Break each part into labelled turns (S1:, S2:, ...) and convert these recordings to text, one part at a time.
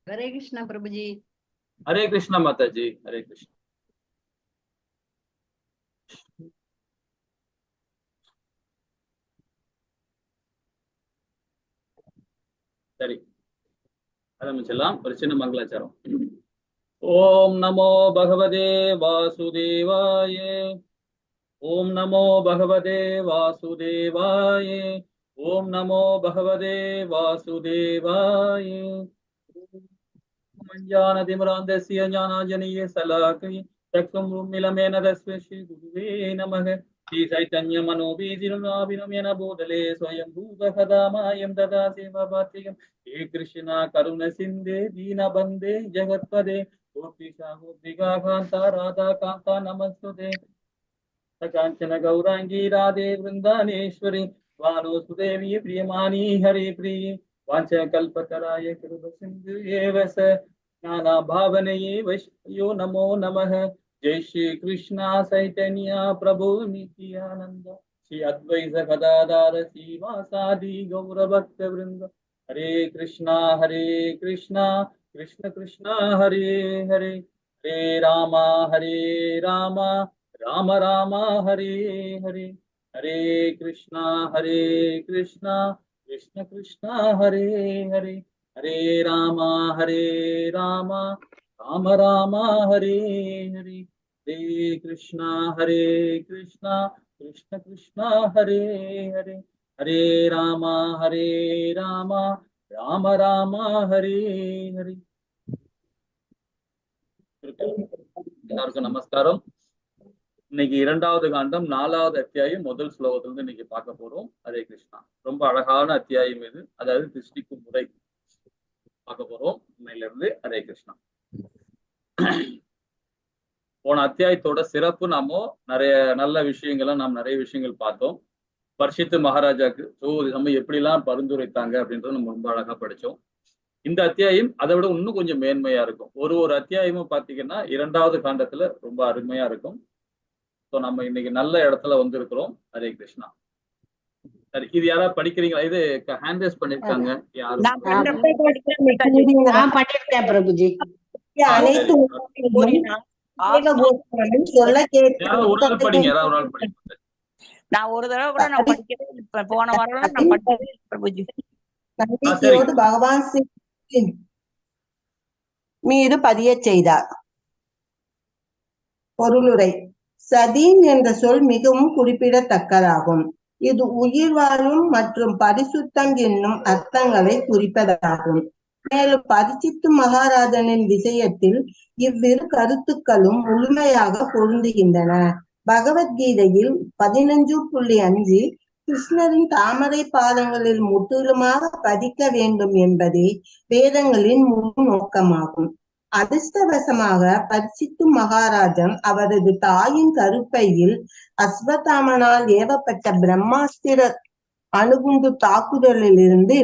S1: हरे कृष्णा प्रभु जी।
S2: हरे कृष्णा माता जी, हरे कृष्णा। சரி, ஆரம்பிச்சலாம். ஒரு சின்ன மங்களாச்சாரம். ஓம் நமோ பகவதே வாசுதேவாய. ஓம் நமோ பகவதே வாசுதேவாய. ஓம் நமோ பகவதே வாசுதேவாய. மஞ்ஞானதிமிராந்தஸ்ய ஞானாஞ்சனீய சலாக்கை சக்ஷும் உம்மிலமேன தஸ்மை ஸ்ரீ குருவே நமः. ஸ்ரீ சைத்தன்ய மனோபீதிருநாபினமேன பூதலே ஸ்வயம் பூதகதாமாயம் ததா சேவபாத்ரியம். ஹே கிருஷ்ணா கருண சிந்தே தீனபந்தே ஜகத்பதே கோபிஷா கோபிகா காந்தா ராதா காந்தா நமஸ்துதே. कांचन गौरांगी राधे वृंदानेश्वरी वानोसुदेवी प्रियमानी हरे प्रिय वांच कल्पतराय कृप सिंधु एव स नाना भावनये वैष्णयो नमो नमः। जय श्री कृष्णा चैतन्य प्रभु नित्यानंद श्री अद्वैत गदाधर श्रीवासादि गौरभक्त वृंद। हरे कृष्णा कृष्ण कृष्ण हरे हरे, हरे राम राम राम हरे हरे, हरे कृष्णा कृष्ण कृष्ण हरे हरे, हरे राम राम राम हरे हरे, हरे कृष्णा कृष्ण कृष्ण हरे हरे, हरे राम राम राम हरे हरे. எல்லாருக்கும் நமஸ்காரம். இன்னைக்கு 2வது காண்டம் 4வது அத்தியாயம் முதல் ஸ்லோகத்திலிருந்து இன்னைக்கு பார்க்க போறோம். ஹரே கிருஷ்ணா. ரொம்ப அழகான அத்தியாயம் இது. அதாவது திருஷ்டிக்கும் முறை பார்க்க போறோம் இன்னையில இருந்து. ஹரே கிருஷ்ணா. போன அத்தியாயத்தோட சிறப்பு நாம நிறைய நல்ல நிறைய விஷயங்கள் பார்த்தோம். பரிஷித்து மகாராஜாக்கு நம்ம எப்படிலாம் பரிந்துரைத்தாங்க அப்படின்றத நம்ம ரொம்ப அழகா படிச்சோம். இந்த அத்தியாயம் அதை விட இன்னும் கொஞ்சம் மேன்மையா இருக்கும். ஒரு அத்தியாயமும் பாத்தீங்கன்னா 2வது காண்டத்துல ரொம்ப அருமையா இருக்கும். நம்ம இன்னைக்கு நல்ல இடத்துல இருக்கிறோம். ஹரே கிருஷ்ணா. சரி, இது யாராவது படிக்கிறீங்களா? இது ஹேண்ட் ரைஸ் பண்ணிருக்காங்க யாரும்?
S3: பிரபுஜி
S2: ஒரு ஆள் படிங்க. யாராவது ஒரு ஆள் படிங்க.
S4: நான் ஒரு தடவை கூட நான் படிக்கிறேன். போன வாரம் நான் படிக்கிறேன் பிரபுஜி.
S3: பகவான் மீது பதிய செய்தார். பொருளுரை. சதீன் என்ற சொல் மிகவும் குறிப்பிடத்தக்கதாகும். இது உயிர் வாழும் மற்றும் பரிசுத்தம் என்னும் அர்த்தங்களை குறிப்பதாகும். மேலும் பரிசித்து மகாராஜனின் விஷயத்தில் இவ்விரு கருத்துக்களும் முழுமையாக பொருந்துகின்றன. பகவத்கீதையில் 15.5 கிருஷ்ணரின் தாமரை பாதங்களில் முற்றிலுமாக பதிக்க வேண்டும் என்பதே வேதங்களின் முழு நோக்கமாகும். அதிர்ஷ்டவசமாக பரிசித்து மகாராஜன் அவரது தாயின் கருப்பையில் அஸ்வத்தாமனால் ஏவப்பட்ட பிரம்மாஸ்திர அணுகுண்டு தாக்குதலில் இருந்து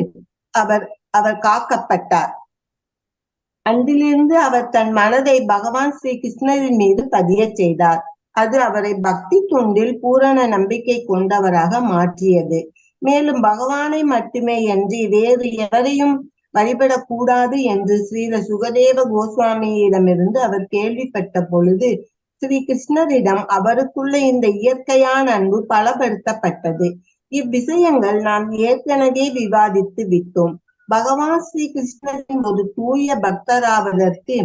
S3: அவர் காக்கப்பட்டார். அன்றிலிருந்து அவர் தன் மனதை பகவான் ஸ்ரீ கிருஷ்ணரின் மீது பதிய செய்தார். அது அவரை பக்தி தொண்டில் பூரண நம்பிக்கை கொண்டவராக மாற்றியது. மேலும் பகவானை மட்டுமே அன்றி வேறு எவரையும் வழிபடக்கூடாது என்று ஸ்ரீல சுகதேவ கோஸ்வாமியிடமிருந்து அவர் கேள்விப்பட்ட பொழுது ஸ்ரீ கிருஷ்ணரிடம் அவருக்குள்ள இந்த இயற்கையான அன்பு பலப்படுத்தப்பட்டது. இவ்விஷயங்கள் நாம் ஏற்கனவே விவாதித்து விட்டோம். பகவான் ஸ்ரீ கிருஷ்ணரின் ஒரு தூய பக்தராவதற்கு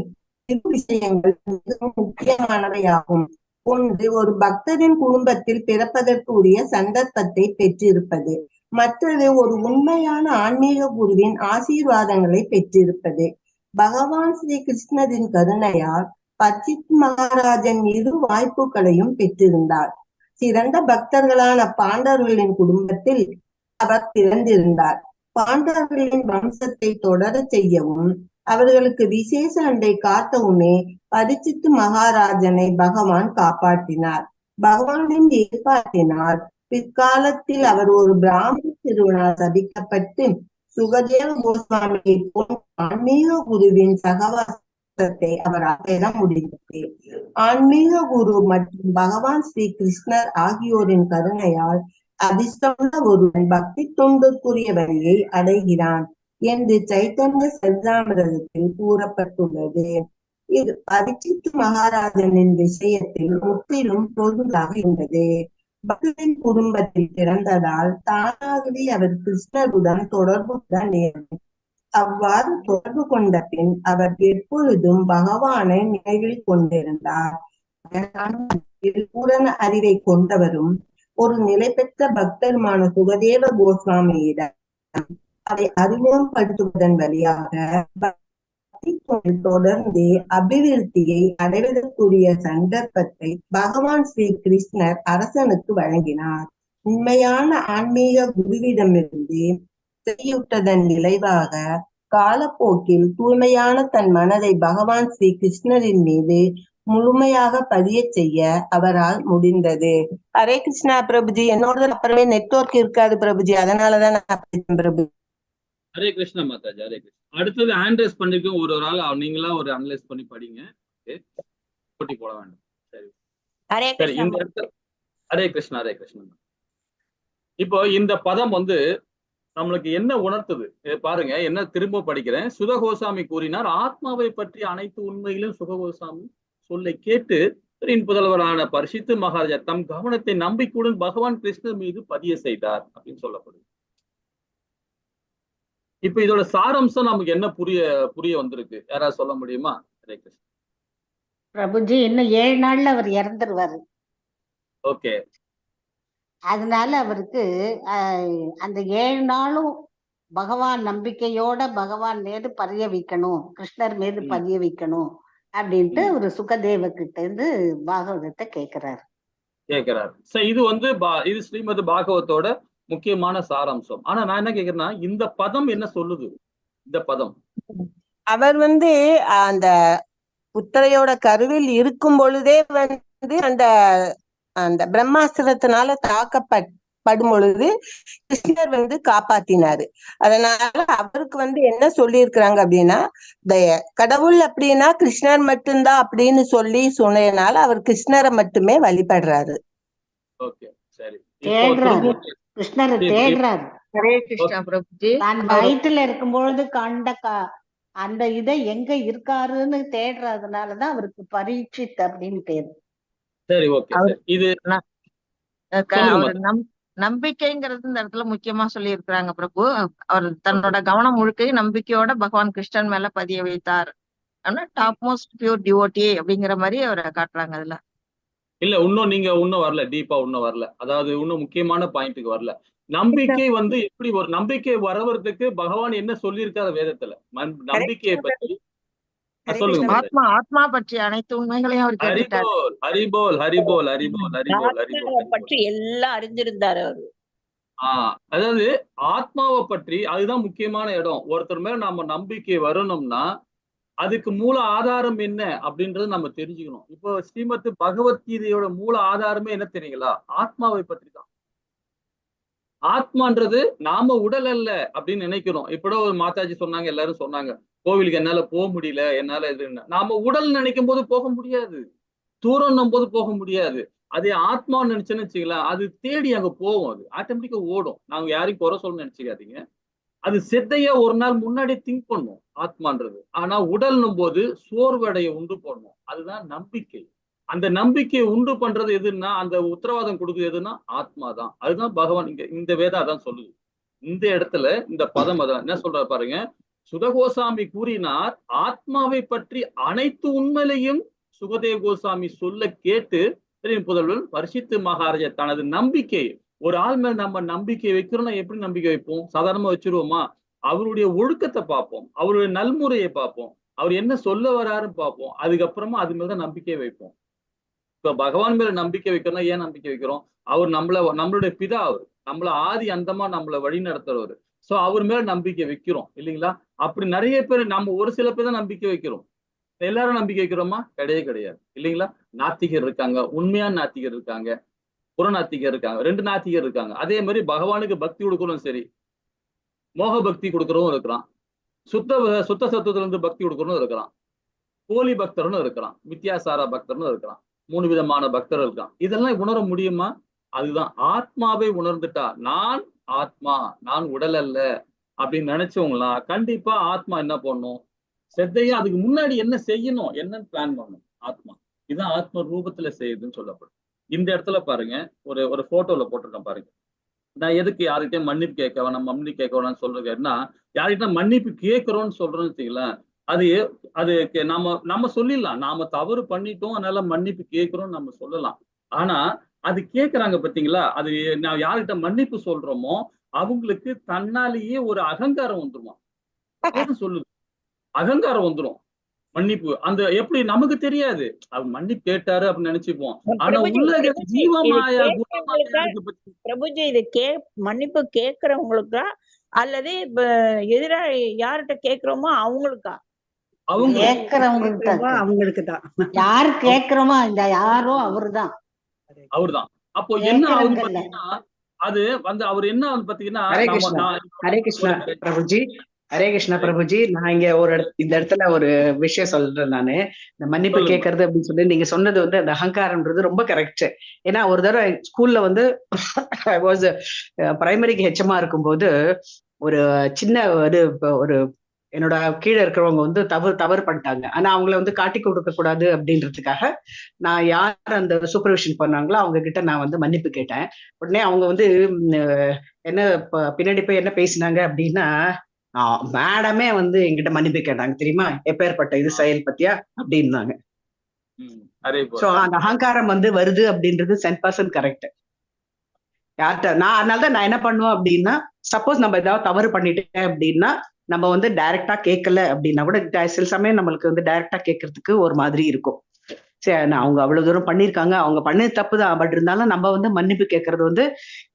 S3: இரு விஷயங்கள் மிகவும் முக்கியமானவையாகும். ஒன்று, ஒரு பக்தரின் குடும்பத்தில் பிறப்பதற்குரிய சந்தர்ப்பத்தை பெற்றிருப்பது. மற்றது, ஒரு உண்மையான ஆன்மீக குருவின் ஆசீர்வாதங்களை பெற்றிருப்பது. பகவான் ஸ்ரீ கிருஷ்ணரின் கருணையால் பரிசித் மகாராஜன் இரு வாய்ப்புகளையும் பெற்றிருந்தார். சிறந்த பக்தர்களான பாண்டவர்களின் குடும்பத்தில் அவர் பிறந்திருந்தார். பாண்டவர்களின் வம்சத்தை தொடர செய்யவும் அவர்களுக்கு விசேஷ அன்பை காட்டவுமே பரிசித்து மகாராஜனை பகவான் காப்பாற்றினார். பகவானின் ஏற்பாட்டினால் பிற்காலத்தில் அவர் ஒரு பிராமண சிறுவனால் சபிக்கப்பட்டு சுகதேவ கோஸ்வாமியை போன்ற ஆன்மீக குருவின் சகவாசத்தை அவரால் பெற முடிந்தது. ஆன்மீக குரு மற்றும் பகவான் ஸ்ரீ கிருஷ்ணர் ஆகியோரின் கருணையால் அதிர்ஷ்டமுள்ள ஒருவன் பக்தி தொண்டுக்குரிய வழியை அடைகிறான் என்று சைத்தன்ய சரிதாமிரதத்தில் கூறப்பட்டுள்ளது. இது பரீட்சித்து மகாராஜனின் விஷயத்தில் முற்றிலும் பொருளாக இருந்தது. பக்தரின் குடும்பத்தில் பிறந்ததால் தானாகவே அவர் கிருஷ்ணருடன் தொடர்பு கொள்ள நேர்ந்தது. அவ்வாறு தொடர்பு கொண்ட பின் அவர் எப்பொழுதும் பகவானை நினைவில் கொண்டிருந்தார். பூரண அறிவை கொண்டவரும் ஒரு நிலை பெற்ற பக்தருமான சுகதேவ கோஸ்வாமியிடம் அதை அறிமுகப்படுத்துவதன் வழியாக தொடர்ந்து அபிவிருத்தியை அடைவதற்குரிய சந்தர்ப்பத்தை பகவான் ஸ்ரீ கிருஷ்ணர் அரசனுக்கு வழங்கினார். உண்மையான ஆன்மீக குருவிடமிருந்து செய்யுற்றதன் விளைவாக காலப்போக்கில் தூய்மையான தன் மனதை பகவான் ஸ்ரீ கிருஷ்ணரின் மீது முழுமையாக பதிய செய்ய அவரால் முடிந்தது. ஹரே கிருஷ்ணா பிரபுஜி. என்னோட அப்புறமே நெட்வொர்க் இருக்காது பிரபுஜி, அதனாலதான் நான் பிரபு.
S2: ஹரே கிருஷ்ணா மாதாஜி, ஹரே கிருஷ்ணா. அடுத்தது ஹேண்ட்ரைஸ் பண்ணிருக்கோம். ஒரு ஆள் நீங்களா ஒரு அனலைஸ் பண்ணி படிங்க. போட்டி போட வேண்டாம். சரி சரி. இந்த இடத்துல ஹரே கிருஷ்ணா, ஹரே கிருஷ்ணா. இப்போ இந்த பதம் நம்மளுக்கு என்ன உணர்த்துது பாருங்க. என்ன திரும்ப படிக்கிறேன். சுதகோசாமி கூறினார், ஆத்மாவை பற்றி அனைத்து உண்மையிலும் சுககோசாமி சொல்லை கேட்டு புதல்வரான பரிசித்து மகாராஜா தம் கவனத்தை நம்பிக்கையுடன் பகவான் கிருஷ்ணர் மீது பதிய செய்தார் அப்படின்னு சொல்லப்படுது. இப்ப இதோட சாரம்சம் நமக்கு என்ன புரிய வந்திருக்கு? யாராவது சொல்ல முடியுமா? ஹரே கிருஷ்ணா.
S5: பிரபுஜி, இன்னும் 7 நாள்ல அவர் இறந்துருவாரு.
S2: ஓகே.
S5: அதனால அவருக்கு அந்த 7 நாளும் பகவான் நம்பிக்கையோட பகவான் மீது பதிய வைக்கணும், கிருஷ்ணர் மீது பதிய வைக்கணும் அப்படின்ட்டு ஒரு சுகதேவ கிட்ட இருந்து பாகவதத்தை கேட்கிறாரு.
S2: இது இது ஸ்ரீமத் பாகவத்தோட முக்கியமான சாராம்சம். ஆனா நான் என்ன கேக்குறேன்னா, இந்த பதம் என்ன சொல்லுது? இந்த பதம்
S3: அவர் அந்த புத்திரையோட கருவில் இருக்கும் பொழுதே அந்த அந்த பிரம்மாஸ்திரத்தினால தாக்கப்படும் பொழுது கிருஷ்ணர் காப்பாத்தினாரு. அதனால அவருக்கு என்ன சொல்லி இருக்கிறாங்க அப்படின்னா, கடவுள் அப்படின்னா கிருஷ்ணர் மட்டும்தான் அப்படின்னு சொன்னதுனால அவர் கிருஷ்ணரை மட்டுமே வழிபடுறாரு.
S5: கிருஷ்ணரை தேடுறாரு.
S1: ஹரே கிருஷ்ணா பிரபுஜி.
S5: தான் வயிற்றுல இருக்கும்பொழுது கண்ட அந்த இதை எங்க இருக்காருன்னு தேடுறதுனாலதான் அவருக்கு பரீட்சித் அப்படின்னு பேரு.
S2: சரி, ஓகே. இது
S1: நம்பிக்கைங்கிறது இந்த இடத்துல முக்கியமா சொல்லி இருக்கிறாங்க பிரபு. அவர் தன்னோட கவனம் முழுக்க நம்பிக்கையோட பகவான் கிருஷ்ணன் மேல பதிய வைத்தார். டாப் மோஸ்ட் பியூர் டிவோட்டி அப்படிங்கிற மாதிரி அவரை காட்டுறாங்க அதுல.
S2: இல்ல, நீங்க இன்னும் வரல, டீப்பா இன்னும் வரல. அதாவது இன்னும் முக்கியமான பாயிண்ட்டுக்கு வரல. நம்பிக்கை எப்படி ஒரு நம்பிக்கை வரவதுக்கு பகவான் என்ன சொல்லியிருக்காரு வேதத்துல நம்பிக்கையை பற்றி சொல்லுங்க.
S1: ஆத்மா பற்றி அனைத்து உண்மைகளையும் அவர் கேட்டார்.
S2: ஹரிபோல் ஹரிபோல் ஹரிபோல் ஹரிபோல் ஹரிபோல்
S4: பற்றி எல்லாம் அறிஞ்சிருந்தாரு அவரு.
S2: அதாவது ஆத்மாவை பற்றி அதுதான் முக்கியமான இடம். ஒருத்தர் மேல நம்ம நம்பிக்கை வரணும்னா அதுக்கு மூல ஆதாரம் என்ன அப்படின்றது நம்ம தெரிஞ்சுக்கணும். இப்போ ஸ்ரீமத் பகவத்கீதையோட மூல ஆதாரமே என்ன தெரியுங்களா? ஆத்மாவை பற்றி தான். ஆத்மான்றது நாம உடல் அல்ல அப்படின்னு நினைக்கிறோம். இப்பட ஒரு மாதாஜி சொன்னாங்க, எல்லாரும் சொன்னாங்க, கோவிலுக்கு என்னால போக முடியல, என்னால இது. நாம உடல் நினைக்கும் போது போக முடியாது, தூரம் போது போக முடியாது. அதே ஆத்மான்னு நினைச்சேன்னு வச்சுக்கலாம், அது தேடி அங்க போகும், அது ஆட்டோமேட்டிக்கா ஓடும். நாங்க யாரையும் குறை சொல்ல நினைச்சுக்காதீங்க. அது சித்தைய ஒரு நாள் முன்னாடி திங்க் பண்ணும் ஆத்மான்றது. ஆனா உடல்னும் போது சோர்வடைய உண்டு பண்ணும். அதுதான் நம்பிக்கை. அந்த நம்பிக்கையை உண்டு பண்றது எதுன்னா, அந்த உத்தரவாதம் கொடுக்குறது எதுன்னா ஆத்மா தான். அதுதான் பகவான் இங்க இந்த வேதம் அதான் சொல்லுது. இந்த இடத்துல இந்த பதம் அதான் என்ன சொல்ற பாருங்க. சுதகோசாமி கூறினார், ஆத்மாவை பற்றி அனைத்து உண்மையிலையும் சுகதேவ கோசாமி சொல்ல கேட்டு புதல்வன் பரிசித்து மகாராஜா தனது நம்பிக்கை, ஒரு ஆள் மேல நம்ம நம்பிக்கை வைக்கிறோம்னா எப்படி நம்பிக்கை வைப்போம்? சாதாரணமா வச்சிருவோமா? அவருடைய ஒழுக்கத்தை பார்ப்போம், அவருடைய நல்முறையை பார்ப்போம், அவர் என்ன சொல்ல வராருன்னு பார்ப்போம். அதுக்கப்புறமா அது மேலதான் நம்பிக்கை வைப்போம். இப்ப பகவான் மேல நம்பிக்கை வைக்கிறோம்னா ஏன் நம்பிக்கை வைக்கிறோம்? அவர் நம்மளுடைய பிதா, அவர் நம்மள ஆதி அந்தமா நம்மள வழி நடத்துறவர். சோ அவர் மேல நம்பிக்கை வைக்கிறோம் இல்லைங்களா? அப்படி நிறைய பேர், நம்ம ஒரு சில பேர் தான் நம்பிக்கை வைக்கிறோம். எல்லாரும் நம்பிக்கை வைக்கிறோமா? கிடையவே கிடையாது இல்லைங்களா? நாத்திகர் இருக்காங்க, உண்மையான நாத்திகர் இருக்காங்க, புறநாத்திகர் இருக்காங்க, 2 நாத்திகர் இருக்காங்க. அதே மாதிரி பகவானுக்கு பக்தி கொடுக்கறதும் சரி, மோக பக்தி கொடுக்கறதும் இருக்கிறான், சுத்த சத்துவத்துல இருந்து பக்தி கொடுக்கறதும் இருக்கிறான், போலி பக்தர்னு இருக்கிறான், மித்தியாசார பக்தர்னு இருக்கிறான், 3 விதமான பக்தர் இருக்கான். இதெல்லாம் உணர முடியுமா? அதுதான் ஆத்மாவை உணர்ந்துட்டா, நான் ஆத்மா, நான் உடல் அல்ல அப்படின்னு நினைச்சவங்களா கண்டிப்பா ஆத்மா என்ன பண்ணும், செத்தையும் அதுக்கு முன்னாடி என்ன செய்யணும் என்னன்னு பிளான் பண்ணும் ஆத்மா. இதுதான் ஆத்ம ரூபத்துல செய்யுதுன்னு சொல்லப்படும். இந்த இடத்துல பாருங்க, ஒரு ஒரு போட்டோல போட்டிருக்கேன் பாருங்க. நான் எதுக்கு யார்கிட்டயும் மன்னிப்பு கேட்க வேணாம், மன்னிப்பு கேட்க வேணாம்னு சொல்றேன்னா, யார்கிட்ட மன்னிப்பு கேட்கிறோம்னு சொல்றோம்னு வச்சுங்களேன், அது அது நம்ம சொல்லிடலாம், நாம தவறு பண்ணிட்டோம் அதனால மன்னிப்பு கேட்கிறோம் நம்ம சொல்லலாம். ஆனா அது கேட்கறாங்க பாத்தீங்களா, அது நான் யார்கிட்ட மன்னிப்பு சொல்றோமோ அவங்களுக்கு தன்னாலேயே ஒரு அகங்காரம் வந்துருமா. சொல்லுது, அகங்காரம் வந்துரும். மன்னிப்பு அந்த எப்படி நமக்கு தெரியாது, அவர் மன்னிப்பு கேட்டாரு அப்படின்னு நினைச்சுப்போம். ஆனா உள்ள ஜீவமாயா குணமாயா
S4: பிரபுஜி இது மன்னிப்பு கேட்கிறவங்களுக்கா அல்லது எதிரா யார்கிட்ட கேட்கிறோமோ அவங்களுக்கா?
S5: அவங்களுக்கு தான். யாரு கேட்கிறோமோ அந்த யாரோ அவருதான்.
S2: அப்போ என்ன ஆகுது பாத்தீங்கன்னா, அது வந்து அவர் என்ன வந்து பாத்தீங்கன்னா,
S6: ஹரே கிருஷ்ணா பிரபுஜி, ஹரே கிருஷ்ணா பிரபுஜி. நான் இங்க இந்த இடத்துல ஒரு விஷயம் சொல்றேன். நானு இந்த மன்னிப்பு கேட்கறது அப்படின்னு சொல்லி நீங்க சொன்னது வந்து அந்த அகங்காரம்ன்றது ரொம்ப கரெக்ட். ஏன்னா ஒரு தடவை ஸ்கூல்ல வந்து பிரைமரிக்கு ஹெச்எம்மா இருக்கும்போது ஒரு சின்ன ஒரு என்னோட கீழே இருக்கிறவங்க வந்து தவறு பண்ணிட்டாங்க. ஆனா அவங்கள வந்து காட்டி கொடுக்க கூடாது அப்படின்றதுக்காக நான் யார் அந்த சூப்பர்விஷன் பண்ணாங்களோ அவங்க கிட்ட நான் வந்து மன்னிப்பு கேட்டேன். உடனே அவங்க வந்து என்ன பின்னாடி போய் என்ன பேசினாங்க அப்படின்னா, மேடமே வந்து என்கிட்ட மன்னிப்பு கேட்டாங்க தெரியுமா, எப்பேற்பட்ட இது செயல் பத்தியா அப்படின்னாங்க. சோ அந்த அகங்காரம் வந்து வருது அப்படின்றது 100% கரெக்ட். யார்கிட்ட நான் அதனாலதான் நான் என்ன பண்ணுவேன் அப்படின்னா, சப்போஸ் நம்ம ஏதாவது தவறு பண்ணிட்டேன் அப்படின்னா நம்ம வந்து டைரக்டா கேட்கல அப்படின்னா கூட சில சமயம் நம்மளுக்கு வந்து டைரக்டா கேட்கறதுக்கு ஒரு மாதிரி இருக்கும். சரி, அவங்க அவ்வளவு தூரம் பண்ணிருக்காங்க, அவங்க பண்ணது தப்பு தான், பட் இருந்தாலும் நம்ம வந்து மன்னிப்பு கேட்கறது வந்து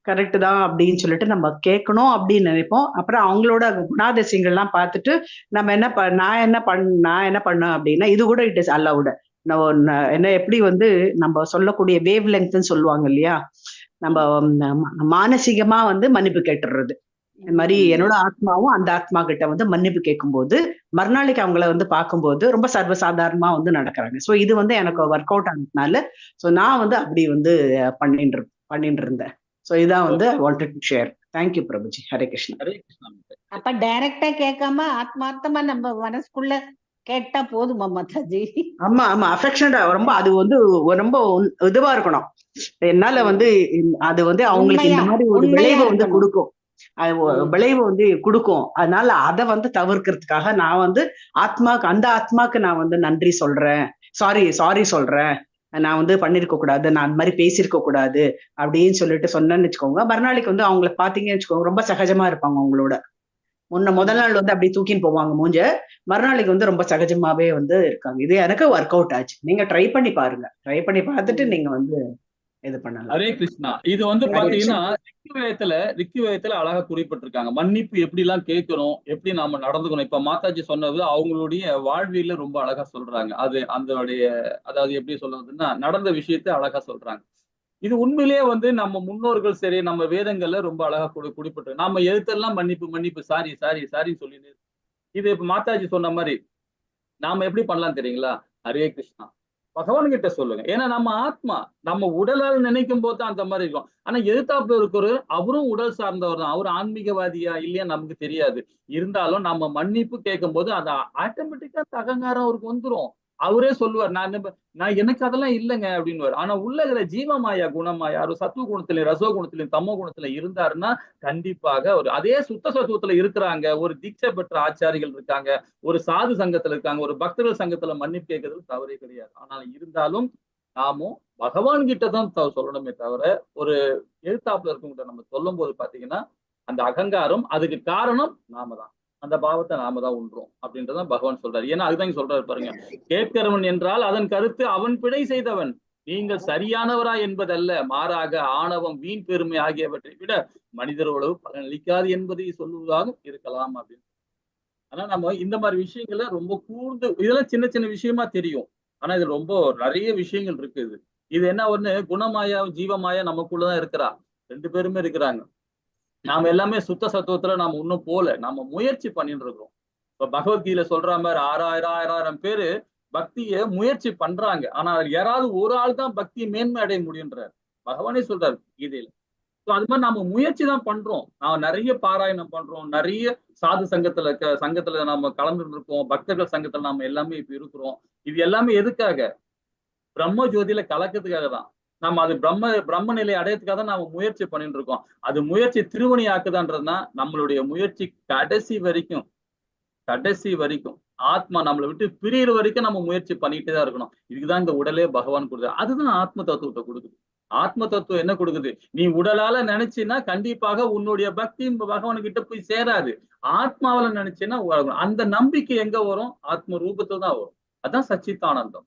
S6: கரெக்ட் தான் அப்படின்னு சொல்லிட்டு நம்ம கேட்கணும் அப்படின்னு நினைப்போம். அப்புறம் அவங்களோட குணாதிசயங்கள்லாம் பார்த்துட்டு நம்ம நான் என்ன பண்ணேன் அப்படின்னா, இது கூட இட் இஸ் அலவுட். என்ன எப்படி வந்து நம்ம சொல்லக்கூடிய வேவ் லெங்க்த்னு சொல்லுவாங்க இல்லையா, நம்ம மானசீகமா வந்து மன்னிப்பு கேட்டுறது. இந்த மாதிரி என்னோட ஆத்மாவும் அந்த ஆத்மா கிட்ட வந்து மன்னிப்பு கேட்கும்போது மறுநாளைக்கு அவங்கள வந்து பார்க்கும்போது ரொம்ப சர்வசாதாரணமா வந்து நடக்கிறாங்க. சோ இது வந்து எனக்கு ஒர்க் அவுட் ஆனதுனால சோ நான் வந்து அப்படி வந்து பண்ணிட்டு இருந்தேன். சோ இதான் வந்து I wanted to share. Thank you Prabhuji. Hare Krishna.
S5: அப்ப டைரக்டா கேட்காம ஆத்மார்த்தமா நம்ம மனசுக்குள்ள கேட்டா போதுமா மாதாஜி?
S6: ஆமா ஆமா, அஃபெக்ஷனேட்டா ரொம்ப அது வந்து ரொம்ப இதுவா இருக்கணும். என்னால வந்து அது வந்து அவங்களுக்கு இந்த மாதிரி ஒரு விளைவு வந்து கொடுக்கும், அது விளைவு வந்து கொடுக்கும். அதனால அதை வந்து தவிர்க்கிறதுக்காக நான் வந்து அந்த ஆத்மாக்கு நான் வந்து நன்றி சொல்றேன், சாரி சொல்றேன், நான் வந்து பண்ணிருக்க கூடாது, நான் அந்த மாதிரி பேசியிருக்க கூடாது அப்படின்னு சொல்லிட்டு சொன்னேன்னு வச்சுக்கோங்க. மறுநாளைக்கு வந்து அவங்களை பாத்தீங்கன்னு வச்சுக்கோங்க, ரொம்ப சகஜமா இருப்பாங்க அவங்களோட. முதல் நாள் வந்து அப்படி தூக்கின்னு போவாங்க மூஞ்ச, மறுநாளைக்கு வந்து ரொம்ப சகஜமாவே வந்து இருக்காங்க. இது எனக்கு ஒர்க் அவுட் ஆச்சு. நீங்க ட்ரை பண்ணி பாருங்க, ட்ரை பண்ணி பார்த்துட்டு நீங்க வந்து இது பண்ணலாம்.
S2: ஹரே கிருஷ்ணா. இது வந்து பாத்தீங்கன்னா ரிக்குவேதத்துல அழகா குறிப்பிட்டிருக்காங்க, மன்னிப்பு எப்படி எல்லாம் கேட்கிறோம், எப்படி நாம நடந்துக்கணும். இப்ப மாதாஜி சொன்னது அவங்களுடைய வாழ்வியல ரொம்ப அழகா சொல்றாங்க. அது அதாவது எப்படி சொல்றதுன்னா நடந்த விஷயத்தை அழகா சொல்றாங்க. இது உண்மையிலேயே வந்து நம்ம முன்னோர்கள் சரி, நம்ம வேதங்கள்ல ரொம்ப அழகா குறிப்பிட்டு நாம எழுத்தெல்லாம் மன்னிப்பு சாரின்னு சொல்லி. இது இப்ப மாதாஜி சொன்ன மாதிரி நாம எப்படி பண்ணலாம் தெரியுங்களா? ஹரே கிருஷ்ணா பகவான் கிட்ட சொல்லுங்க. ஏன்னா நம்ம ஆத்மா நம்ம உடலால் நினைக்கும் போது தான் அந்த மாதிரி இருக்கும். ஆனா எதிர்த்தாப்புல இருக்கிறவர் அவரும் உடல் சார்ந்தவர் தான், அவர் ஆன்மீகவாதியா இல்லையா நமக்கு தெரியாது. இருந்தாலும் நம்ம மன்னிப்பு கேட்கும் போது அது ஆட்டோமேட்டிக்கா அகங்காரம் அவருக்கு வந்துரும். அவரே சொல்லுவார், நான் எனக்கு அதெல்லாம் இல்லைங்க அப்படின்னு. ஆனா உள்ள இருக்கிற ஜீவமாயா குணமாயா ஒரு சத்துவ குணத்திலையும் ரசோ குணத்திலையும் தமோ குணத்துல இருந்தாருன்னா கண்டிப்பாக ஒரு அதே சுத்த சத்துவத்துல இருக்கிறாங்க. ஒரு தீட்சை பெற்ற ஆச்சாரிகள் இருக்காங்க, ஒரு சாது சங்கத்துல இருக்காங்க, ஒரு பக்தர்கள் சங்கத்துல மன்னிப்பு கேட்கறது தவறே கிடையாது. ஆனால் இருந்தாலும் நாமும் பகவான் கிட்ட தான் சொல்லணுமே தவிர ஒரு எழுத்தாப்புல இருக்கவங்கிட்ட நம்ம சொல்லும் போது பாத்தீங்கன்னா அந்த அகங்காரம் அதுக்கு காரணம் நாம தான், அந்த பாவத்தை நாம தான் உண்றோம் அப்படின்றதான் பகவான் சொல்றாரு. ஏன்னா அதுதான் சொல்றாரு பாருங்க, கேட்கிறவன் என்றால் அதன் கருத்து அவன் பிழை செய்தவன், நீங்கள் சரியானவரா என்பதல்ல, மாறாக ஆணவம் வீண் பெருமை ஆகியவற்றை விட மனிதர் உழவு பலனளிக்காது என்பதை சொல்லுவதாக இருக்கலாம் அப்படின்னு. ஆனா நம்ம இந்த மாதிரி விஷயங்கள்ல ரொம்ப கூர்ந்து, இதெல்லாம் சின்ன சின்ன விஷயமா தெரியும், ஆனா இது ரொம்ப நிறைய விஷயங்கள் இருக்குது. இது என்ன ஒண்ணு, குணமாயா ஜீவமாயா நமக்குள்ளதான் இருக்கிறா, ரெண்டு பேருமே இருக்கிறாங்க. நாம எல்லாமே சுத்த சத்துவத்துல நாம இன்னும் போல, நாம முயற்சி பண்ணிட்டு இருக்கிறோம். இப்ப பகவத்கீதையில சொல்ற மாதிரி 6000 பேரு பக்திய முயற்சி பண்றாங்க. ஆனா யாராவது ஒரு ஆள் தான் பக்தியை மேன்மை அடைய முடியுன்றார். பகவானே சொல்றாரு கீதையில. ஸோ அது மாதிரி நாம முயற்சி தான் பண்றோம். நான் நிறைய பாராயணம் பண்றோம், நிறைய சாது சங்கத்துல நாம கலந்துட்டு இருக்கோம், பக்தர்கள் சங்கத்துல நாம எல்லாமே இப்ப இருக்கிறோம். இது எல்லாமே எதுக்காக? பிரம்ம ஜோதியில கலக்கிறதுக்காக தான். நம்ம அது பிரம்ம நிலை அடையறதுக்காக தான் நாம முயற்சி பண்ணிட்டு இருக்கோம். அது முயற்சி திருவணி ஆக்குதான்றதுனா நம்மளுடைய முயற்சி கடைசி வரைக்கும் ஆத்மா நம்மளை விட்டு பிரியிற வரைக்கும் நம்ம முயற்சி பண்ணிட்டே தான் இருக்கணும். இதுக்குதான் இந்த உடலே பகவான் கொடுக்குது. அதுதான் ஆத்ம தத்துவத்தை கொடுக்குது. ஆத்ம தத்துவம் என்ன கொடுக்குது? நீ உடலால நினைச்சின்னா கண்டிப்பாக உன்னுடைய பக்தி பகவான் கிட்ட போய் சேராது. ஆத்மாவில நினைச்சேன்னா அந்த நம்பிக்கை எங்க வரும்? ஆத்ம ரூபத்துல தான் வரும். அதான் சச்சித்தானந்தம்.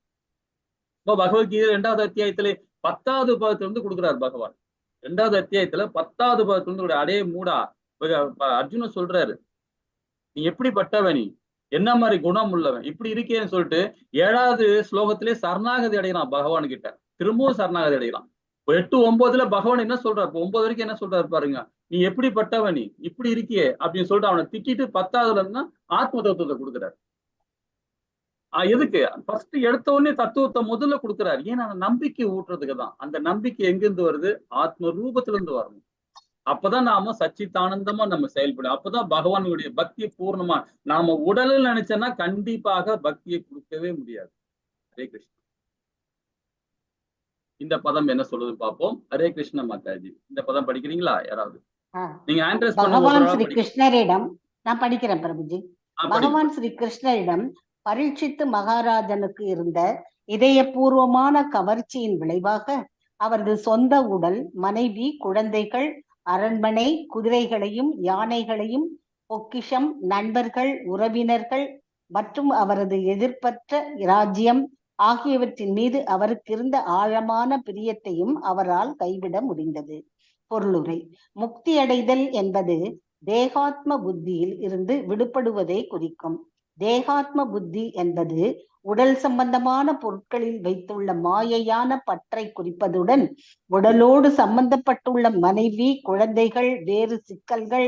S2: இப்போ பகவத்கீதை 2வது அத்தியாயத்திலே 10வது பதத்துல இருந்து கொடுக்குறாரு பகவான். 2வது அத்தியாயத்துல 10வது பதத்துல இருந்து அடே மூடா, அர்ஜுனன் சொல்றாரு, நீ எப்படிப்பட்டவன், நீ என்ன மாதிரி குணம் உள்ளவன், இப்படி இருக்கேன்னு சொல்லிட்டு 7வது ஸ்லோகத்திலே சரணாகதி அடைகிறான் பகவான் கிட்ட. திரும்பவும் சரணாகதி அடைகிறான். 8, 9ல பகவான் என்ன சொல்றாரு? 9 வரைக்கும் என்ன சொல்றாரு பாருங்க, நீ எப்படிப்பட்டவன், நீ இப்படி இருக்கியே அப்படின்னு சொல்லிட்டு அவனை திட்டிட்டு 10வதுல இருந்தா ஆத்ம தத்துவத்தை கொடுக்குறாரு. எதுக்கு? ஃபர்ஸ்ட் எடுத்த உடனே தத்துவத்தை முதல்ல கொடுக்குறாரு. ஏன்னா அந்த நம்பிக்கை ஊட்டுறதுக்கு தான். அந்த நம்பிக்கை எங்கிருந்து வருது? ஆத்ம ரூபத்துல இருந்து வரணும். அப்பதான் நாம சச்சித்தானந்தமா நம்ம செயல்படும். அப்பதான் பகவானுடைய பக்தியை பூர்ணமா நாம உடலில் நினைச்சோன்னா கண்டிப்பாக பக்தியை கொடுக்கவே முடியாது. ஹரே கிருஷ்ணா. இந்த பதம் என்ன சொல்லுது பார்ப்போம். ஹரே கிருஷ்ண மாதாஜி, இந்த பதம் படிக்கிறீங்களா யாராவது? நீங்க ஆண்ட்ரஸ்
S5: பகவான் ஸ்ரீ கிருஷ்ணரிடம் நான் படிக்கிறேன் பிரபுஜி. பகவான் ஸ்ரீ கிருஷ்ணரிடம் பரீட்சித்து மகாராஜனுக்கு இருந்த இதயபூர்வமான கவர்ச்சியின் விளைவாக அவரது சொந்த உடல், மனைவி, குழந்தைகள், அரண்மனை, குதிரைகளையும் யானைகளையும், பொக்கிஷம், நண்பர்கள், உறவினர்கள் மற்றும் அவரது எதிர்ப்பற்ற இராஜ்யம் ஆகியவற்றின் மீது அவருக்கு இருந்த ஆழமான பிரியத்தையும் அவரால் கைவிட முடிந்தது. பொருளுரை: முக்தி அடைதல் என்பது தேகாத்ம புத்தியில் இருந்து விடுபடுவதை குறிக்கும். தேகாத்ம புத்தி என்பது உடல் சம்பந்தமான பொருட்களில் வைத்துள்ள மாயையான பற்றை குறிப்பதுடன் உடலோடு சம்பந்தப்பட்டுள்ள மனைவி, குழந்தைகள், வேறு சிக்கல்கள்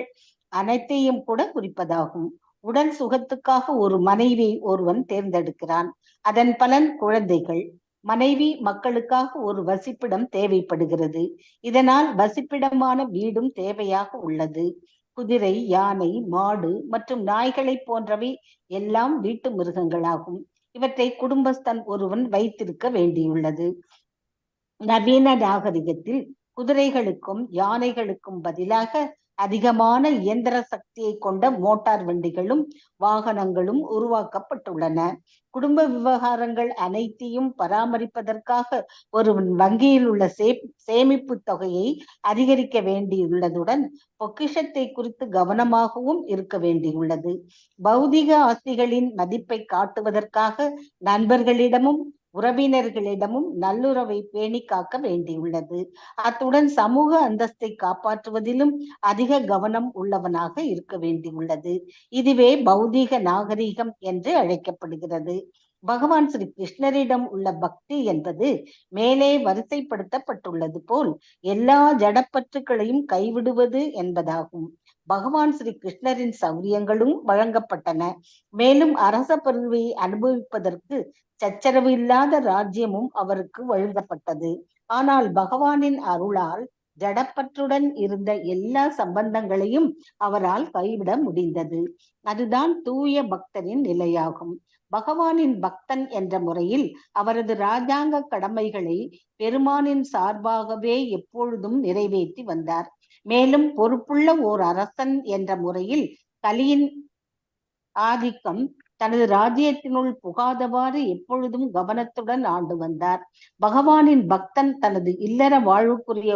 S5: அனைத்தையும் கூட குறிப்பதாகும். உடல் சுகத்துக்காக ஒரு மனைவியை ஒருவன் தேர்ந்தெடுக்கிறான். அதன் பலன் குழந்தைகள். மனைவி மக்களுக்காக ஒரு வசிப்பிடம் தேவைப்படுகிறது. இதனால் வசிப்பிடமான வீடும் தேவையாக உள்ளது. குதிரை, யானை, மாடு மற்றும் நாய்களை போன்றவை எல்லாம் வீட்டு மிருகங்களாகும். இவற்றை குடும்பஸ்தன் ஒருவன் வைத்திருக்க வேண்டியுள்ளது. நவீன நாகரிகத்தில் குதிரைகளுக்கும் யானைகளுக்கும் பதிலாக அதிகமான இயந்திர சக்தியை கொண்ட மோட்டார் வண்டிகளும் வாகனங்களும் உருவாக்கப்பட்டுள்ளன. குடும்ப விவகாரங்கள் அனைத்தையும் பராமரிப்பதற்காக ஒருவன் வங்கியில் உள்ள சேமிப்பு தொகையை அதிகரிக்க வேண்டியுள்ளதுடன் பொக்கிஷத்தை குறித்து கவனமாகவும் இருக்க வேண்டியுள்ளது. பௌதிக ஆஸ்திகளின் மதிப்பை காட்டுவதற்காக நண்பர்களிடமும் உறவினர்களிடமும் நல்லுறவை பேணி காக்க வேண்டியுள்ளது. அத்துடன் சமூக அந்தஸ்தை காப்பாற்றுவதிலும் அதிக கவனம் உள்ளவனாக இருக்க வேண்டியுள்ளது. இதுவே பௌதீக நாகரிகம் என்று அழைக்கப்படுகிறது. பகவான் ஸ்ரீ கிருஷ்ணரிடம் உள்ள பக்தி என்பது மேலே வரிசைப்படுத்தப்பட்டுள்ளது போல் எல்லா ஜடப்பற்றுக்களையும் கைவிடுவது என்பதாகும். பகவான் ஸ்ரீ கிருஷ்ணரின் சௌரியங்களும் வழங்கப்பட்டன. மேலும் அரச பதவியை அனுபவிப்பதற்கு சச்சரவு இல்லாத ராஜ்யமும் அவருக்கு வழங்கப்பட்டது. ஆனால் பகவானின் அருளால் ஜடப்பற்றுடன் இருந்த எல்லா சம்பந்தங்களையும் அவரால் கைவிட முடிந்தது. அதுதான் தூய பக்தரின் நிலையாகும். பகவானின் பக்தன் என்ற முறையில் அவரது ராஜாங்க கடமைகளை பெருமானின் சார்பாகவே எப்பொழுதும் நிறைவேற்றி வந்தார். மேலும் பொறுப்புள்ள ஓர் அரசன் என்ற முறையில் கலியின் ஆதிக்கம் தனது ராஜ்யத்தினுள் புகாதவாறு எப்பொழுதும் கவனத்துடன் ஆண்டு வந்தார். பகவானின் பக்தன் தனது இல்லற வாழ்வுக்குரிய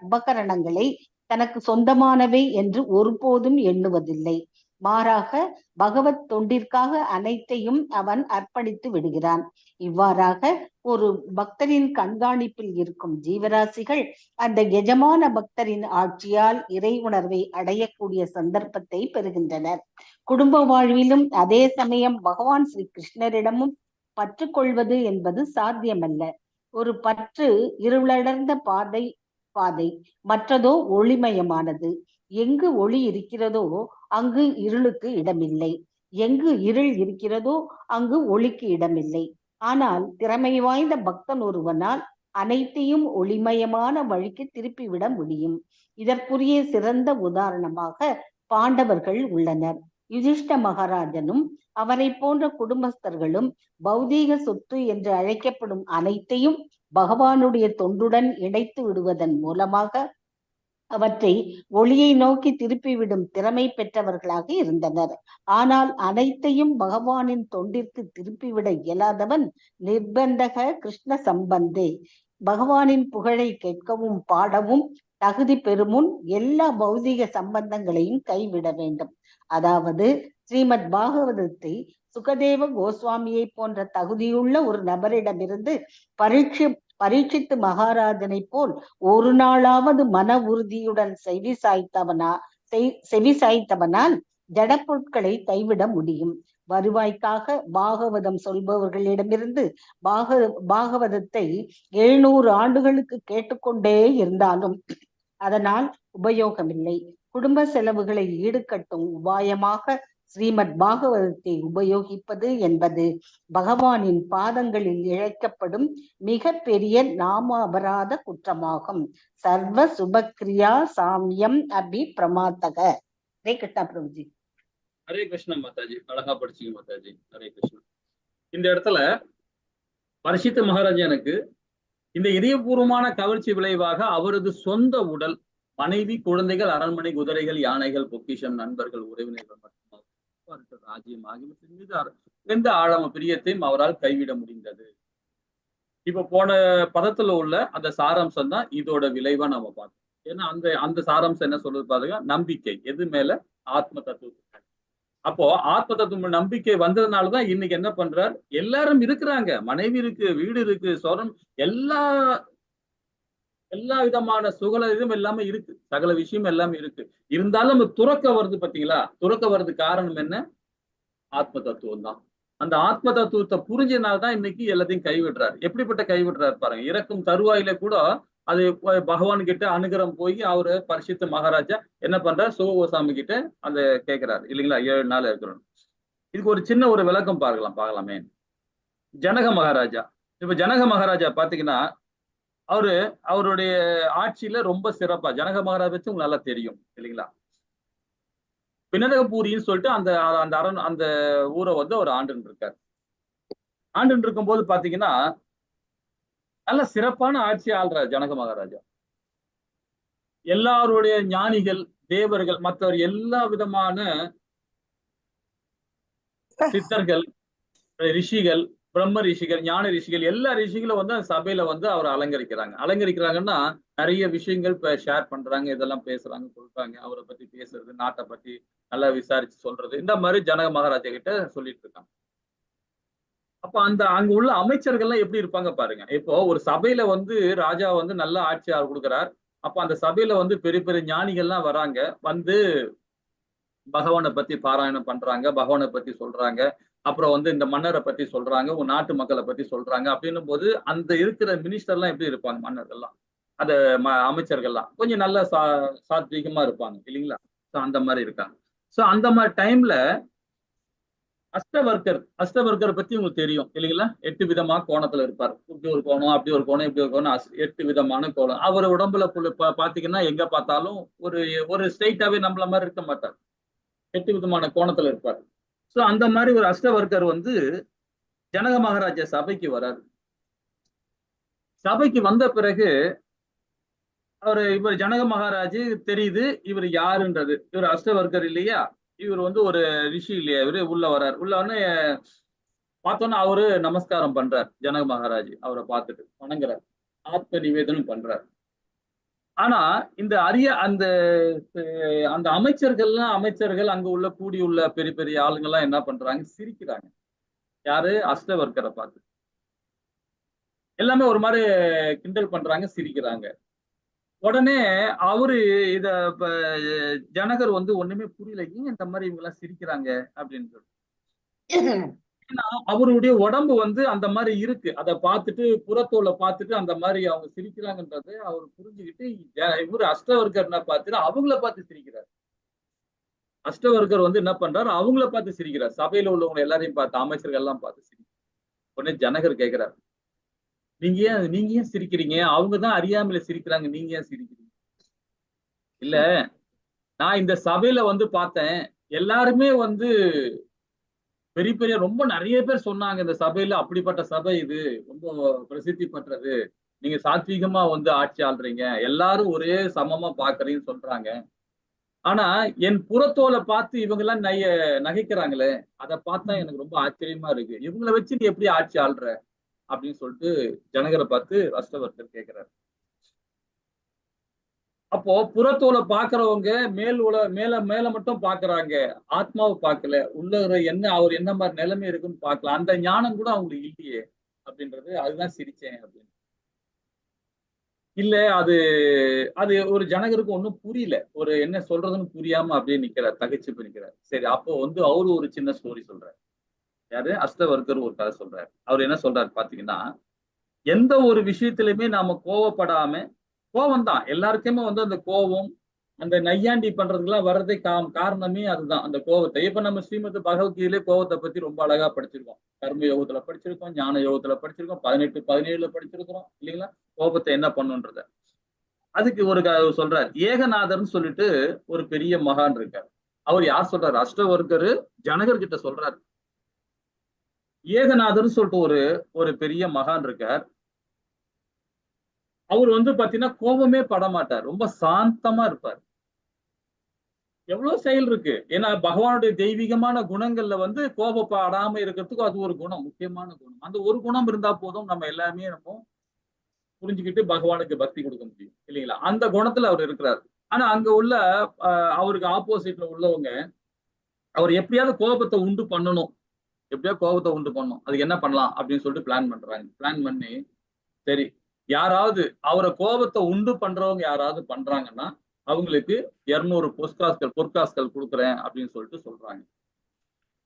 S5: உபகரணங்களை தனக்கு சொந்தமானவை என்று ஒருபோதும் எண்ணுவதில்லை. மாறாக பகவத் தொண்டிற்காக அனைத்தையும் அவன் அர்ப்பணித்து விடுகிறான். இவ்வாறாக ஒரு பக்தரின் கண்காணிப்பில் இருக்கும் ஜீவராசிகள் அந்த எஜமான பக்தரின் ஆட்சியால் இறை உணர்வை அடையக்கூடிய சந்தர்ப்பத்தை பெறுகின்றனர். குடும்ப வாழ்விலும் அதே சமயம் பகவான் ஸ்ரீ கிருஷ்ணரிடமும் பற்று கொள்வது என்பது சாத்தியமல்ல. ஒரு பற்று இருளடர்ந்த பாதை, மற்றதோ ஒளிமயமானது. எங்கு ஒளி இருக்கிறதோ அங்கு இருளுக்கு இடமில்லை, எங்கு இருள் இருக்கிறதோ அங்கு ஒளிக்கு இடமில்லை. ஆனால் திறமை வாய்ந்த பக்தன் ஒருவனால் அனைத்தையும் ஒளிமயமான வழிக்கு திருப்பிவிட முடியும். இதற்குரிய சிறந்த உதாரணமாக பாண்டவர்கள் உள்ளனர். யுதிஷ்ட மகாராஜனும் அவரை போன்ற குடும்பஸ்தர்களும் பௌதீக சொத்து என்று அழைக்கப்படும் அனைத்தையும் பகவானுடைய தொண்டுடன் இணைத்து விடுவதன் மூலமாக அவற்றை ஒளியை நோக்கி திருப்பிவிடும் திறமை பெற்றவர்களாக இருந்தனர். ஆனால் அனைத்தையும் பகவானின் தொண்டிற்கு திருப்பிவிட இயலாதவன் நிர்பந்தக கிருஷ்ண சம்பந்தே. பகவானின் புகழை கேட்கவும் பாடவும் தகுதி பெறுமுன் எல்லா பௌதிக சம்பந்தங்களையும் கைவிட வேண்டும். அதாவது ஸ்ரீமத் பாகவதத்தை சுகதேவ கோஸ்வாமியை போன்ற தகுதியுள்ள ஒரு நபரிடமிருந்து பரீட்சித்து மகாராஜனை போல் ஒரு நாளாவது மன உறுதியுடன் செவி சாய்த்தவனால் ஜட பொருட்களை கைவிட முடியும். வருவாய்க்காக பாகவதம் சொல்பவர்களிடமிருந்து பாகவதத்தை 700 ஆண்டுகளுக்கு கேட்டுக்கொண்டே இருந்தாலும் அதனால் உபயோகமில்லை. குடும்ப செலவுகளை ஈடுகட்டும் உபாயமாக ஸ்ரீமத் பாகவதத்தை உபயோகிப்பது என்பது பகவானின் பாதங்களில் இழைக்கப்படும் மிக பெரிய நாம அபராத குற்றமாகும். சர்வ சுபக்ரியா சாமியம் அபி பிரமாத்தக. ஹரே கிருஷ்ணா பிரபுஜி.
S2: ஹரே கிருஷ்ணா மாதாஜி, அழகா படிச்சீங்க மாதாஜி. ஹரே கிருஷ்ணா. இந்த இடத்துல பரீட்சித் மகாராஜனுக்கு இந்த இதயபூர்வமான கவர்ச்சி விளைவாக அவரது சொந்த உடல், மனைவி, குழந்தைகள், அரண்மனை, குதிரைகள், யானைகள், பொக்கிஷம், நண்பர்கள், உறவினர்கள் மட்டும் ராஜ்யம் ஆகியவற்றின் மீது எந்த ஆழம பிரியத்தையும் அவரால் கைவிட முடிந்தது. இப்ப போன பதத்துல உள்ள அந்த சாராம்சம் தான் இதோட விளைவா நம்ம பார்த்தோம். ஏன்னா அந்த சாராம்சம் என்ன சொல்றது பாருங்க, நம்பிக்கை எது மேல? ஆத்ம தத்துவத்துக்கு. அப்போ ஆத்ம தத்துவம் நம்பிக்கை வந்ததுனாலதான் இன்னைக்கு என்ன பண்றார், எல்லாரும் இருக்கிறாங்க, மனைவி இருக்கு, வீடு இருக்கு, சொரம், எல்லா விதமான சுகலம் எல்லாமே இருக்கு, சகல விஷயம் எல்லாமே இருக்கு. இருந்தாலும் நம்ம துறக்க வருது பாத்தீங்களா? துறக்க வருது காரணம் என்ன? ஆத்ம தத்துவம் தான். அந்த ஆத்ம தத்துவத்தை புரிஞ்சதுனால்தான் இன்னைக்கு எல்லாத்தையும் கைவிடுறாரு. எப்படிப்பட்ட கைவிடுறாரு பாருங்க. இறக்கும் தருவாயில கூட அது பகவான் கிட்ட அனுகிரகம் போய் அவரு பரீட்சித் மகாராஜா என்ன பண்றாரு, சிவகோசாமி கிட்ட அந்த கேட்கிறாரு இல்லைங்களா, 7 நாள் இருக்கிறோம். இதுக்கு ஒரு சின்ன ஒரு விளக்கம் பார்க்கலாமே. ஜனக மகாராஜா, இப்ப ஜனக மகாராஜா பாத்தீங்கன்னா அவருடைய ஆட்சியில ரொம்ப சிறப்பா, ஜனக மகாராஜா வச்சு உங்களுக்கு நல்லா தெரியும் இல்லைங்களா. பினதகபூரின்னு சொல்லிட்டு அந்த ஊரை வந்து அவர் ஆண்டுன்னு இருக்காரு. ஆண்டுன்னு இருக்கும்போது பாத்தீங்கன்னா நல்ல சிறப்பான ஆட்சி ஆள்றார் ஜனக மகாராஜா. எல்லாருடைய ஞானிகள், தேவர்கள், மற்றவர் எல்லா விதமான சித்தர்கள், ரிஷிகள், பிரம்ம ரிஷிகள், ஞான ரிஷிகள், எல்லா ரிஷிகளும் வந்து அந்த சபையில வந்து அவர் அலங்கரிக்கிறாங்கன்னா நிறைய விஷயங்கள் இப்ப ஷேர் பண்றாங்க, இதெல்லாம் பேசுறாங்க, சொல்றாங்க. அவரை பத்தி பேசுறது, நாட்டை பத்தி நல்லா விசாரிச்சு சொல்றது, இந்த மாதிரி ஜனக மகாராஜா கிட்ட சொல்லிட்டு இருக்காங்க. அப்ப அங்க உள்ள அமைச்சர்கள்லாம் எப்படி இருப்பாங்க பாருங்க. இப்போ ஒரு சபையில வந்து ராஜா வந்து நல்ல ஆட்சியாளர் கொடுக்குறார். அப்ப அந்த சபையில வந்து பெரிய பெரிய ஞானிகள்லாம் வராங்க, வந்து பகவானை பத்தி பாராயணம் பண்றாங்க, பகவானை பத்தி சொல்றாங்க, அப்புறம் வந்து இந்த மன்னரை பத்தி சொல்றாங்க, உங்க நாட்டு மக்களை பத்தி சொல்றாங்க. அப்படின்னும் போது அந்த இருக்கிற மினிஸ்டர்லாம் எப்படி இருப்பாங்க, மன்னர்கள்லாம், அந்த அமைச்சர்கள்லாம் கொஞ்சம் நல்ல சாத்வீகமா இருப்பாங்க இல்லைங்களா. ஸோ அந்த மாதிரி இருக்காங்க. ஸோ அந்த மாதிரி டைம்ல அஷ்டவர்க்கர் பத்தி உங்களுக்கு தெரியும் இல்லைங்களா. 8 விதமா கோணத்துல இருப்பார். இப்படி ஒரு கோணம், அப்படி ஒரு கோணம், இப்படி ஒரு கோணம், 8 விதமான கோணம். அவர் உடம்புல பாத்தீங்கன்னா எங்க பார்த்தாலும் ஒரு ஸ்ட்ரெயிட்டாவே நம்மள மாதிரி இருக்க மாட்டார், 8 விதமான கோணத்துல இருப்பார். ஸோ அந்த மாதிரி ஒரு அஷ்டவர்க்கர் வந்து ஜனக மகாராஜா சபைக்கு வராரு. சபைக்கு வந்த பிறகு இவர் ஜனக மகாராஜ் தெரியுது இவர் யாருன்றது. இவர் அஷ்டவர்க்கர் இல்லையா, இவர் வந்து ஒரு ரிஷி இல்லையா. இவரு உள்ள வர்றார். உள்ள பார்த்தோன்னா அவரு நமஸ்காரம் பண்றார். ஜனக மகாராஜ் அவரை பார்த்துட்டு வணங்குறார், ஆத்ம நிவேதனம் பண்றார். ஆனா இந்த அந்த அமைச்சர்கள் அங்க உள்ள கூடியுள்ள பெரிய பெரிய ஆளுங்கெல்லாம் என்ன பண்றாங்க, சிரிக்கிறாங்க. யாரு? அஷ்டவர்க்கரை பார்த்து எல்லாமே ஒரு மாதிரி கிண்டல் பண்றாங்க, சிரிக்கிறாங்க. உடனே அவரு ஜனகர் வந்து ஒண்ணுமே புரியல, ஏன் இந்த மாதிரி இவங்க எல்லாம் சிரிக்கிறாங்க அப்படின்னு சொல்லி. ஏன்னா அவருடைய உடம்பு வந்து அந்த மாதிரி இருக்கு. அதை பார்த்துட்டு, புறத்தோலை பார்த்துட்டு அந்த மாதிரி அவங்க சிரிக்கிறாங்கன்றதை அவர் புரிஞ்சுக்கிட்டு இவரு அஷ்டவர்க்கர்னா பார்த்துட்டு அவங்கள பார்த்து சிரிக்கிறார். அஷ்டவர்க்கர் வந்து என்ன பண்றாரு, அவங்கள பார்த்து சிரிக்கிறார். சபையில உள்ளவங்க எல்லாரையும் பார்த்து, அமைச்சர்கள் எல்லாம் பார்த்து சிரிக்கிறார். உடனே ஜனகர் கேட்கிறார், நீங்க ஏன் சிரிக்கிறீங்க? அவங்கதான் அறியாமையில சிரிக்கிறாங்க, நீங்க ஏன் சிரிக்கிறீங்க? இல்ல, நான் இந்த சபையில வந்து பார்த்தேன், எல்லாருமே வந்து பெரிய பெரிய ரொம்ப நிறைய பேர் சொன்னாங்க, இந்த சபையில அப்படிப்பட்ட சபை இது, ரொம்ப பிரசித்தி பெற்றது, நீங்க சாத்வீகமா வந்து ஆட்சி ஆள்றீங்க, எல்லாரும் ஒரே சமமா பாக்குறீங்கன்னு சொல்றாங்க. ஆனா என் புறத்தோலை பார்த்து இவங்க எல்லாம் நகைக்கிறாங்களே, அதை பார்த்தா எனக்கு ரொம்ப ஆச்சரியமா இருக்கு. இவங்களை வச்சு நீ எப்படி ஆட்சி ஆள்ற அப்படின்னு சொல்லிட்டு ஜனகரை பார்த்து அஷ்டவர்க்கர் கேட்கிறாரு. அப்போ புறத்தோலை பாக்குறவங்க மேல மேல மட்டும் பாக்குறாங்க, ஆத்மாவை பார்க்கல, உள்ள என்ன அவர் என்ன மாதிரி நிலைமை இருக்குன்னு பார்க்கல, அந்த ஞானம் கூட அவங்களுக்கு இல்லையே அப்படின்றது. அதுதான் சிரிச்சேன் அப்படின்னு. இல்ல, அது அது ஒரு ஜனகருக்கு ஒன்றும் புரியல, ஒரு என்ன சொல்றதுன்னு புரியாம அப்படியே நிக்கிறார், தகைச்சு நிக்கிறார். சரி, அப்போ வந்து அவரு ஒரு சின்ன ஸ்டோரி சொல்றாரு. யாரு? அஷ்டவர்க்கர் ஒரு கதை சொல்றாரு. அவர் என்ன சொல்றாரு பாத்தீங்கன்னா, எந்த ஒரு விஷயத்திலுமே நாம கோவப்படாம, கோவம் தான் எல்லாருக்குமே வந்து அந்த கோவம், அந்த நையாண்டி பண்றதுக்கெல்லாம் வர்றதே காரணமே அதுதான், அந்த கோவத்தை. இப்ப நம்ம ஸ்ரீமத் பகவத்கீதையிலே கோவத்தை பத்தி ரொம்ப அழகா படிச்சிருக்கோம். கர்ம யோகத்துல படிச்சிருக்கோம், ஞான யோகத்துல படிச்சிருக்கோம், 18-17 படிச்சிருக்கிறோம் இல்லைங்களா, கோபத்தை என்ன பண்ணுன்றத. அதுக்கு ஒரு சொல்றாரு, ஏகநாதர்னு சொல்லிட்டு ஒரு பெரிய மகான் இருக்கார். அவர் யார் சொல்றாரு? அஷ்டவர்க்கரு ஜனகர் கிட்ட சொல்றாரு. ஏகநாதர்னு சொல்லிட்டு ஒரு பெரிய மகான் இருக்கார். அவர் வந்து பாத்தீங்கன்னா கோபமே பட மாட்டார், ரொம்ப சாந்தமா இருப்பார். எவ்வளவு செயல் இருக்கு, ஏன்னா பகவானுடைய தெய்வீகமான குணங்கள்ல வந்து கோபப்படாம இருக்கிறதுக்கு அது ஒரு குணம், முக்கியமான குணம். அந்த ஒரு குணம் இருந்தா போதும், நம்ம எல்லாமே நம்ம புரிஞ்சுக்கிட்டு பகவானுக்கு பக்தி கொடுக்க முடியும் இல்லைங்களா. அந்த குணத்துல அவர் இருக்கிறார். ஆனா அங்க உள்ள அவருக்கு ஆப்போசிட்ல உள்ளவங்க, அவர் எப்படியாவது கோபத்தை உண்டு பண்ணணும், எப்படியாவது கோபத்தை உண்டு பண்ணணும், அதுக்கு என்ன பண்ணலாம் அப்படின்னு சொல்லிட்டு பிளான் பண்றாங்க. பிளான் பண்ணி, சரி, யாராவது அவரை கோபத்தை உண்டு பண்றவங்க யாராவது பண்றாங்கன்னா அவங்களுக்கு 200 பொற்காசுகள் கொடுக்குறேன் அப்படின்னு சொல்லிட்டு சொல்றாங்க.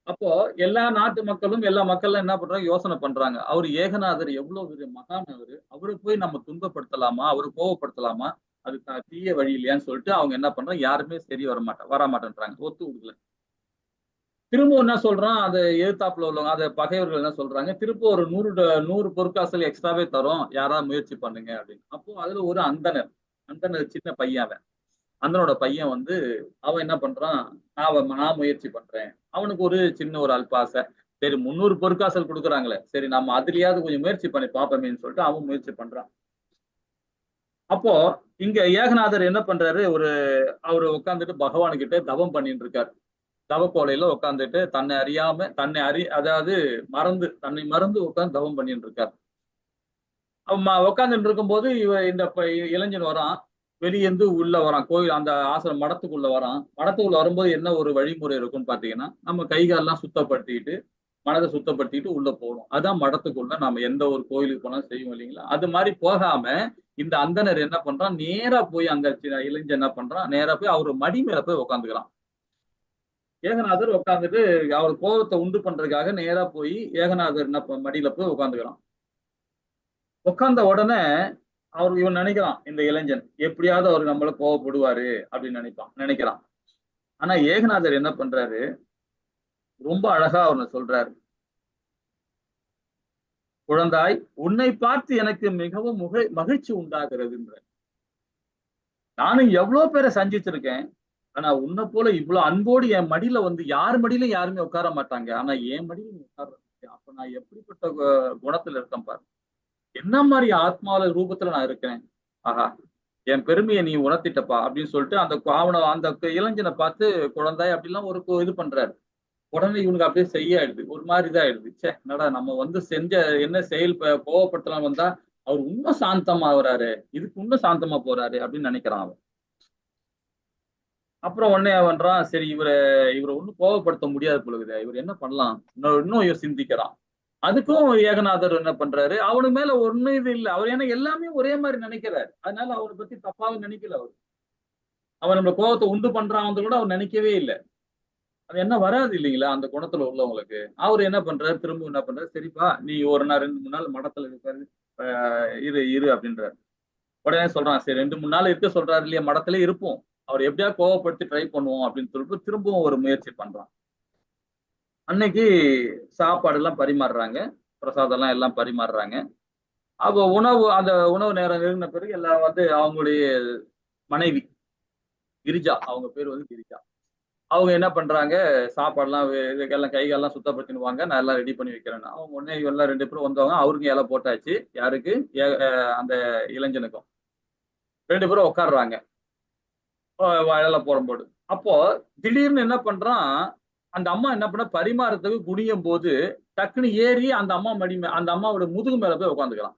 S2: அப்போ எல்லா நாட்டு மக்களும், எல்லா மக்களும் என்ன பண்றாங்க, யோசனை பண்றாங்க, அவர் ஏகநாதர் எவ்வளவு பெரிய மகான், அவரை போய் நம்ம துன்பப்படுத்தலாமா, அவரை கோபப்படுத்தலாமா, அது தீய வழி இல்லையான்னு சொல்லிட்டு அவங்க என்ன பண்றாங்க, யாருமே சரி வரமாட்டேன்றாங்க, ஒத்து கொடுக்கல. திரும்ப என்ன சொல்றான், அதை எதிர்த்தாப்புல உள்ளவங்க, அதை பகைவர்கள் என்ன சொல்றாங்க, திரும்ப ஒரு 100 பொற்காசுகள் எக்ஸ்ட்ராவே தரோம், யாராவது முயற்சி பண்ணுங்க அப்படின்னு. அப்போ அதுல ஒரு அந்தனர் சின்ன பையன், அந்தனோட பையன் வந்து அவன் என்ன பண்றான், நான் முயற்சி பண்றேன். அவனுக்கு ஒரு சின்ன ஒரு அல்பாசை, சரி 300 பொற்காசல் கொடுக்குறாங்களே, சரி நம்ம அதுலயாவது கொஞ்சம் முயற்சி பண்ணி பார்ப்போமேன்னு சொல்லிட்டு அவன் முயற்சி பண்றான். அப்போ இங்க ஏகநாதர் என்ன பண்றாரு, அவரு உட்காந்துட்டு பகவானுக்கிட்ட தவம் பண்ணிட்டு இருக்காரு. தவக்கோலையில உட்காந்துட்டு அதாவது தன்னை மறந்து உட்காந்து தவம் பண்ணிட்டு இருக்காரு. அவன் உட்காந்துட்டு இருக்கும்போது இந்த இளைஞன் வரான், வெளியேந்து உள்ள வரான், கோயில் அந்த ஆசிரம மடத்துக்குள்ள வரான். மடத்துக்குள்ள வரும்போது என்ன ஒரு வழிமுறை இருக்குன்னு பாத்தீங்கன்னா, நம்ம கைகாலெல்லாம் சுத்தப்படுத்திட்டு, மனதை சுத்தப்படுத்திட்டு உள்ள போகணும். அதான் மடத்துக்குள்ள நாம எந்த ஒரு கோயிலுக்கு போனாலும் செய்வோம் இல்லைங்களா. அது மாதிரி போகாம இந்த அந்தனர் என்ன பண்றான், நேரா போய் அங்க இளைஞன் என்ன பண்றான், நேரா போய் அவரு மடி மேல போய் உட்காந்துக்கிறான். ஏகநாதர் உட்காந்துட்டு அவர் கோபத்தை உண்டு பண்றதுக்காக நேரா போய் ஏகநாதர் என்ன மடியில போய் உட்காந்துக்கிறான். உட்கார்ந்த உடனே இவன் நினைக்கிறான், இந்த இளைஞன் எப்படியாவது அவர் நம்மள கோவப்படுவாரு அப்படின்னு நினைக்கிறான். ஆனா ஏகநாதர் என்ன பண்றாரு, ரொம்ப அழகா அவனை சொல்றாரு, குழந்தாய், உன்னை பார்த்து எனக்கு மிகவும் மகிழ்ச்சி உண்டாகிறதுன்ற. நானும் எவ்வளவு பேரை சந்திச்சிருக்கேன், ஆனா உன்னை போல இவ்வளவு அன்போடு என் மடியில வந்து யார் மடியிலும் யாருமே உட்கார மாட்டாங்க, ஆனா என் மடியில உட்கார, அப்ப நான் எப்படிப்பட்ட குணத்துல இருக்கேன் பாரு, என்ன மாதிரி ஆத்மாவில ரூபத்துல நான் இருக்கேன், ஆஹா என் பெருமையை நீ உணர்த்திட்டப்பா அப்படின்னு சொல்லிட்டு அந்த இளைஞனை பார்த்து குழந்தாய் அப்படிலாம் ஒரு இது பண்றாரு. உடனே இவனுக்கு அப்படியே செய்யாயிடுது, ஒரு மாதிரி தான் ஆயிடுது. சே, என்னடா நம்ம வந்து செஞ்ச என்ன செயல் கோவப்படுத்தலாம் வந்தா அவர் இன்னும் சாந்தமா வராரு, இதுக்கு இன்னும் சாந்தமா போறாரு அப்படின்னு நினைக்கிறான் அவன். அப்புறம் உடனே அவன்றான், சரி இவரை ஒன்னும் கோவப்படுத்த முடியாது பொழுது, இவர் என்ன பண்ணலாம், இன்னும் இவர் சிந்திக்கிறான். அதுக்கும் ஏகநாதர் என்ன பண்றாரு, அவனு மேல ஒண்ணும் இது இல்லை, அவர் ஏன்னா எல்லாமே ஒரே மாதிரி நினைக்கிறாரு, அதனால அவரை பத்தி தப்பாவும் நினைக்கல. அவன் நம்ம கோபத்தை உண்டு பண்றான் கூட அவர் நினைக்கவே இல்லை. அது என்ன வராது இல்லைங்களா அந்த குணத்துல உள்ளவங்களுக்கு. அவர் என்ன பண்றாரு, திரும்ப என்ன பண்றாரு, சரிப்பா நீ 2-3 நாள் மடத்துல இருக்காரு, இரு அப்படின்றாரு. உடனே சொல்றான், சரி 2-3 நாள் இருக்க சொல்றாரு இல்லையா, மடத்துல இருப்போம், அவர் எப்படியா கோவப்படுத்தி ட்ரை பண்ணுவோம் அப்படின்னு சொல்லிட்டு திரும்பவும் ஒரு முயற்சி பண்றான். அன்னைக்கு சாப்பாடு எல்லாம் பரிமாறுறாங்க, பிரசாதம் எல்லாம் பரிமாறுறாங்க. அப்போ அந்த உணவு நேரம் நெருங்கின பிறகு எல்லாம் வந்து அவங்களுடைய மனைவி கிரிஜா, அவங்க பேர் வந்து கிரிஜா, அவங்க என்ன பண்றாங்க, சாப்பாடுலாம் எல்லாம் கைகள்லாம் சுத்தப்படுத்திடுவாங்க, நான் எல்லாம் ரெடி பண்ணி வைக்கிறேன்னு. அவங்க உடனே எல்லாம் 2 பேரும் வந்தவங்க, அவருக்கும் இலை போட்டாச்சு. யாருக்கு? அந்த இளைஞனுக்கும். 2 பேரும் உட்காடுறாங்க இலை போடும்போது. அப்போ திடீர்னு என்ன பண்றான், அந்த அம்மா என்ன பண்ண, பரிமாறத்துக்கு குனியும் போது டக்குன்னு ஏறி அந்த அம்மா அந்த அம்மாவோட முதுகு மேல போய் உட்காந்துக்கிறான்.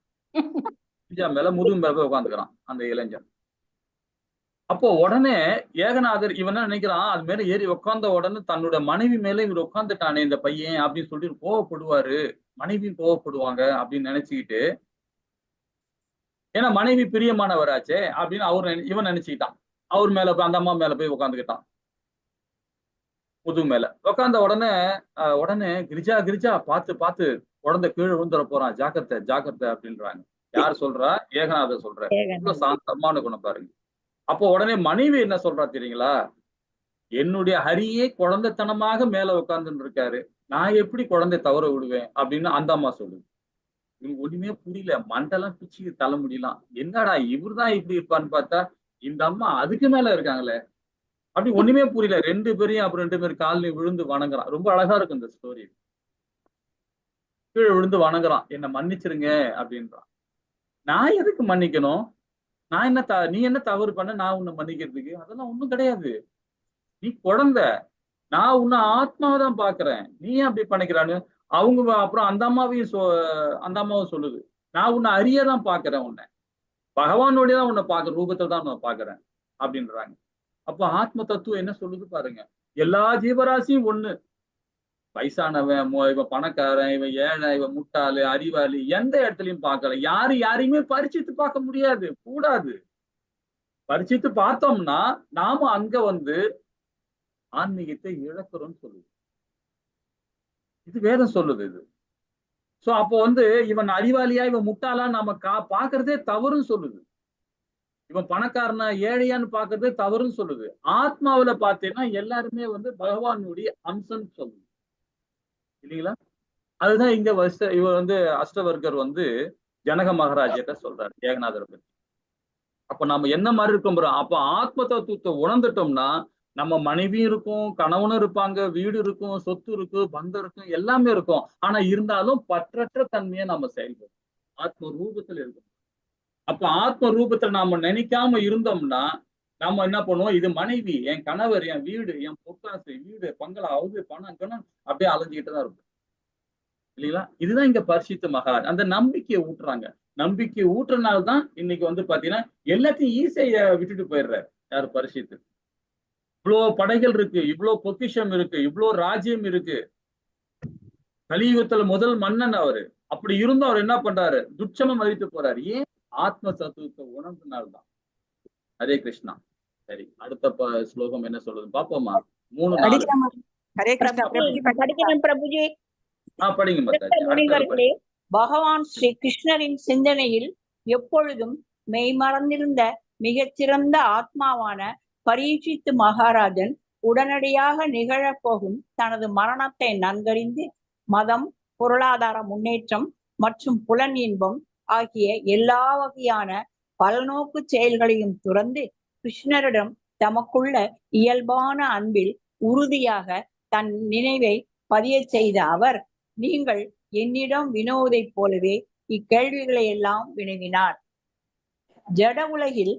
S2: கிரிஜா மேல முதுகு மேல போய் உட்காந்துக்கிறான் அந்த இளைஞன். அப்போ உடனே ஏகநாதர் இவன் என்ன நினைக்கிறான், அது மேல ஏறி உட்கார்ந்த உடனே தன்னோட மனைவி மேல இவர் உட்காந்துட்டானே இந்த பையன் அப்படின்னு சொல்லிட்டு கோவப்படுவாரு, மனைவியும் கோவப்படுவாங்க அப்படின்னு நினைச்சுக்கிட்டு, ஏன்னா மனைவி பிரியமானவராச்சே அப்படின்னு இவன் நினைச்சுக்கிட்டான். அவர் மேல போய் அந்த அம்மா மேல போய் உட்காந்துக்கிட்டான், முதுகு மேல உட்கார்ந்த உடனே உடனே கிரிஜா கிரிஜா பார்த்து பார்த்து குழந்தை கீழே விழுந்துட போறான், ஜாக்கிரதை ஜாக்கிரதை அப்படின்றாங்க. யார் சொல்றா? ஏகநாதர் சொல்ற. இவ்வளவு சாந்தமான குணம் பாருங்க. அப்போ உடனே மனைவி என்ன சொல்றா தெரியுங்களா, என்னுடைய ஹரியே குழந்தைத்தனமாக மேல உட்கார்ந்துட்டு இருக்காரு, நான் எப்படி குழந்தை தவற விடுவேன் அப்படின்னு அந்த அம்மா சொல்லுது. இவங்க ஒண்ணுமே புரியல, மண்டெல்லாம் பிச்சு தலைமுடியலாம், என்னடா இவர்தான் இப்படி இருப்பான்னு பார்த்தா இந்த அம்மா அதுக்கு மேல இருக்காங்களே அப்படி ஒண்ணுமே புரியல. 2 பேரையும் அப்புறம் 2 பேர் காலில் விழுந்து வணங்குறான். ரொம்ப அழகா இருக்கும் இந்த ஸ்டோரி. கீழே விழுந்து வணங்குறான், என்ன மன்னிச்சிருங்க அப்படின்றான். நான் எதுக்கு மன்னிக்கணும்? நான் என்ன நீ என்ன தவறு பண்ண நான் உன்னை மன்னிக்கிறதுக்கு? அதெல்லாம் ஒண்ணும் கிடையாது. நீ குழந்தை, நான் உன்னை ஆத்மாவை தான் பாக்குறேன், நீ ஏன் அப்படி பண்ணிக்கிறான்னு அவங்க அப்புறம் அந்த அம்மாவும் சொல்லுது, நான் உன்னை அறியதான் பாக்குறேன், உன்னை பகவானோடய தான் உன்னை பாக்குறேன், ரூபத்துல தான் உன்னை பாக்குறேன் அப்படின்றாங்க. அப்ப ஆத்ம தத்துவம் என்ன சொல்லுது பாருங்க, எல்லா ஜீவராசியும் ஒண்ணு. வயசானவன், இவன் பணக்காரன், இவன் ஏழை, இவன் முட்டாளு, அறிவாளி, எந்த இடத்துலயும் பார்க்கல. யாரையுமே பரிச்சித்து பார்க்க முடியாது, கூடாது. பரிச்சித்து பார்த்தோம்னா நாம அங்க வந்து ஆன்மீகத்தை இழக்கிறோம்னு சொல்லுது. இது வேதம் சொல்லுது இது. சோ அப்போ வந்து இவன் அறிவாளியா இவன் முட்டாளா நாம பாக்குறதே தவறுன்னு சொல்லுது. இவன் பணக்காரனா ஏழையான்னு பாக்குறதே தவறுன்னு சொல்லுது. ஆத்மாவில பார்த்தீங்கன்னா எல்லாருமே வந்து பகவானுடைய அம்சம்னு சொல்லுது இல்லைங்களா? அதுதான் இங்க இவர் வந்து அஷ்டவர்கர் வந்து ஜனக மகாராஜிட்ட சொல்றாரு ஏகநாதரை பத்தி. அப்ப நம்ம என்ன மாதிரி இருக்கோம்? அப்ப ஆத்ம தத்துவத்தை உணர்ந்துட்டோம்னா நம்ம மனைவி இருக்கும், கணவனும் இருப்பாங்க, வீடு இருக்கும், சொத்து இருக்கும், பந்தம் இருக்கும், எல்லாமே இருக்கும். ஆனா இருந்தாலும் பற்றற்ற தன்மையை நம்ம செயல்படும் ஆத்ம ரூபத்துல இருக்கும். அப்ப ஆத்ம ரூபத்துல நாம நினைக்காம இருந்தோம்னா நம்ம என்ன பண்ணுவோம், இது மனைவி, என் கணவர், என் வீடு, என் பொற்காசு, வீடு, பங்களா, அவுது, பணம், கணம் அப்படியே அலைஞ்சிக்கிட்டு தான் இருக்கும் இல்லைங்களா? இதுதான் இங்க பரிசித்த மகாராஜ் அந்த நம்பிக்கையை ஊட்டுறாங்க. நம்பிக்கை ஊட்டுறனால்தான் இன்னைக்கு வந்து பாத்தீங்கன்னா எல்லாத்தையும் ஈஸியா விட்டுட்டு போயிடுறாரு யாரு? பரிசித்து. இவ்வளவு படைகள் இருக்கு, இவ்வளவு பொக்கிஷம் இருக்கு, இவ்வளவு ராஜ்யம் இருக்கு, கலியுகத்துல முதல் மன்னன் அவரு. அப்படி இருந்தும் அவர் என்ன பண்றாரு? துச்சமா மதித்து போறாரு. ஏன்? ஆத்ம தத்துவத்தை உணர்ந்தனால்தான். ஹரே கிருஷ்ணா. சரி, அடுத்த ஸ்லோகம் என்ன சொல்லுது பாப்போமா? 3-4.
S4: ஹரே கிருஷ்ணா. படிக்கிறேன் பிரபுஜி.
S2: படிங்க
S4: முனிவர்களே, பகவான் ஸ்ரீ கிருஷ்ணரின் சிந்தனையில் எப்பொழுதும் மெய்மறந்திருந்த மிகச்சிறந்த ஆத்மாவான பரீட்சித்து மகாராஜன் உடனடியாக நிகழப்போகும் தனது மரணத்தை நன்கறிந்து மதம், பொருளாதார முன்னேற்றம் மற்றும் புலன் இன்பம் ஆகிய எல்லா வகையான பலநோக்கு செயல்களையும் துறந்து கிருஷ்ணரிடம் தமக்குள்ள இயல்பான அன்பில் உறுதியாக தன் நினைவை பதிய செய்த அவர், நீங்கள் என்னிடம் வினோதைப் போலவே இக்கேள்விகளை எல்லாம் வினவினார். ஜட உலகில்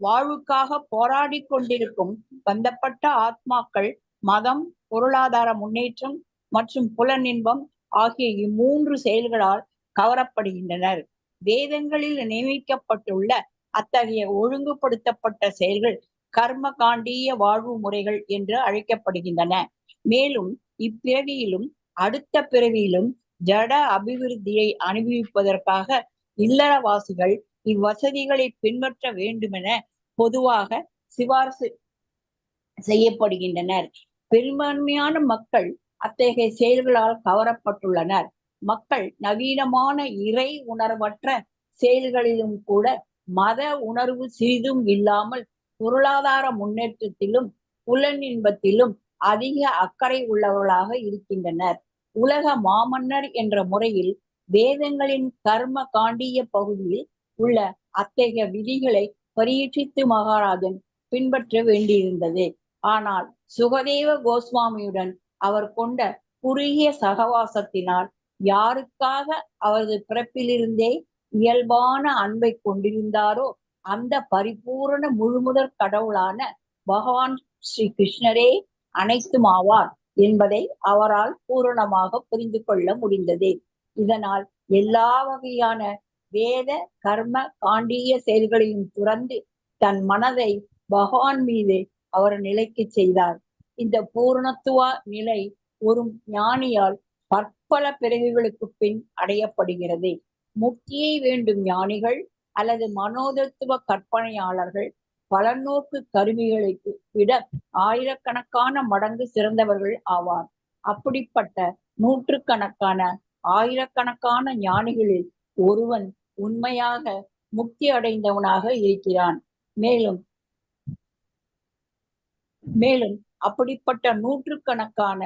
S4: வாழ்வுக்காக போராடி கொண்டிருக்கும் பந்தப்பட்ட ஆத்மாக்கள் மதம், பொருளாதார முன்னேற்றம் மற்றும் புலனின்பம் ஆகிய இம்மூன்று செயல்களால் கவரப்படுகின்றனர். வேதங்களில் நியமிக்கப்பட்டுள்ள அத்தகைய ஒழுங்குபடுத்தப்பட்ட செயல்கள் கர்ம காண்டீய வாழ்வு முறைகள் என்று அழைக்கப்படுகின்றன. மேலும் இப்பிறவியிலும் அடுத்த பிறவியிலும் ஜட அபிவிருத்தியை அனுபவிப்பதற்காக இல்லறவாசிகள் இவ்வசதிகளை பின்பற்ற வேண்டுமென பொதுவாக சிபார்சு செய்யப்படுகின்றனர். பெரும்பான்மையான மக்கள் அத்தகைய செயல்களால் கவரப்பட்டுள்ளனர். மக்கள் நவீனமான இறை உணர்வற்ற செயல்களிலும் கூட மத உணர்வு சிறிதும் இல்லாமல் பொருளாதார முன்னேற்றத்திலும் புலனின்பத்திலும் அதிக அக்கறை உள்ளவர்களாக இருக்கின்றனர். உலக மாமன்னர் என்ற முறையில் வேதங்களின் கர்ம காண்டிய பகுதியில் உள்ள அத்தகைய விதிகளை பரீட்சித்து மகாராஜன் பின்பற்ற வேண்டியிருந்தது. ஆனால் சுகதேவ கோஸ்வாமியுடன் அவர் கொண்ட குறுகிய சகவாசத்தினால் யாருக்காக அவரது பிறப்பிலிருந்தே இயல்பான அன்பை கொண்டிருந்தாரோ அந்த பரிபூரண முழுமுதற் கடவுளான பகவான் ஸ்ரீ கிருஷ்ணரே அனைத்துமாவார் என்பதை அவரால் பூரணமாக புரிந்து கொள்ள முடிந்தது. இதனால் எல்லா வகையான வேத கர்ம காண்டிய செயல்களையும் துறந்து தன் மனதை பகவான் மீது அவர் நிலைக்கு செய்தார். இந்த பூரணத்துவ நிலை ஒரு ஞானியால் பற்பல பிறவிகளுக்கு பின் அடையப்படுகிறது. முக்தியை வேண்டும் ஞானிகள் அல்லது மனோதத்துவ கற்பனையாளர்கள் பலநோக்கு கருவிகளுக்கு விட ஆயிரக்கணக்கான மடங்கு சிறந்தவர்கள் ஆவார். அப்படிப்பட்ட நூற்றுக்கணக்கான ஆயிரக்கணக்கான ஞானிகளில் ஒருவன் உண்மையாக முக்தி அடைந்தவனாக இருக்கிறான். மேலும் அப்படிப்பட்ட நூற்றுக்கணக்கான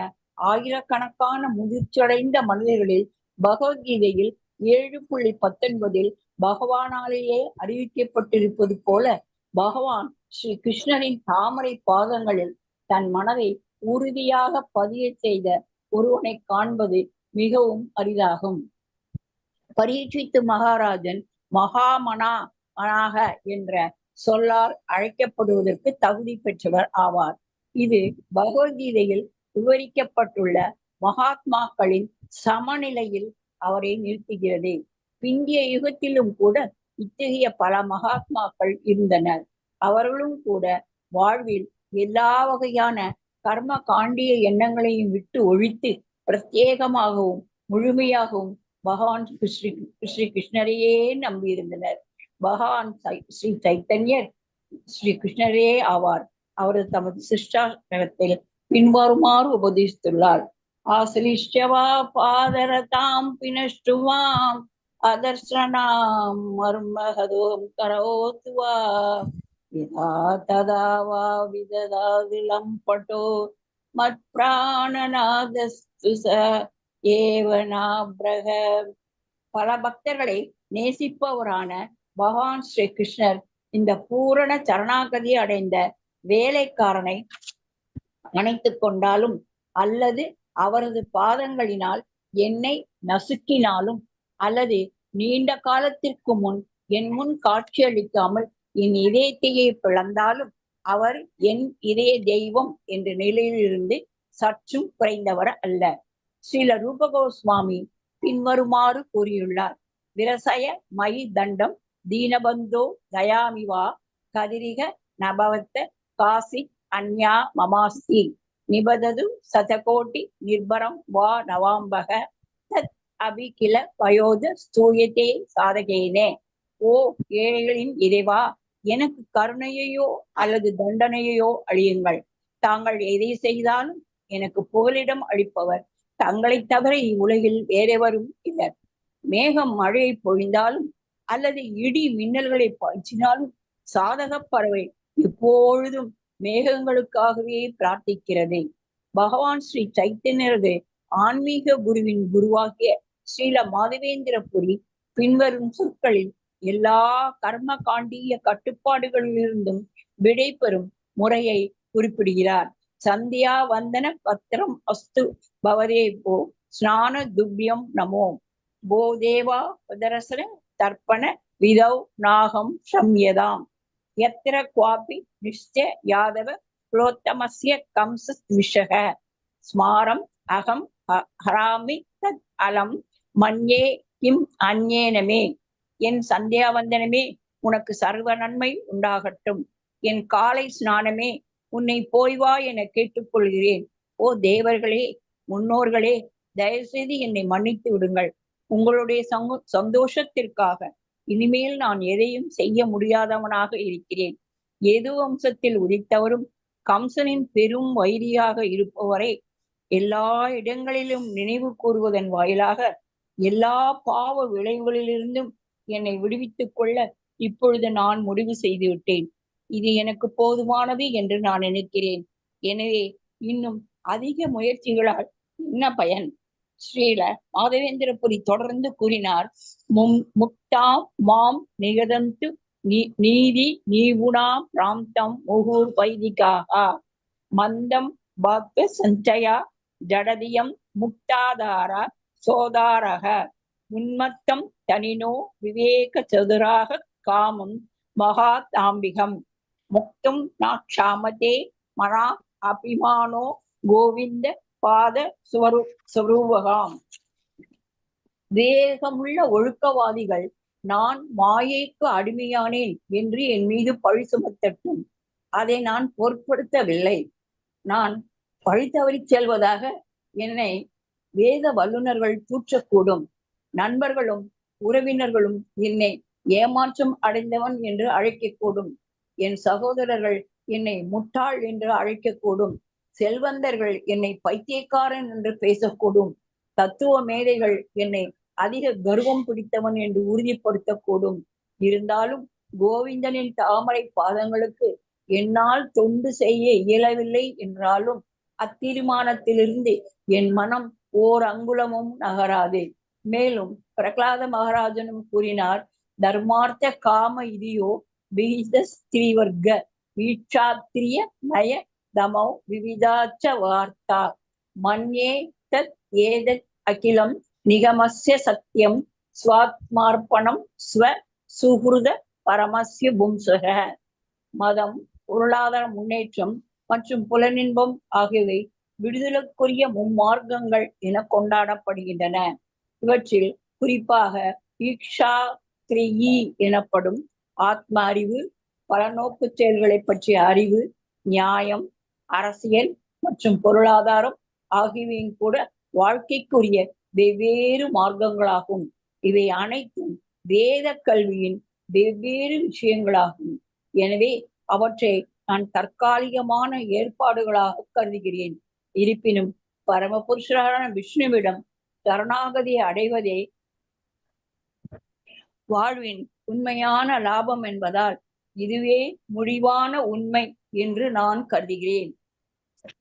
S4: ஆயிரக்கணக்கான முதிர்ச்சியடைந்த மனிதர்களில் பகவத்கீதையில் 7.19 பகவானாலேயே அறிவிக்கப்பட்டிருப்பது போல பகவான் ஸ்ரீ கிருஷ்ணரின் தாமரை பாதங்களில் தன் மனதை உறுதியாக பதிய செய்த ஒருவனை காண்பது மிகவும் அரிதாகும். பரீட்சித்து மகாராஜன் மகாமனாக என்ற சொல்லால் அழைக்கப்படுவதற்கு தகுதி பெற்றவர் ஆவார். இது பகவத்கீதையில் விவரிக்கப்பட்டுள்ள மகாத்மாக்களின் சமநிலையில் அவரை நிறுத்துகிறது. பிந்திய யுகத்திலும் கூட இத்தகைய பல மகாத்மாக்கள் இருந்தனர். அவர்களும் கூட வாழ்வில் எல்லா வகையான கர்ம காண்டிய எண்ணங்களையும் விட்டு ஒழித்து பிரத்யேகமாகவும் முழுமையாகவும் பகவான் ஸ்ரீ கிருஷ்ணரையே நம்பியிருந்தனர். பகவான் ஸ்ரீ சைத்தன்யர் ஸ்ரீ கிருஷ்ணரே ஆவார். அவர் தமது சிஷ்டாஷ்டகத்தில் பின்வருமாறு உபதேசித்துள்ளார். ஆசிலிஷ்டவா பாதரதாம் பினஷ்டுவாம் அதர்சனாம் மர்மஹதோம் கரோத்வா யதா ததா வா விததாதிலம் பட்டோ மத் பிராணநாதஸ்து ச ஏவனாப்ரக. பல பக்தர்களை நேசிப்பவரான பகவான் ஸ்ரீ கிருஷ்ணர் இந்த பூரண சரணாகதி அடைந்த வேலைக்காரனை அணைத்துக் கொண்டாலும் அல்லது அவரது பாதங்களினால் என்னை நசுக்கினாலும் அல்லது நீண்ட காலத்திற்கு முன் என் முன் காட்சியளிக்காமல் என் இதயத்தையே பிளந்தாலும் அவர் என் இதய தெய்வம் என்ற நிலையிலிருந்து சற்றும் குறைந்தவர் அல்ல. ஸ்ரீல ரூப கோஸ்வாமி பின்வருமாறு கூறியுள்ளார். விரசய மயி தண்டம் தீனபந்தோ தயாமிவா கதிரிக நபவத்த காசி அன்யா மமாஸ்தி நிபதது சதகோட்டி நிர்பரம் வா நவாம்பக தத் அபிகில வயோத ஸ்தூயத்தே சாதகேனே. ஓ ஏழைகளின் இறைவா, எனக்கு கருணையையோ அல்லது தண்டனையையோ அழியுங்கள். தாங்கள் எதை செய்தாலும் எனக்கு புகலிடம் அளிப்பவர் தங்களை தவிர இவ்வுலகில் வேறெவரும் இல்லை. மேகம் மழையை பொழிந்தாலும் அல்லது இடி மின்னல்களை பாய்ச்சினாலும் சாதக பறவை எப்பொழுதும் மேகங்களுக்காகவே பிரார்த்திக்கிறது. பகவான் ஸ்ரீ சைத்தன்யரது ஆன்மீக குருவின் குருவாகிய ஸ்ரீல மாதவேந்திரபுரி பின்வரும் சொற்களில் எல்லா கர்ம காண்டிய கட்டுப்பாடுகளிலிருந்தும் விடை பெறும் முறையை குறிப்பிடுகிறார். சந்தியா வந்தன பத்திரம் அஸ்து பவதே போ ஸ்நான துப்யம் நமோ போ தேவா உதரசன தர்ப்பண விதௌ நாகம் சம்யதாம் யத்ர குவாபி நிஷ்ட யாதவ புரோத்தமஸ்ய கம்ச விஷக ஸ்மாரம் அகம் ஹராமி தத் அலம் மன்யே கிம் அந்யேனமே. என் சந்தியாவந்தனமே உனக்கு சர்வ நன்மை உண்டாகட்டும். என் காலை ஸ்நானமே உன்னை போய் வா என கேட்டுக்கொள்கிறேன். ஓ தேவர்களே, முன்னோர்களே, தயவுசெய்து என்னை மன்னித்து விடுங்கள். உங்களுடைய சந்தோஷத்திற்காக இனிமேல் நான் எதையும் செய்ய முடியாதவனாக இருக்கிறேன். எது வம்சத்தில் உதித்தவரும் கம்சனின் பெரும் வைரியாக இருப்பவரை எல்லா இடங்களிலும் நினைவு கூறுவதன் வாயிலாக எல்லா பாவ விளைவுகளிலிருந்தும் என்னை விடுவித்துக் கொள்ள இப்பொழுது நான் முடிவு செய்து விட்டேன். இது எனக்கு போதுமானது என்று நான் நினைக்கிறேன். எனவே இன்னும் அதிக முயற்சிகளால் என்ன பயன்? ஸ்ரீல மாதவேந்திரபுரி தொடர்ந்து கூறினார். முக்தா மாம் நிகதந்து நீதி நீவுணா பிராந்தம் முகூர் வைதிகாக மந்தம் பாக்ய சஞ்சயா ஜடதியம் முக்தாதார சோதாரக உன்மத்தம் தனினோ விவேக சதுராக காமம் மகாதாம்பிகம் முக்தும் நாக்ஷாமதே மனா அபிமானோ கோவிந்த பாத சுவரூபகாம். வேகமுள்ள ஒழுக்கவாதிகள் நான் மாயைக்கு அடிமையானேன் என்று என் மீது பழி சுமத்தட்டும், அதை நான் பொருட்படுத்தவில்லை. நான் பழி தவறி செல்வதாக என்னை வேத வல்லுநர்கள் தூற்றக்கூடும். நண்பர்களும் உறவினர்களும் என்னை ஏமாற்றம் அடைந்தவன் என்று அழைக்கக்கூடும். என் சகோதரர்கள் என்னை முட்டாள் என்று அழைக்கக்கூடும். செல்வந்தர்கள் என்னை பைத்தியக்காரன் என்று பேசக்கூடும். தத்துவ மேதைகள் என்னை அதிக கர்வம் பிடித்தவன் என்று உறுதிப்படுத்தக்கூடும். இருந்தாலும் கோவிந்தனின் தாமரை பாதங்களுக்கு என்னால் தொண்டு செய்ய இயலவில்லை என்றாலும் அத்தீர்மானத்திலிருந்து என் மனம் ஓர் அங்குலமும் நகராது. மேலும் பிரகலாத மகாராஜனும் கூறினார், தர்மார்த்த காம இதியோ விகிதஸ்திரீவர்க வீட்சாத்திரிய நய தமோ விவிதாச்ச வார்த்தா மன்யே தத் ஏதத் அகிலம் நிகமஸ்ய சத்தியம் ஸ்வாத்மார்ப்பணம் ஸ்வ சுஹுருத பரமஸ்ய பும்சக. மதம், பொருளாதார முன்னேற்றம் மற்றும் புலனின்பம் ஆகியவை விடுதலுக்குரிய மும்மார்க்கங்கள் என கொண்டாடப்படுகின்றன. இவற்றில் குறிப்பாக ஈக்ஷாத்ரியி எனப்படும் ஆத்ம அறிவு, பலநோக்கு செயல்களை பற்றிய அறிவு, நியாயம், அரசியல் மற்றும் பொருளாதாரம் ஆகியவையும் கூட வாழ்க்கைக்குரிய வெவ்வேறு மார்க்கங்களாகும். இவை அனைத்தும் வேத கல்வியின் வெவ்வேறு விஷயங்களாகும். எனவே அவற்றை நான் தற்காலிகமான ஏற்பாடுகளாக கருதுகிறேன். இருப்பினும் பரமபுருஷரான விஷ்ணுவிடம் சரணாகதியை அடைவதே வாழ்வின் உண்மையான லாபம் என்பதால் இதுவே முடிவான உண்மை என்று நான் கருதுகிறேன்.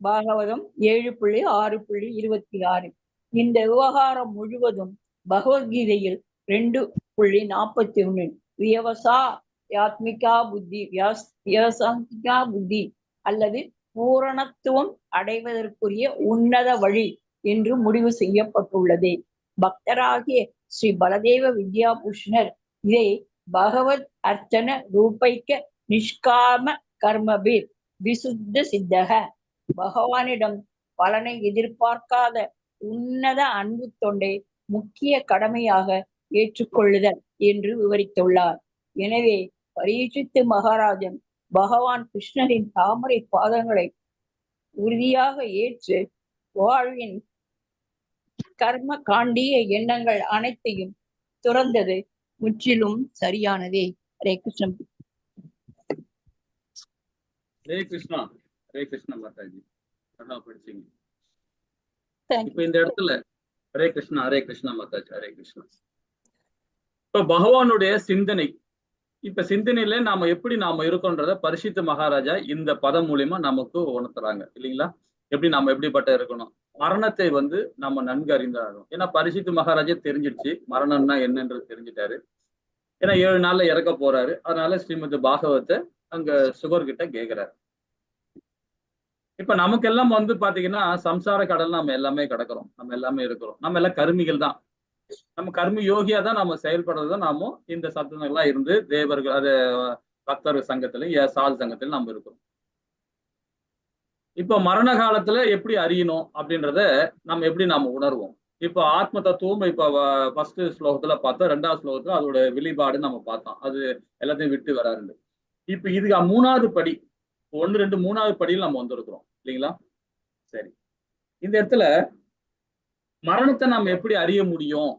S4: பாகவதம் 7.6.26. இந்த விவகாரம் முழுவதும் பகவத்கீதையில் 2.41 வியவசா யாத்மிகா புத்தி வியவசாந்திகா புத்தி அல்லது பூரணத்துவம் அடைவதற்குரிய உன்னத வழி என்று முடிவு செய்யப்பட்டுள்ளது. பக்தராகிய ஸ்ரீ பலதேவ வித்யாபூஷணர் இதை பகவத் அர்ச்சன ரூபைக்க நிஷ்காம கர்மபீர் விசுத்த சித்தக, பகவானிடம் பலனை எதிர்பார்க்காத உன்னத அன்பு தொண்டை முக்கிய கடமையாக ஏற்றுக்கொள்ளுதல் என்று விவரித்துள்ளார். எனவே பரீட்சித்து மகாராஜன் பகவான் கிருஷ்ணரின் தாமரை பாதங்களை உறுதியாக ஏற்று வாழ்வின் கர்ம காண்டிய எண்ணங்கள் அனைத்தையும் துறந்தது முற்றிலும் சரியானதே. ஹரே கிருஷ்ணன்.
S2: ஹரே கிருஷ்ணா. ஹரே கிருஷ்ணா மாதாஜி, நல்லா படிச்சீங்க.
S4: Thank
S2: இப்ப இந்த இடத்துல ஹரே கிருஷ்ணா, ஹரே கிருஷ்ணா மாதாஜி, ஹரே கிருஷ்ணா. இப்ப பகவானுடைய சிந்தனை, இப்ப சிந்தனையில நாம எப்படி நாம இருக்கோன்றத பரிசுத்த மகாராஜா இந்த பதம் மூலியமா நமக்கு உணர்த்துறாங்க இல்லைங்களா? எப்படி நாம எப்படிப்பட்ட இருக்கணும், மரணத்தை நம்ம நன்கு அறிந்தாகணும். ஏன்னா பரிசுத்த மகாராஜா தெரிஞ்சிடுச்சு மரணம்னா என்னன்றது தெரிஞ்சுட்டாரு. ஏன்னா 7 நாள்ல இறக்க போறாரு. அதனால ஸ்ரீமத் பாகவத்தை அங்க சுகர் கிட்ட கேட்கிறாரு. இப்ப நமக்கெல்லாம் பாத்தீங்கன்னா சம்சார கடல் நம்ம எல்லாமே கிடக்கிறோம், நம்ம எல்லாமே இருக்கிறோம், நம்ம எல்லாம் கருமிகள் தான். நம்ம கர்ம யோகியா தான் நம்ம செயல்படுறதுதான். நாம இந்த சத்தங்கள்லாம் இருந்து தேவர்கள் அது பக்தர் சங்கத்திலும் சாது சங்கத்திலும் நம்ம இருக்கிறோம். இப்போ மரண காலத்துல எப்படி அறியணும் அப்படின்றத நம்ம எப்படி நாம உணர்வோம். இப்போ ஆத்ம தத்துவம் இப்ப ஃபர்ஸ்ட் ஸ்லோகத்துல பார்த்தோம், 2வது ஸ்லோகத்துல அதோட வெளிப்பாடு நம்ம பார்த்தோம். அது எல்லாத்தையும் விட்டு வராரு. இப்ப இதுக்கு 3வது படி, 1, 2, 3வது படியில் நம்ம வந்திருக்கிறோம் இல்லைங்களா? சரி, இந்த இடத்துல மரணத்தை நம்ம எப்படி அறிய முடியும்,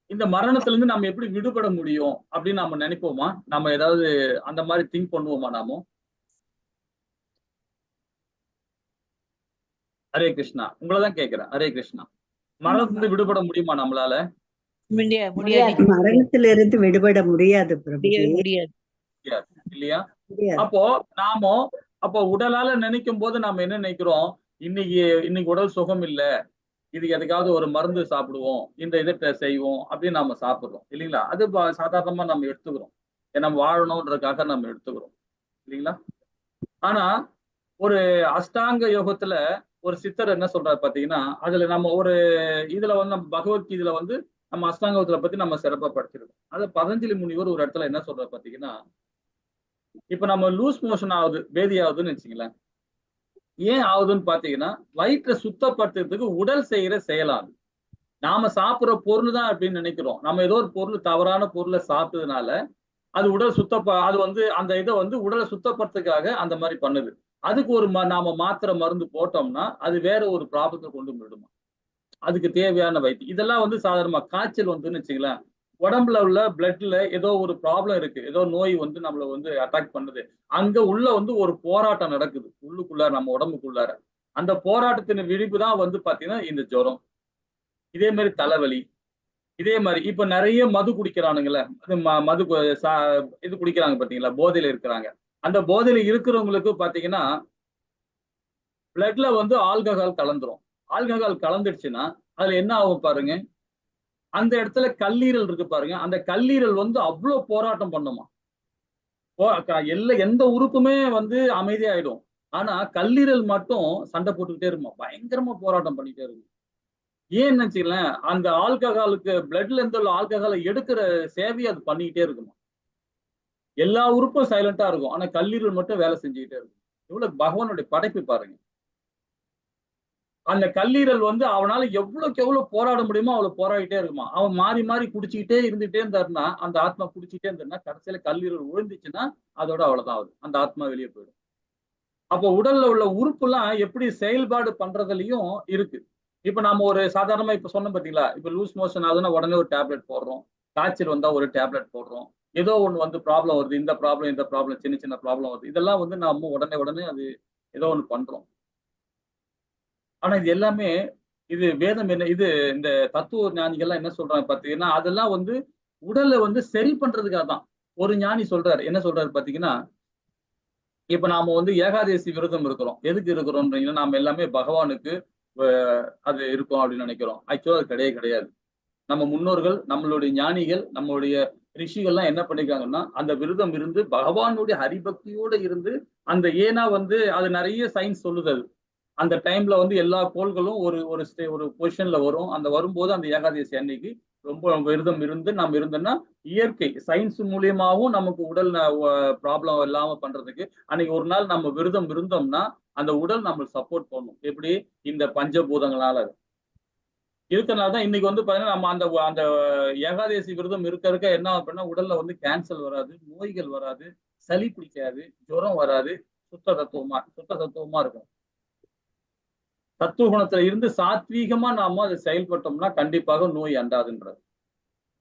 S2: இந்த மரணத்துல இருந்து நம்ம எப்படி விடுபட முடியும் அப்படின்னு நம்ம நினைப்போமா? நம்ம ஏதாவது அந்த மாதிரி திங்க் பண்ணுவோமா நாம? ஹரே கிருஷ்ணா, உங்களதான் கேட்கிறேன். ஹரே கிருஷ்ணா, மரணத்திலிருந்து விடுபட முடியுமா நம்மளால?
S4: முடியாது.
S7: மரணத்திலிருந்து விடுபட முடியாது
S4: முடியாது
S2: இல்லையா? அப்போ உடலால நினைக்கும் போது நாம என்ன நினைக்கிறோம், இன்னைக்கு உடல் சுகம் இல்ல, இது எதுக்காவது ஒரு மருந்து சாப்பிடுவோம், இந்த இதை செய்வோம் அப்படின்னு நம்ம சாப்பிடுறோம் இல்லைங்களா? அது சாதாரணமா நம்ம எடுத்துக்கிறோம். நம்ம வாழணும்ன்றதுக்காக நம்ம எடுத்துக்கிறோம் இல்லைங்களா? ஆனா ஒரு அஷ்டாங்க யோகத்துல ஒரு சித்தர் என்ன சொல்றாரு பாத்தீங்கன்னா, அதுல நம்ம ஒரு இதுல வந்து நம்ம பகவத்கீதையில வந்து நம்ம அஷ்டாங்கத்துல பத்தி நம்ம சிறப்பா படிச்சிருக்கோம். அது பதஞ்சலி முனிவர் ஒரு இடத்துல என்ன சொல்றாரு பாத்தீங்கன்னா, இப்ப நம்ம லூஸ் மோஷன் ஆகுது, பேதி ஆகுதுன்னு வச்சுங்களேன். ஏன் ஆகுதுன்னு பாத்தீங்கன்னா, வயிற்றை சுத்தப்படுத்துறதுக்கு உடல் செய்யற செயலாகும். நாம சாப்பிடுற பொருள் தான் அப்படின்னு நினைக்கிறோம். நம்ம ஏதோ ஒரு பொருள் தவறான பொருளை சாப்பிட்டதுனால அது உடல் அது வந்து அந்த இதை வந்து உடலை சுத்தப்படுத்துறதுக்காக அந்த மாதிரி பண்ணுது. அதுக்கு ஒரு நாம மாத்திரை மருந்து போட்டோம்னா அது வேற ஒரு ப்ராப்ளத்தை கொண்டு போயிடுமா. அதுக்கு தேவையான வைத்தியம் இதெல்லாம் வந்து சாதாரணமா காய்ச்சல் வந்துன்னு வச்சுங்களேன், உடம்புல உள்ள பிளட்ல ஏதோ ஒரு ப்ராப்ளம் இருக்கு, ஏதோ நோய் வந்து நம்மள வந்து அட்டாக் பண்ணுது. அங்க உள்ள வந்து ஒரு போராட்டம் நடக்குது உள்ளுக்குள்ளார, நம்ம உடம்புக்குள்ளார. அந்த போராட்டத்தின் விழிப்பு தான் வந்து பாத்தீங்கன்னா இந்த ஜுரம். இதே மாதிரி தலைவலி. இதே மாதிரி இப்ப நிறைய மது குடிக்கிறானுங்களே, மது இது குடிக்கிறாங்க பாத்தீங்களா, போதையில இருக்கிறாங்க. அந்த போதையில இருக்கிறவங்களுக்கு பாத்தீங்கன்னா பிளட்ல வந்து ஆல்கஹால் கலந்துரும். ஆல்கஹால் கலந்துடுச்சுன்னா அதுல என்ன ஆகும் பாருங்க, அந்த இடத்துல கல்லீரல் இருக்கு பாருங்க, அந்த கல்லீரல் வந்து அவ்வளவு போராட்டம் பண்ணுமா. எந்த உறுப்புமே வந்து அமைதியாயிடும். ஆனா கல்லீரல் மட்டும் சண்டை போட்டுக்கிட்டே இருக்குமா, பயங்கரமா போராட்டம் பண்ணிட்டே இருக்கும். ஏன்னு நினைச்சுக்கலாம், அந்த ஆல்கஹாலுக்கு பிளட்ல இருந்து உள்ள ஆல்கஹாலை எடுக்கிற சேவையை அது பண்ணிக்கிட்டே இருக்குமா. எல்லா உறுப்பும் சைலண்டா இருக்கும், ஆனா கல்லீரல் மட்டும் வேலை செஞ்சுக்கிட்டே இருக்கும். இவ்வளவு பகவானுடைய படைப்பு பாருங்க. அந்த கல்லீரல் வந்து அவனால எவ்வளவுக்கு எவ்வளவு போராட முடியுமோ அவ்வளவு போராடிட்டே இருக்குமா. அவன் மாறி மாறி குடிச்சுக்கிட்டே இருந்துட்டே இருந்தாருன்னா, அந்த ஆத்மா குடிச்சுட்டே இருந்தாருன்னா கடைசியில கல்லீரல் விழுந்துச்சுன்னா அதோட அவ்வளவுதான் ஆகுது, அந்த ஆத்மா வெளியே போயிடும். அப்போ உடல்ல உள்ள உறுப்பு எல்லாம் எப்படி செயல்பாடு பண்றதுலயும் இருக்கு. இப்ப நம்ம ஒரு சாதாரணமா இப்ப சொன்னோம் பாத்தீங்களா, இப்ப லூஸ் மோஷன் ஆகுதுன்னா உடனே ஒரு டேப்லெட் போடுறோம், காய்ச்சல் வந்தா ஒரு டேப்லெட் போடுறோம், ஏதோ ஒண்ணு வந்து ப்ராப்ளம் வருது, இந்த ப்ராப்ளம் சின்ன சின்ன ப்ராப்ளம் வருது, இதெல்லாம் வந்து நம்ம உடனே அது ஏதோ ஒண்ணு பண்றோம். ஆனா இது எல்லாமே இது வேதம் என்ன இது இந்த தத்துவ ஞானிகள்லாம் என்ன சொல்றாங்க பாத்தீங்கன்னா, அதெல்லாம் வந்து உடலை வந்து சரி பண்றதுக்காக தான். ஒரு ஞானி சொல்றாரு, என்ன சொல்றாரு பாத்தீங்கன்னா, இப்ப நாம வந்து ஏகாதேசி விரதம் இருக்கிறோம். எதுக்கு இருக்கிறோம்ன்றீங்கன்னா, நாம எல்லாமே பகவானுக்கு அது இருக்கும் அப்படின்னு நினைக்கிறோம். ஆக்சுவலா அது கிடையவே கிடையாது. நம்ம முன்னோர்கள், நம்மளுடைய ஞானிகள், நம்மளுடைய ரிஷிகள்லாம் என்ன பண்ணிருக்காங்கன்னா, அந்த விரதம் இருந்து பகவானுடைய ஹரிபக்தியோட இருந்து அந்த ஏன்னா வந்து அது நிறைய சயின்ஸ் சொல்லுது அது. அந்த டைம்ல வந்து எல்லா கோள்களும் ஒரு ஒரு ஒரு பொசிஷன்ல வரும். அந்த வரும்போது அந்த ஏகாதசி அன்னைக்கு ரொம்ப விரதம் இருந்து நம்ம இருந்தோம்னா இயற்கை சயின்ஸ் மூலியமாவும் நமக்கு உடல் ப்ராப்ளம் இல்லாம பண்றதுக்கு அன்னைக்கு ஒரு நாள் நம்ம விரதம் இருந்தோம்னா அந்த உடல் நம்மளுக்கு சப்போர்ட் பண்ணும். எப்படி இந்த பஞ்சபூதங்களால இருக்கனால தான் இன்னைக்கு வந்து பாத்தீங்கன்னா நம்ம அந்த அந்த ஏகாதசி விரதம் இருக்க என்ன அப்படின்னா உடல்ல வந்து கேன்சர் வராது, நோய்கள் வராது, சளி பிடிக்காது, ஜுரம் வராது, சுத்த தத்துவமா இருக்கும். தத்துவ குணத்துல இருந்து சாத்வீகமா நாம அதை செயல்பட்டோம்னா கண்டிப்பாக நோய் அண்டாதுன்றது.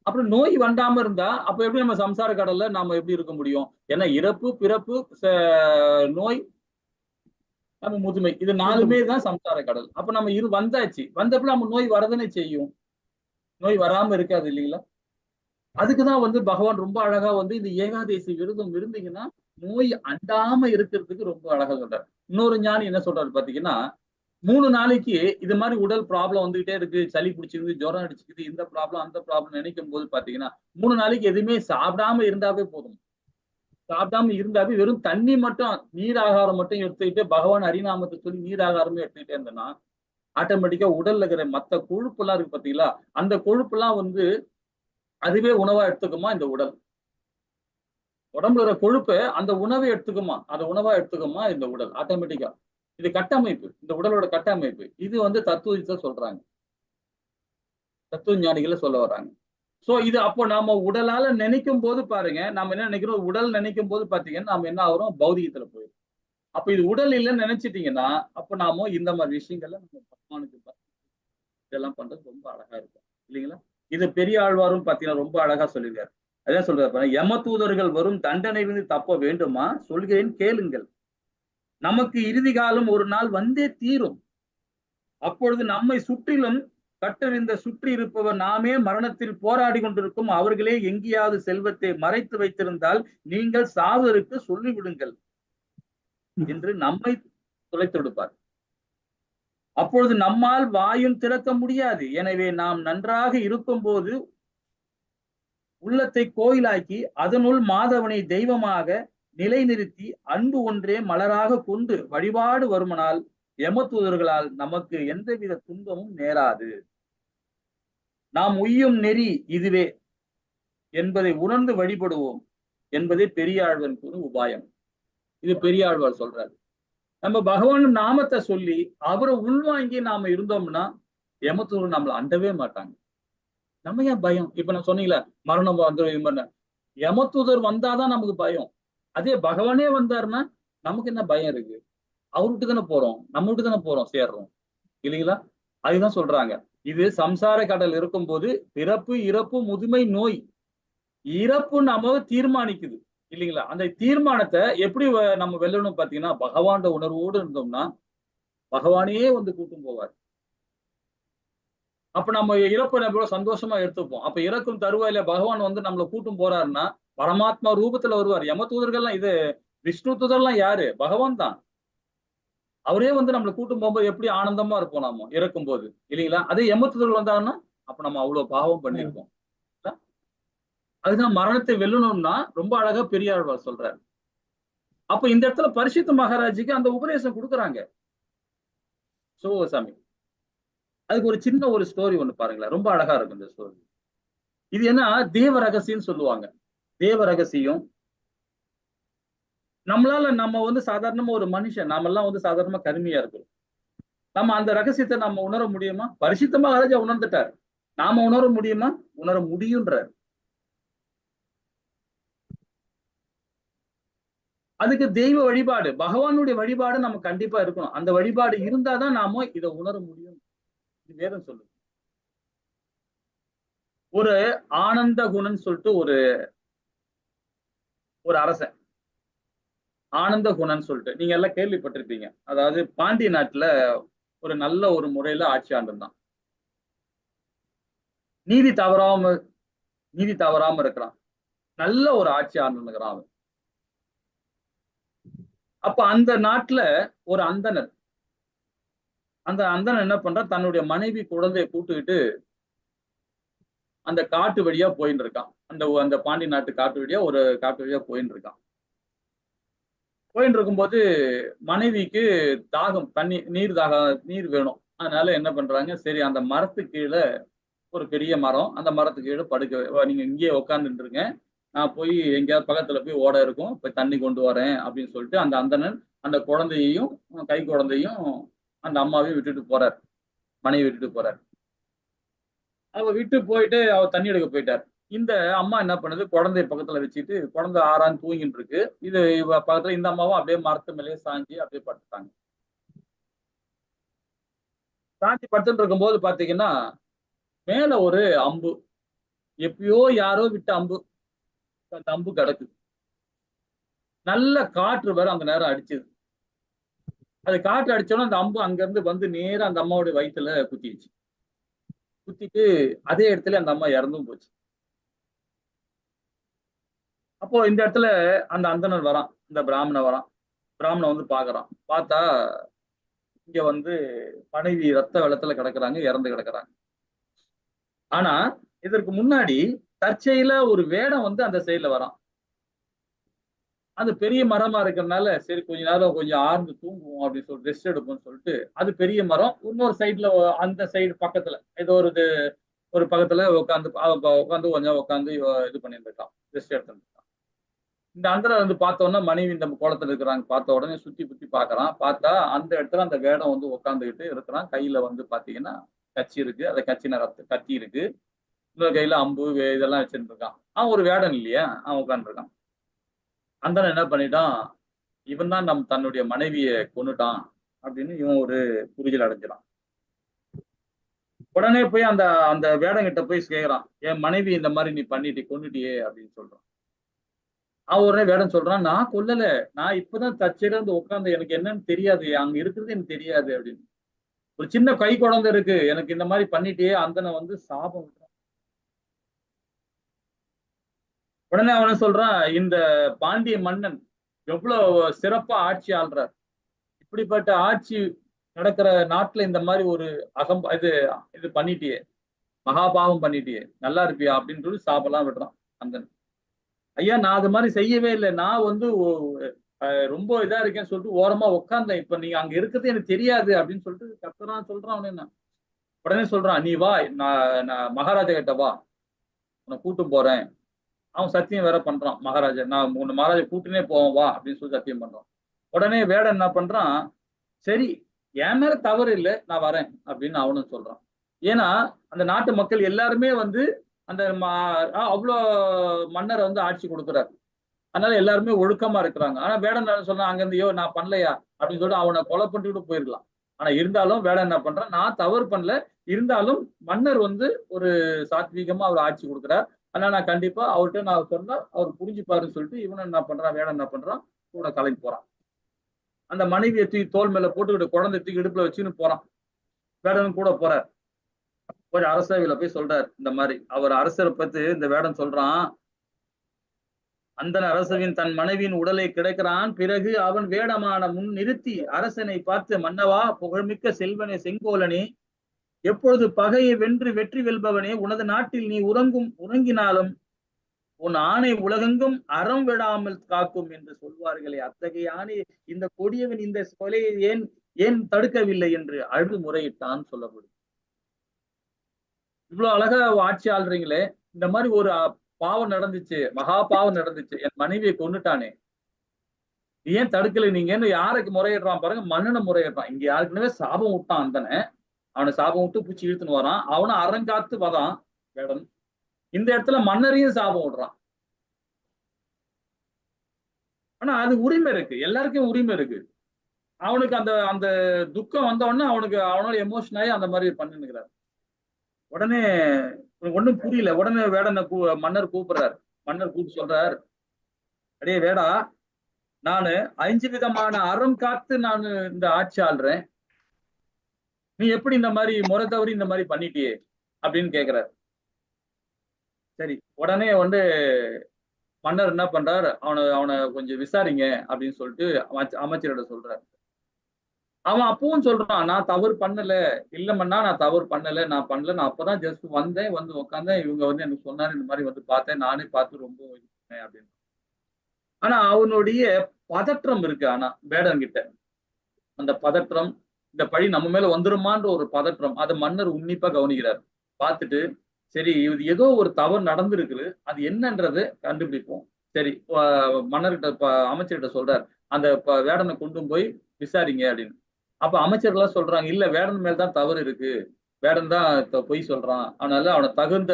S2: அப்புறம் நோய் வண்டாம இருந்தா அப்ப எப்படி நம்ம சம்சார கடல்ல நாம எப்படி இருக்க முடியும்? ஏன்னா இறப்பு, பிறப்பு, நோய், நம்ம முதுமை, இது 4மே தான் சம்சார கடல். அப்ப நம்ம வந்தாச்சு, வந்தப்ப நம்ம நோய் வரதானே செய்யும், நோய் வராம இருக்காது இல்லைங்களா? அதுக்குதான் வந்து பகவான் ரொம்ப அழகா வந்து இந்த ஏகாதசி விரதம் இருந்தீங்கன்னா நோய் அண்டாம இருக்கிறதுக்கு ரொம்ப அழகா சொல்றாரு. இன்னொரு ஞானி என்ன சொல்றாரு பாத்தீங்கன்னா, 3 நாளைக்கு இது மாதிரி உடல் ப்ராப்ளம் வந்துகிட்டே இருக்கு, சளி பிடிச்சிருக்கு, ஜுரம் அடிச்சுக்குது, இந்த ப்ராப்ளம் அந்த ப்ராப்ளம் நினைக்கும் போது பாத்தீங்கன்னா 3 நாளைக்கு எதுவுமே சாப்பிடாம இருந்தாவே போதும். சாப்பிடாம இருந்தாவே வெறும் தண்ணி மட்டும், நீர் ஆகாரம் மட்டும் எடுத்துக்கிட்டு பகவான் ஹரிநாமத்தை சொல்லி நீர் ஆகாரமே எடுத்துக்கிட்டே இருந்தேன்னா ஆட்டோமேட்டிக்கா உடல்ல இருக்கிற மத்த கொழுப்பு எல்லாம் இருக்கு பாத்தீங்களா, அந்த கொழுப்பு எல்லாம் வந்து அதுவே உணவா எடுத்துக்குமா இந்த உடல். உடம்புல இருக்கிற கொழுப்பு அந்த உணவை எடுத்துக்குமா, அதை உணவா எடுத்துக்குமா இந்த உடல் ஆட்டோமேட்டிக்கா. இது கட்டமைப்பு, இந்த உடலோட கட்டமைப்பு. இது வந்து தத்துவத்தை சொல்றாங்க, தத்துவ ஞானிகளை சொல்ல வர்றாங்க. சோ இது அப்போ நாம உடலால நினைக்கும் போது பாருங்க, நாம என்ன நினைக்கிறோம், உடல் நினைக்கும் போது பாத்தீங்கன்னா நாம என்ன ஆகிறோம், பௌதிகத்துல போயிடும். அப்ப இது உடல் இல்லைன்னு நினைச்சிட்டீங்கன்னா அப்ப நாம இந்த மாதிரி விஷயங்கள்ல நம்ம பகவானுக்கு இதெல்லாம் பண்றது ரொம்ப அழகா இருக்கும் இல்லைங்களா? இது பெரிய ஆழ்வாரும் பாத்தீங்கன்னா ரொம்ப அழகா சொல்லியிருக்காரு. அதான் சொல்றாரு, யம தூதர்கள் வரும் தண்டனையிலிருந்து தப்ப வேண்டுமா, சொல்கிறேன் கேளுங்கள். நமக்கு இறுதி காலம் ஒரு நாள் வந்தே தீரும். அப்பொழுது நம்மை சுற்றிலும் கட்டறிந்த சுற்றி இருப்பவர் நாமே மரணத்தில் போராடி கொண்டிருக்கும் அவர்களே எங்கேயாவது செல்வத்தை மறைத்து வைத்திருந்தால் நீங்கள் சாவதற்கு சொல்லிவிடுங்கள் என்று நம்மை துளைத்து விடுப்பார். அப்பொழுது நம்மால் வாயும் திறக்க முடியாது. எனவே நாம் நன்றாக இருக்கும்போது உள்ளத்தை கோயிலாக்கி அதனுள் மாதவனை தெய்வமாக நிலைநிறுத்தி அன்பு ஒன்றே மலராக கொண்டு வழிபாடு வருமனால் யமதூதர்களால் நமக்கு எந்தவித துன்பமும் நேராது. நாம் உய்யும் நெறி இதுவே என்பதை உணர்ந்து வழிபடுவோம் என்பதே பெரியாழ்வன் கூறும் உபாயம். இது பெரியாழ்வார் சொல்றாரு. நம்ம பகவான் நாமத்தை சொல்லி அவரை உள்வாங்கி நாம இருந்தோம்னா யமதூதர் நம்மளை அண்டவே மாட்டாங்க. நம்ம ஏன் பயம்? இப்ப நான் சொன்னீங்களா மரணம் வந்து யமதூதர் வந்தாதான் நமக்கு பயம். அதே பகவானே வந்தாருன்னா நமக்கு என்ன பயம் இருக்கு? அவர் விட்டு தானே போறோம், நம்ம விட்டு தானே போறோம் சேர்றோம் இல்லைங்களா? அதுதான் சொல்றாங்க. இது சம்சார கடல் இருக்கும்போது பிறப்பு இறப்பு முதுமை நோய் இறப்பு நம்ம தீர்மானிக்குது இல்லைங்களா? அந்த தீர்மானத்தை எப்படி நம்ம வெல்லணும் பாத்தீங்கன்னா, பகவான் உணர்வோடு இருந்தோம்னா பகவானே வந்து கூட்டும் போவார். அப்ப நம்ம இறப்பை நம்ம சந்தோஷமா எடுத்துப்போம். அப்ப இறக்கும் தருவாயில பகவான் வந்து நம்மளை கூட்டும் போறாருன்னா பரமாத்மா ரூபத்துல வருவார். யம தூதர்கள்லாம் இது விஷ்ணு தூதர்லாம் யாரு? பகவான் தான். அவரே வந்து நம்மளை கூட்டும் போகும்போது எப்படி ஆனந்தமா இருப்போம் நாம இறக்கும் போது இல்லைங்களா? அதே யம தூதர்கள் வந்தாங்கன்னா அப்ப நம்ம அவ்வளவு பாவம் பண்ணியிருக்கோம். அதுதான் மரணத்தை வெல்லணும்னா ரொம்ப அழகா பெரியாழ்வார் சொல்றாரு. அப்ப இந்த இடத்துல பரிசுத்த மகாராஜுக்கு அந்த உபதேசம் கொடுக்குறாங்க சாமி. அதுக்கு ஒரு சின்ன ஒரு ஸ்டோரி ஒண்ணு பாருங்களேன், ரொம்ப அழகா இருக்கும் இந்த ஸ்டோரி. இது என்ன தேவ ரகசியம் சொல்லுவாங்க. தேவ ரகசியம் நம்மளால நம்ம வந்து சாதாரணமா ஒரு மனுஷன் நாமெல்லாம் வந்து சாதாரணமா கருமையா இருக்கிறோம். நம்ம அந்த ரகசியத்தை நம்ம உணர முடியுமா? பரிசுத்த மகாராஜா உணர்ந்துட்டார். நாம உணர முடியுமா? உணர முடியுன்றார். அதுக்கு தெய்வ வழிபாடு, பகவானுடைய வழிபாடு நம்ம கண்டிப்பா இருக்கணும். அந்த வழிபாடு இருந்தாதான் நாம இதை உணர முடியும். இது வேதம் சொல்லுது. ஒரு ஆனந்த குணன் சொல்லிட்டு ஒரு அரசன், ஆனந்த குணன் சொல்லிட்டு நீங்க எல்லாம் கேள்விப்பட்டிருப்பீங்க. அதாவது பாண்டிய நாட்டுல ஒரு நல்ல ஒரு முறையில ஆட்சி ஆண்டிருந்தான். நீதி தவறாம இருக்கிறான். நல்ல ஒரு ஆட்சி ஆண்டிருக்கிறான் அவன். அப்ப அந்த நாட்டுல ஒரு அந்தணர், அந்த அந்தணன் என்ன பண்றான், தன்னுடைய மனைவி குழந்தைய கூட்டுக்கிட்டு அந்த காட்டு வழியா போயின்னு இருக்கான். அந்த பாண்டி நாட்டு காட்டு வழியா போயின்னு இருக்கான். போயின்னு இருக்கும்போது மனைவிக்கு தாகம், நீர் வேணும். அதனால என்ன பண்றாங்க, சரி அந்த மரத்துக்கு கீழே ஒரு பெரிய மரம், அந்த மரத்துக்கு கீழே நீங்க இங்கேயே உட்காந்துருங்க, நான் போய் எங்கேயாவது பக்கத்துல போய் ஓட இருக்கும், போய் தண்ணி கொண்டு வரேன் அப்படின்னு சொல்லிட்டு அந்த அந்தணன் அந்த குழந்தையையும் கை குழந்தையும் அந்த அம்மாவையும் விட்டுட்டு போறார். மனைவி விட்டுட்டு போறார். அவ விட்டு போயிட்டு அவர் தண்ணி எடுக்க போயிட்டார். இந்த அம்மா என்ன பண்ணுது, குழந்தைய பக்கத்துல வச்சுட்டு குழந்தை ஆறான்னு தூங்கிட்டு இருக்கு. இவ பக்கத்துல இந்த அம்மாவும் அப்படியே மரத்து மேலேயே சாஞ்சி அப்படியே படுத்துட்டாங்க. சாஞ்சி படுத்துட்டு இருக்கும்போது பாத்தீங்கன்னா மேல ஒரு அம்பு, எப்பயோ யாரோ விட்ட அம்பு, அந்த அம்பு கிடக்கு. நல்ல காற்று வேற அந்த நேரம் அடிச்சது. அது காற்று அடிச்சோன்னா அந்த அம்பு அங்க இருந்து வந்து நேரம் அந்த அம்மாவுடைய வயிற்றுல குத்திடுச்சு. குத்திட்டு அதே இடத்துல அந்த அம்மா இறந்தும் போச்சு. அப்போ இந்த இடத்துல அந்த அந்தணர் வரான், இந்த பிராமணன் வந்து பாக்குறான். பார்த்தா இங்க வந்து மனைவி ரத்த வெள்ளத்துல கிடக்குறாங்க, இறந்து கிடக்குறாங்க. ஆனா இதற்கு முன்னாடி தற்செயல ஒரு வேடம் வந்து அந்த சைட்ல வரான். அது பெரிய மரமா இருக்கிறதுனால சரி கொஞ்ச நேரம் கொஞ்சம் ஆர்ந்து தூங்குவோம் அப்படின்னு சொல்லிட்டு ரெஸ்ட் எடுப்போம்னு சொல்லிட்டு, அது பெரிய மரம் இன்னொரு சைட்ல அந்த சைடு பக்கத்துல ஏதோ ஒரு பக்கத்துல உட்காந்து கொஞ்சம் உட்காந்து இது பண்ணிட்டு இருக்கான், ரெஸ்ட் எடுத்துட்டு இருக்கான். இந்த அந்தரர் வந்து பார்த்தோன்னா மனைவி இந்த குளத்துல இருக்கிறாங்க, பார்த்த உடனே சுத்தி பாக்குறான். பார்த்தா அந்த இடத்துல அந்த வேடம் வந்து உட்காந்துக்கிட்டு இருக்கிறான். கையில வந்து பாத்தீங்கன்னா கச்சி இருக்கு, அந்த கச்சின கத்தி இருக்கு. இன்னொரு கையில அம்பு இதெல்லாம் வச்சுட்டு இருக்கான். அவன் ஒரு வேடம் இல்லையா, அவன் உட்காந்துருக்கான். அந்தரன் என்ன பண்ணிட்டான், இவன் தான் தன்னுடைய மனைவியை கொன்னுட்டான் அப்படின்னு இவன் ஒரு புரிதல் அடைஞ்சிடான். உடனே போய் அந்த அந்த வேடங்கிட்ட போய் கேட்கிறான், என் மனைவி இந்த மாதிரி நீ கொன்னுட்டியே அப்படின்னு சொல்றான். அவன் உடனே வேடம் சொல்றான், நான் கொல்லல, நான் இப்பதான் தச்சையில இருந்து உட்காந்து, எனக்கு என்னன்னு தெரியாது, அங்க இருக்கிறது எனக்கு தெரியாது அப்படின்னு. ஒரு சின்ன கை குழந்தை இருக்கு, எனக்கு இந்த மாதிரி பண்ணிட்டே அந்தனை வந்து சாபம் விடுறான். உடனே அவன சொல்றான், இந்த பாண்டிய மன்னன் எவ்வளவு சிறப்பா ஆட்சி ஆள்றார், இப்படிப்பட்ட ஆட்சி நடக்கிற நாட்டுல இந்த மாதிரி ஒரு இது பண்ணிட்டியே, மகாபாவம் பண்ணிட்டியே, நல்லா இருப்பியா அப்படின்னு சொல்லி சாபெல்லாம் விடுறான் அந்த. ஐயா நான் அது மாதிரி செய்யவே இல்லை, நான் வந்து ரொம்ப இதா இருக்கேன்னு சொல்லிட்டு ஓரமா உட்கார்ந்தேன், இப்ப நீங்க அங்க இருக்கிறது எனக்கு தெரியாது அப்படின்னு சொல்லிட்டு கத்துறான் சொல்றான். அவனு என்ன உடனே சொல்றான், நீ வா, நான் மகாராஜா கிட்ட வா, உன்னை கூட்டு போறேன். அவன் சத்தியம் வேற பண்றான் மகாராஜா, நான் உன்னை மகாராஜா கூட்டுனே போவான் வா அப்படின்னு சொல்லி சத்தியம் பண்றான். உடனே வேடன் என்ன பண்றான், சரி என் மேல தவறு இல்லை நான் வரேன் அப்படின்னு அவனும் சொல்றான். ஏன்னா அந்த நாட்டு மக்கள் எல்லாருமே வந்து அந்த அவ்வளோ மன்னரை வந்து ஆட்சி கொடுக்குறாரு, அதனால எல்லாருமே ஒழுக்கமா இருக்கிறாங்க. ஆனா வேடன் சொன்னா அங்க இருந்து, யோ நான் பண்ணலையா அப்படின்னு சொல்லிட்டு அவனை கொலை பண்ணிட்டு போயிடலாம். ஆனா இருந்தாலும் வேடன் என்ன பண்றான், நான் தவறு பண்ணல, இருந்தாலும் மன்னர் வந்து ஒரு சாத்வீகமா அவர் ஆட்சி கொடுக்குறார், அதனால நான் கண்டிப்பா அவர்கிட்ட நான் சொன்னா அவர் புரிஞ்சுப்பாருன்னு சொல்லிட்டு இவனை என்ன பண்றான், வேடன் என்ன பண்றான், கூட கலைஞ்சு போறான். அந்த மனைவியை தூக்கி தோல் மேல போட்டுக்கிட்டு குழந்தை தூக்கி இடுப்புல வச்சுன்னு போறான். வேடனும் கூட போறார். ஒரு அரசவையில போய் சொல்றாரு இந்த மாதிரி, அவர் அரசரை பத்தி இந்த வேடன் சொல்றான், அந்த அரசவின் தன் மனைவியின் உடலை கிடைக்கிறான். பிறகு அவன் வேடமான முன் நிறுத்தி அரசனை பார்த்து, மன்னவா, புகழ்மிக்க செல்வனே, செங்கோலனே, எப்பொழுது பகையை வென்று வெற்றி வெல்பவனே, உனது நாட்டில் நீ உறங்கினாலும் உன் ஆணை உலகெங்கும் அறம் விடாமல் காக்கும் என்று சொல்வார்களே, அத்தகைய ஆணை இந்த கொடியவன் இந்த கொலையை ஏன் தடுக்கவில்லை என்று அழுது முறையிட்டான் சொல்லப்படும். இவ்வளவு அழகா ஆட்சி ஆள்றீங்களே, இந்த மாதிரி ஒரு பாவம் நடந்துச்சு, மகா பாவம் நடந்துச்சு, என் மனைவியை கொண்டுட்டானே, ஏன் தடுக்கல நீங்கன்னு யாருக்கு முறையிடுறான் பாருங்க, மன்னனை முறையிடுறான். இங்க யாருக்குனவே சாபம் விட்டான் அந்தனை, அவனை சாபம் விட்டு பூச்சி இழுத்துன்னு வரான், அவனை அறங்காத்து வரான் வேடன். இந்த இடத்துல மன்னரையும் சாபம் விடுறான். ஆனா அது உரிமை இருக்கு, எல்லாருக்கும் உரிமை இருக்கு. அவனுக்கு அந்த அந்த துக்கம் வந்த உடனே அவனோட எமோஷன் ஆகி அந்த மாதிரி பண்ணிருக்கிறார். உடனே ஒண்ணும் புரியல. உடனே வேடனை மன்னர் கூப்பிடுறாரு. மன்னர் கூப்பிட்டு சொல்றார், அடே வேடா, நானு 5 விதமான அறம் காத்து நான் இந்த ஆட்சி ஆள்றேன், நீ எப்படி இந்த மாதிரி முறை தவறி இந்த மாதிரி பண்ணிட்டியே அப்படின்னு கேக்குறாரு. சரி, உடனே வந்து மன்னர் என்ன பண்றாரு, அவனை கொஞ்சம் விசாரிங்க அப்படின்னு சொல்லிட்டு அமைச்சரிட சொல்றாரு. அவன் அப்பவும் சொல்றான், நான் தவறு பண்ணல, இல்லமண்ணா நான் தவறு பண்ணல, நான் அப்பதான் ஜஸ்ட் வந்தேன், வந்து உட்காந்தேன், இவங்க வந்து எனக்கு சொன்னாரு, இந்த மாதிரி வந்து பார்த்தேன், நானே பார்த்து ரொம்ப இது பண்ணேன் அப்படின்னு. ஆனா அவனுடைய பதற்றம் இருக்கு. ஆனா வேடன் கிட்ட அந்த பதற்றம், இந்த பழி நம்ம மேல வந்துருமான்ற ஒரு பதற்றம், அதை மன்னர் உன்னிப்பா கவனிக்கிறார். பார்த்துட்டு, சரி இது ஏதோ ஒரு தவறு நடந்திருக்குது, அது என்னன்றது கண்டுபிடிப்போம். சரி, மன்னர்கிட்ட அமைச்சர்கிட்ட சொல்றார், அந்த வேடனை கொண்டு போய் விசாரிங்க அப்படின்னு. அப்ப அமைச்சர்கள்லாம் சொல்றாங்க, இல்ல வேடன் மேல்தான் தவறு இருக்கு, வேடன் தான் பொய் சொல்றான், அதனால அவனை தகுந்த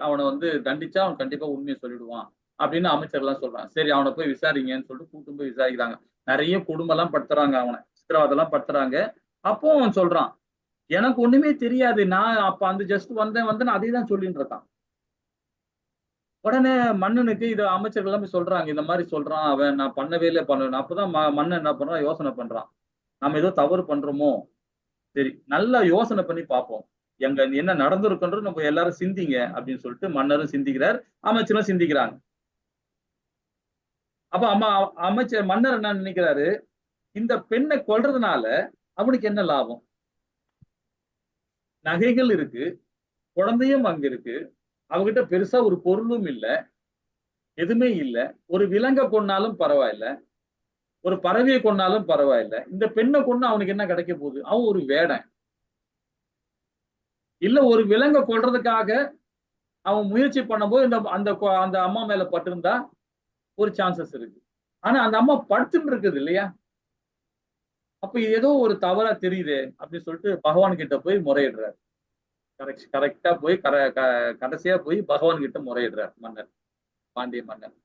S2: அவனை வந்து தண்டிச்சா அவன் கண்டிப்பா உண்மையை சொல்லிடுவான் அப்படின்னு அமைச்சர்லாம் சொல்றான். சரி, அவனை போய் விசாரிங்கன்னு சொல்லிட்டு கூட்டு போய் விசாரிக்கிறாங்க. நிறைய குடும்பம் எல்லாம் படுத்துறாங்க, அவனை சித்திரவதை எல்லாம் படுத்துறாங்க. அப்போ அவன் சொல்றான், எனக்கு ஒண்ணுமே தெரியாது, நான் அப்ப அந்த ஜஸ்ட் வந்தேன் அதே தான் சொல்லிட்டு இருக்கான். உடனே மன்னனுக்கு இது அமைச்சர்கள் எல்லாமே சொல்றாங்க, இந்த மாதிரி சொல்றான் அவன், நான் பண்ணவே இல்லை பண்ணுவேன். அப்பதான் மன்னன் என்ன பண்றான், யோசனை பண்றான், நம்ம ஏதோ தவறு பண்றோமோ, சரி நல்லா யோசனை பண்ணி பார்ப்போம், என்ன நடந்திருக்குன்றது நம்ம எல்லாரும் சிந்திங்க அப்படின்னு சொல்லிட்டு மன்னரும் சிந்திக்கிறார், அமைச்சரும் சிந்திக்கிறாங்க. அப்ப மன்னர் என்ன நினைக்கிறாரு, இந்த பெண்ணை கொல்றதுனால அவனுக்கு என்ன லாபம், நகைகள் இருக்கு, குழந்தையும் அங்க இருக்கு, அவகிட்ட பெருசா ஒரு பொருளும் இல்ல, எதுவுமே இல்ல, ஒரு விலங்கை கொன்னாலும் பரவாயில்ல, ஒரு பறவையை கொன்னாலும் பரவாயில்ல, இந்த பெண்ணை கொண்டு அவனுக்கு என்ன கிடைக்க போகுது, அவன் ஒரு வேடன். இல்ல ஒரு விலங்கை கொல்றதுக்காக அவன் முயற்சி பண்ணும்போது அந்த அம்மா மேல பட்டிருந்தா ஒரு சான்சஸ் இருக்கு. ஆனா அந்த அம்மா படுத்துட்டு இருக்குது இல்லையா, அப்ப ஏதோ ஒரு தவறா தெரியுது அப்படின்னு சொல்லிட்டு பகவான் கிட்ட போய் முறையிடுறாரு. கரெக்டா போய் கடைசியா போய் பகவான் கிட்ட முறையிடுறார் மன்னர், பாண்டிய மன்னர்.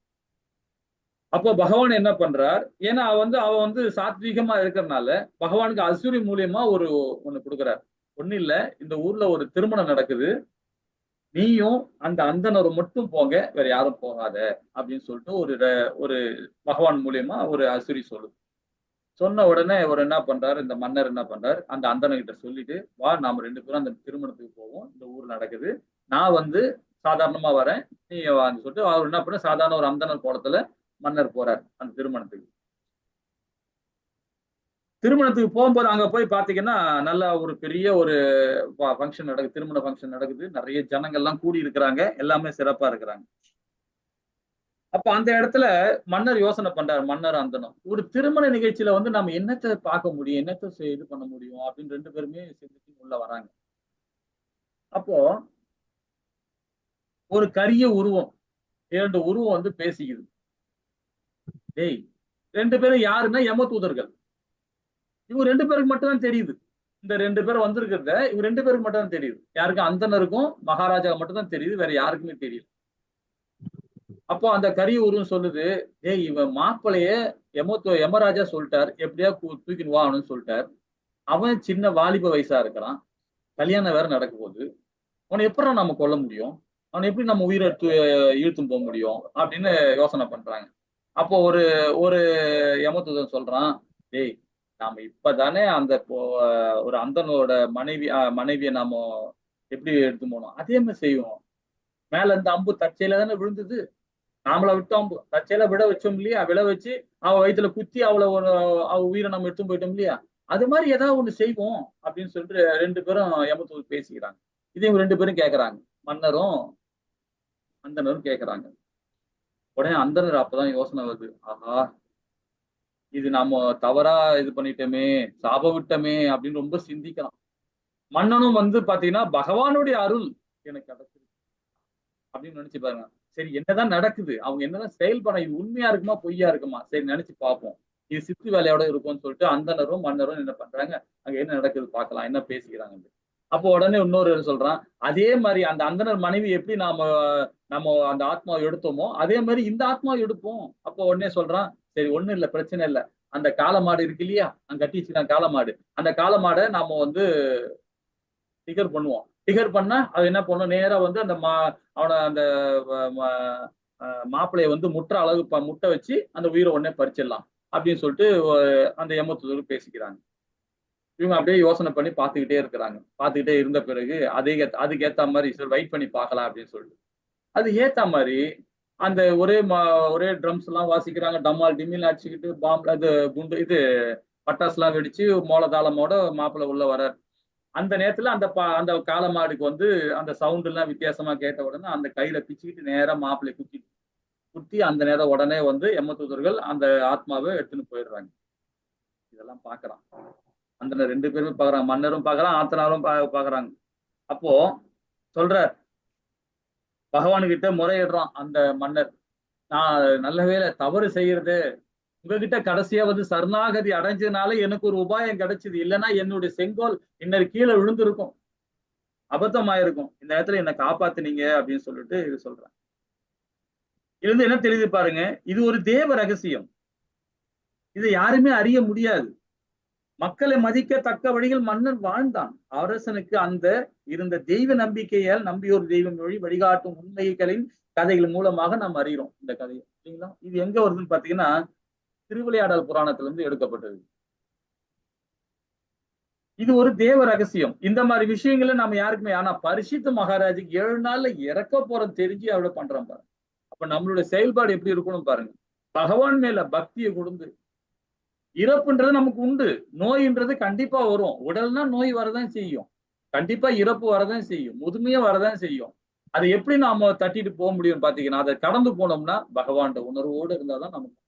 S2: அப்போ பகவான் என்ன பண்றார், ஏன்னா அவன் வந்து சாத்வீகமா இருக்கிறதுனால பகவானுக்கு அசுரி மூலியமா ஒண்ணு கொடுக்குறார். ஒண்ணு இல்ல, இந்த ஊர்ல ஒரு திருமணம் நடக்குது, நீயும் அந்த அந்தனரும் மட்டும் போங்க, வேற யாரும் போகாத அப்படின்னு சொல்லிட்டு ஒரு பகவான் மூலியமா ஒரு அசுரி சொல்லுது. சொன்ன உடனே இவர் என்ன பண்றாரு, இந்த மன்னர் என்ன பண்றாரு, அந்த அந்தனர்கிட்ட சொல்லிட்டு, வா நாம 2 பேரும் அந்த திருமணத்துக்கு போவோம், இந்த ஊர் நடக்குது, நான் வந்து சாதாரணமா வரேன், நீ வான்னு சொல்லிட்டு அவர் என்ன பண்ண, சாதாரண ஒரு அந்தனர் கோலத்துல மன்னர் போறார் அந்த திருமணத்துக்கு. திருமணத்துக்கு போகும்போது அங்க போய் பாத்தீங்கன்னா நல்ல ஒரு பெரிய ஒரு ஃபங்க்ஷன் நடக்குது, திருமண ஃபங்க்ஷன் நடக்குது, நிறைய ஜனங்கள்லாம் கூடி இருக்கிறாங்க, எல்லாமே சிறப்பா இருக்கிறாங்க. அப்ப அந்த இடத்துல மன்னர் யோசனை பண்றாரு, மன்னர் அந்தனம் ஒரு திருமண நிகழ்ச்சியில வந்து நம்ம என்னத்தை பார்க்க முடியும், என்னத்தை இது பண்ண முடியும் அப்படின்னு 2 பேருமே சிந்திச்சு உள்ள வராங்க. அப்போ ஒரு கரிய உருவம், 2 உருவம் வந்து பேசிக்குது. டேய் 2 பேரும் யாருன்னா யமதூதர்கள். இவங்க 2 பேருக்கு மட்டும் தான் தெரியுது. இந்த 2 பேர் வந்திருக்கிறத இவங்க 2 பேருக்கு மட்டும் தான் தெரியுது. யாருக்கும் அந்தனருக்கும் மகாராஜா மட்டும் தான் தெரியுது, வேற யாருக்குமே தெரியல. அப்போ அந்த கரிய உருவம் சொல்லுது, டேய் இவன் மாப்பிளைய யமராஜா சொல்லிட்டார், எப்படியா தூக்கின்னு வாங்கணும்னு சொல்லிட்டார். அவன் சின்ன வாலிப வயசா இருக்கிறான், கல்யாணம் வேற நடக்க போகுது. அவனை எப்படி நம்ம கொல்ல முடியும், அவனை எப்படி நம்ம உயிரை இழுத்தும் போக முடியும் அப்படின்னு யோசனை பண்றாங்க. அப்போ ஒரு ஒரு யமதூதன் சொல்றான், டேய் நாம இப்பதானே அந்த ஒரு அந்தனோட மனைவியை நாம எப்படி எடுத்து போனோம், அதே மாதிரி செய்வோம். மேல இருந்து அம்பு தற்செயல தானே விழுந்தது, நாமள விட்டோம், அம்பு தற்செயல விட வச்சோம் இல்லையா, விழ வச்சு அவ வயிற்றுல குத்தி அவ உயிரை நம்ம எடுத்து போயிட்டோம் இல்லையா, அது மாதிரி ஏதாவது ஒண்ணு செய்வோம் அப்படின்னு சொல்லிட்டு 2 பேரும் யமதூதர் பேசிக்கிறாங்க. இதையும் 2 பேரும் கேட்கறாங்க, மன்னரும் அந்தனரும் கேட்கறாங்க. உடனே அந்தனர் அப்பதான் யோசனை வருது, ஆஹா இது நாம தவறா இது பண்ணிட்டோமே, சாப விட்டமே அப்படின்னு ரொம்ப சிந்திக்கலாம். மன்னனும் வந்து பாத்தீங்கன்னா பகவானுடைய அருள் எனக்கு கிடைச்சிருக்கு அப்படின்னு நினைச்சு பாருங்க. சரி என்னதான் நடக்குது, அவங்க என்னதான் செயல்பட, இது உண்மையா இருக்குமா பொய்யா இருக்குமா, சரி நினைச்சு பார்ப்போம், இது சித்து வேலையோட இருக்கும்னு சொல்லிட்டு அந்தனரும் மன்னரும் என்ன பண்றாங்க, அங்க என்ன நடக்குது பார்க்கலாம், என்ன பேசிக்கிறாங்க. அப்போ உடனே இன்னொரு சொல்றான், அதே மாதிரி அந்த அந்தனர் மனைவி எப்படி நம்ம அந்த ஆத்மாவை எடுத்தோமோ அதே மாதிரி இந்த ஆத்மாவை எடுப்போம். அப்போ உடனே சொல்றான், சரி ஒண்ணும் இல்ல, பிரச்சனை இல்ல, அந்த காளமாடு இருக்கு இல்லையா, அங்க கட்டி வச்சுக்கிறான் காளமாடு, அந்த காளமாடை நாம வந்து டிகர் பண்ணுவோம். டிகர் பண்ணா அது என்ன பண்ணும், நேரா வந்து அந்த அவனை அந்த மாப்பிள்ளைய வந்து முற்ற அளவு முட்டை வச்சு அந்த உயிரை உடனே பறிச்சிடலாம் அப்படின்னு சொல்லிட்டு அந்த யமதூதர் பேசிக்கிறாங்க. இவங்க அப்படியே யோசனை பண்ணி பார்த்துக்கிட்டே இருக்கிறாங்க. பார்த்துக்கிட்டே இருந்த பிறகு அதுக்கு ஏத்த மாதிரி சரி வெயிட் பண்ணி பார்க்கலாம் அப்படின்னு சொல்லிட்டு அது ஏத்த மாதிரி அந்த ஒரே ட்ரம்ஸ் எல்லாம் வாசிக்கிறாங்க, டம்மால் டிமில் அடிச்சுக்கிட்டு பாம்பு அது குண்டு இது பட்டாசு எல்லாம் வெடிச்சு மோளதாளமோட மாப்பிள்ளை உள்ள வர அந்த நேரத்துல அந்த காளமாடுக்கு வந்து அந்த சவுண்ட் எல்லாம் வித்தியாசமா கேட்ட உடனே அந்த கையில பிச்சுக்கிட்டு நேரா மாப்பிள்ளை குத்தி அந்த நேரம் உடனே வந்து யமதூதர்கள் அந்த ஆத்மாவை எடுத்துன்னு போயிடுறாங்க. இதெல்லாம் பாக்குறான் அந்த 2 பேருமே பாக்குறாங்க, மன்னரும் பாக்குறான், ஆத்தனாரும் பாக்குறாங்க. அப்போ சொல்ற பகவானுகிட்ட முறையிடுறான் அந்த மன்னர், நான் நல்ல வேலை தவறு செய்யறது, உங்ககிட்ட கடைசியா வந்து சரணாகதி அடைஞ்சதுனால எனக்கு ஒரு உபாயம் கிடைச்சது, இல்லைன்னா என்னுடைய செங்கோல் இன்னொரு கீழே விழுந்திருக்கும், அபத்தமாயிருக்கும், இந்த நேரத்துல என்னை காப்பாத்துனீங்க அப்படின்னு சொல்லிட்டு இது சொல்றேன். இது வந்து என்ன தெரியுது பாருங்க, இது ஒரு தேவ ரகசியம், இதை யாருமே அறிய முடியாது. மக்களை மதிக்கத்தக்க வழிகள் மன்னன் வாழ்ந்தான். அரசனுக்கு அந்த இருந்த தெய்வ நம்பிக்கையால் நம்பியோர் தெய்வம் வழி வழிகாட்டும் உண்மைகளின் கதைகள் மூலமாக நாம் அறிகிறோம் இந்த கதையை. சரிங்களா? இது எங்க வருதுன்னு பாத்தீங்கன்னா திருவிளையாடல் புராணத்துல இருந்து எடுக்கப்பட்டது. இது ஒரு தேவ ரகசியம். இந்த மாதிரி விஷயங்களை நம்ம யாருக்குமே, ஆனா பரிசுத்த மகாராஜுக்கு 7 நாள்ல இறக்க போறோம் தெரிஞ்சு அவ்வளவு பண்றோம் பாருங்க. அப்ப நம்மளுடைய செயல்பாடு எப்படி இருக்கணும் பாருங்க. பகவான் மேல பக்தியை கொடுந்து, இறப்புன்றது நமக்கு உண்டு, நோயின்றது கண்டிப்பா வரும், உடல்னா நோய் வரதான் செய்யும், கண்டிப்பா இறப்பு வரதான் செய்யும், முதுமையா வரதான் செய்யும். அதை எப்படி நாம தட்டிட்டு போக முடியும் பாத்தீங்கன்னா, அதை கடந்து போனோம்னா பகவான் உணர்வோடு இருந்தாதான் நமக்கு.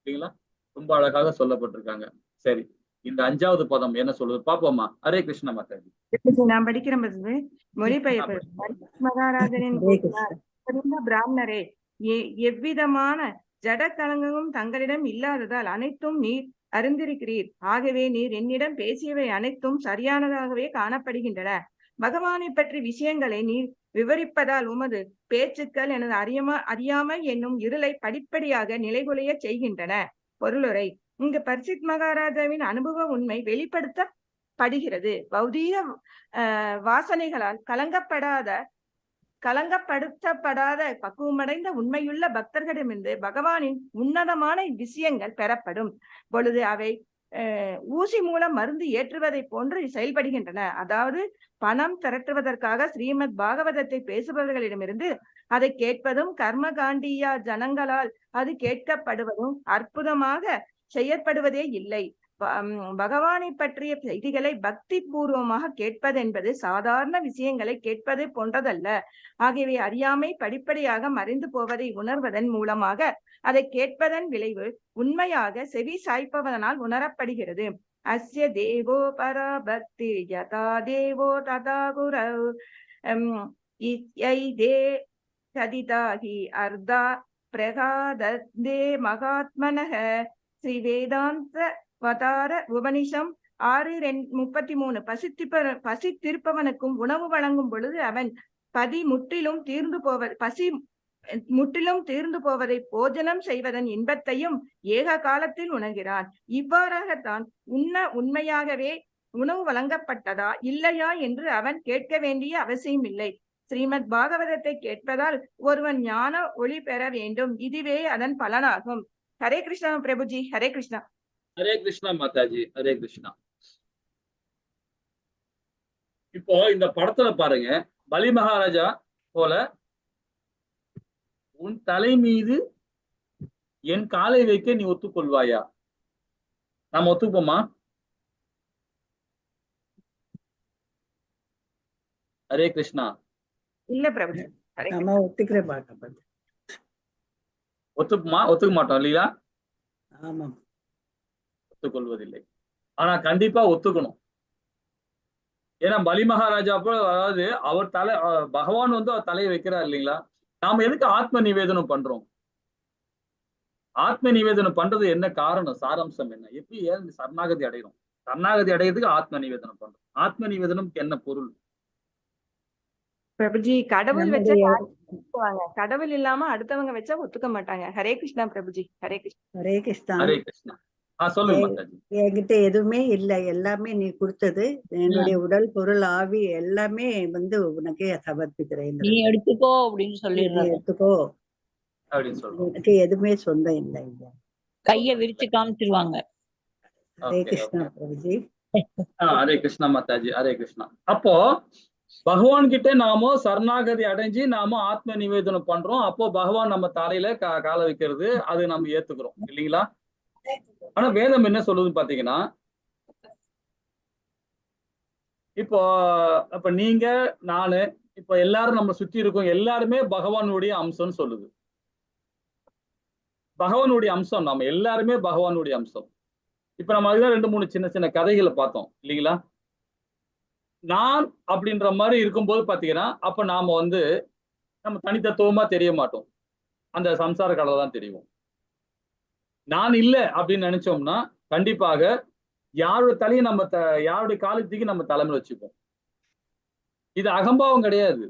S2: சரிங்களா? ரொம்ப அழகாக சொல்லப்பட்டிருக்காங்க. சரி, இந்த 5வது பதம் என்ன சொல்லுது பாப்போமா? ஹரே கிருஷ்ண மாதாஜி.
S4: நான் படிக்கிறேன் மொழிபெயர்ப்பு. மகாராஜனின் பிராமணரே, எவ்விதமான ஜட கலங்கமும் தங்களிடம் இல்லாததால் அனைத்தும் நீர் அறிந்திருக்கிறீர். ஆகவே நீர் என்னிடம் பேசியவை அனைத்தும் சரியானதாகவே காணப்படுகின்றன. பகவானை பற்றி விஷயங்களை நீர் விவரிப்பதால் உமது பேச்சுக்கள் எனது அறியாமை என்னும் இருளை படிப்படியாக நிலைகுலைய செய்கின்றன. பொருளுரை. இங்கு பரிசித் மகாராஜாவின் அனுபவ உண்மை வெளிப்படுத்தப்படுகிறது. பௌதீக வாசனைகளால் கலங்கப்படுத்தப்படாத பக்குவமடைந்த உண்மையுள்ள பக்தர்களிடமிருந்து பகவானின் உன்னதமான விஷயங்கள் பெறப்படும் பொழுது அவை ஊசி மூலம் மருந்து ஏற்றுவதை போன்று செயல்படுகின்றன. அதாவது பணம் திரட்டுவதற்காக ஸ்ரீமத் பாகவதத்தை பேசுபவர்களிடமிருந்து அதை கேட்பதும், கர்மகாண்டியா ஜனங்களால் அது கேட்கப்படுவதும் அற்புதமாக செயற்படுவதே இல்லை.
S8: பகவானை பற்றிய செய்திகளை பக்தி பூர்வமாக கேட்பதென்பது சாதாரண விஷயங்களை கேட்பது போன்றதல்ல. ஆகியவை அறியாமை படிப்படியாக மறைந்து போவதை உணர்வதன் மூலமாக அதை கேட்பதன் விளைவு உண்மையாக செவி சாய்ப்பவதனால் உணரப்படுகிறது. அஸ்ய தேவோ பராபக்தி யதா தேவோ ததா குரௌ இத்யைதே சதிதாஹி அர்த்தா பிரகாதே மகாத்மனஹ. ஸ்ரீ வேதாந்த வதார உபனிஷம் 6:33. பசித்திருப்பவனுக்கும் உணவு வழங்கும் பொழுது அவன் பசி முற்றிலும் தீர்ந்து போவதை போஜனம் செய்வதன் இன்பத்தையும் ஏக காலத்தில் உணர்கிறான். இவ்வாறாகத்தான் உண்மையாகவே உணவு வழங்கப்பட்டதா இல்லையா என்று அவன் கேட்க வேண்டிய அவசியம் இல்லை. ஸ்ரீமத் பாகவதத்தை கேட்பதால் ஒருவன் ஞான ஒளி பெற வேண்டும். இதுவே அதன் பலனாகும். ஹரே கிருஷ்ணா பிரபுஜி. ஹரே கிருஷ்ணா.
S2: ஹரே கிருஷ்ணா மாதாஜி. ஹரே கிருஷ்ணா. இப்போ இந்த படத்துல பாருங்க, பலி மகாராஜா போல உன் தலை மீது என் காலை வைக்க நீ ஒத்துக்கொள்வாயா? நாம ஒத்துப்போமா? ஹரே கிருஷ்ணா.
S8: இல்ல பிரபுஜி.
S7: நம்ம ஒத்துக்கிற மாட்டோம்.
S2: ஒத்துக்க மாட்டோம் இல்லையா?
S7: ஆமாம்,
S2: ஒத்துக்கொள்வதில்லை. ஆனா கண்டிப்பா ஒத்துக்கணும். ஏன்னா பலி மகாராஜா போல, அதாவது அவர் பகவான் வந்து அவர் தலையை வைக்கிறார் இல்லைங்களா? நாம எதுக்கு ஆத்ம நிவேதனம் பண்றோம்? ஆத்ம நிவேதனம் பண்றது என்ன காரணம்? சாராம்சம் என்ன? எப்படி ஏன் சரணாகதி அடைகிறோம்? சரணாகதி அடைகிறதுக்கு ஆத்ம நிவேதனம் பண்றோம். ஆத்ம நிவேதனம்க்கு என்ன பொருள்?
S8: பிரபுஜி, கடவுள் வச்சா ஒத்துக்குவாங்க, கடவுள் இல்லாம அடுத்தவங்க வச்சா ஒத்துக்க மாட்டாங்க. ஹரே கிருஷ்ணா பிரபுஜி. ஹரே கிருஷ்ணா.
S7: ஹரே கிருஷ்ணா.
S2: ஹரே கிருஷ்ணா. சொல்லுங்க மாதாஜி.
S7: என்கிட்ட எதுவுமே இல்ல, எல்லாமே நீ கொடுத்தது. என்னுடைய உடல் பொருள் ஆவி எல்லாமே வந்து உனக்கே சமர்ப்பிக்கிறேன்.
S4: நீ எடுத்துக்கோ அப்படின்னு சொல்லிடுறாங்க.
S7: எடுத்துக்கோ
S2: அப்படின்னு சொல்றோம்.
S7: எனக்கு எதுவுமே சொந்தம் இல்லை.
S4: கைய விரிச்சு காமிச்சிருவாங்க.
S7: ஹரே கிருஷ்ணா பிரபுஜி.
S2: ஹரே கிருஷ்ணா மாதாஜி. ஹரே கிருஷ்ணா. அப்போ பகவான் கிட்ட நாம சரணாகதி அடைஞ்சு நாம ஆத்ம நிவேதனம் பண்றோம். அப்போ பகவான் நம்ம தலையில கால வைக்கிறது, அது நம்ம ஏத்துக்கிறோம் இல்லைங்களா? ஆனா வேதம் என்ன சொல்லுதுன்னு பாத்தீங்கன்னா, இப்போ நீங்க நானு இப்ப எல்லாரும் நம்ம சுத்தி இருக்கோம், எல்லாருமே பகவானுடைய அம்சம்னு சொல்லுது. பகவானுடைய அம்சம், நம்ம எல்லாருமே பகவானுடைய அம்சம். இப்ப நம்ம அதுதான் 2-3 சின்ன சின்ன கதைகளை பார்த்தோம் இல்லைங்களா? நான் அப்படின்ற மாதிரி இருக்கும்போது பாத்தீங்கன்னா, அப்ப நாம வந்து நம்ம தனித்தத்துவமா தெரிய மாட்டோம், அந்த சம்சார கடலை தான் தெரியும். நான் இல்லை அப்படின்னு நினைச்சோம்னா கண்டிப்பாக யாரோட தலையை நம்ம யாருடைய காலத்துக்கு நம்ம தலைமையில வச்சுப்போம். இது அகம்பாவம் கிடையாது,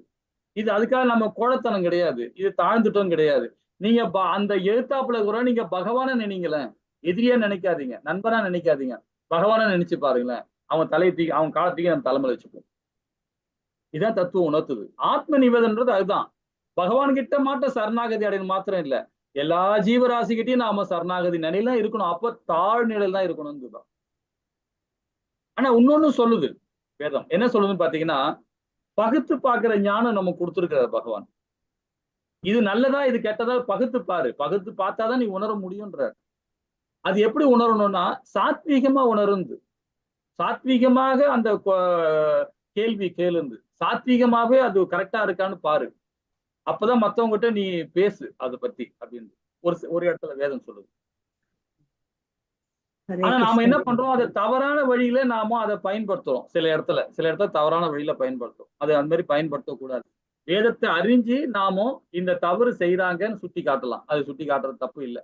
S2: இது அதுக்காக நம்ம கோழத்தனம் கிடையாது, இது தாழ்ந்துட்டோம் கிடையாது. நீங்க அந்த எழுத்தாப்புல கூட நீங்க பகவான நினைங்களேன், எதிரியா நினைக்காதீங்க, நண்பனா நினைக்காதீங்க, பகவான நினைச்சு பாருங்களேன். அவன் அவன் காலத்துக்கு நம்ம தலைமையில வச்சுப்போம். இதான் தத்துவம் உணர்த்துது. ஆத்ம நிவேதன்றது அதுதான். பகவான் கிட்ட மாட்ட சரணாகதி அடையணும் மாத்திரம் இல்ல, எல்லா ஜீவராசிகிட்டையும் நாம சரணாகதி நிலையில இருக்கணும். அப்ப தாழ்நிலையில தான் இருக்கணும். ஆனா இன்னொன்னு சொல்லுது வேதம், என்ன சொல்லுதுன்னு பாத்தீங்கன்னா, பகுத்து பாக்குற ஞானம் நம்ம கொடுத்துருக்கிறார் பகவான். இது நல்லதா இது கெட்டதா பகுத்து பாரு, பகுத்து பார்த்தாதான் நீ உணர முடியும்ன்றார். அது எப்படி உணரணும்னா சாத்வீகமா உணர்ந்து, சாத்வீகமாக அந்த கேள்வி கேளுந்து, சாத்வீகமாவே அது கரெக்டா இருக்கான்னு பாரு. அப்பதான் மத்தவங்ககிட்ட நீ பேசு அதை பத்தி அப்படின்னு ஒரு இடத்துல வேதம் சொல்லுது. ஆனா நாம என்ன பண்றோம், அதை தவறான வழியில நாம அதை பயன்படுத்துறோம். சில இடத்துல தவறான வழியில பயன்படுத்துறோம். அது அந்த மாதிரி பயன்படுத்தக்கூடாது. வேதத்தை அறிஞ்சு நாம இந்த தவறு செய்யறாங்கன்னு சுட்டி காட்டலாம், அது சுட்டி காட்டுறது தப்பு இல்லை.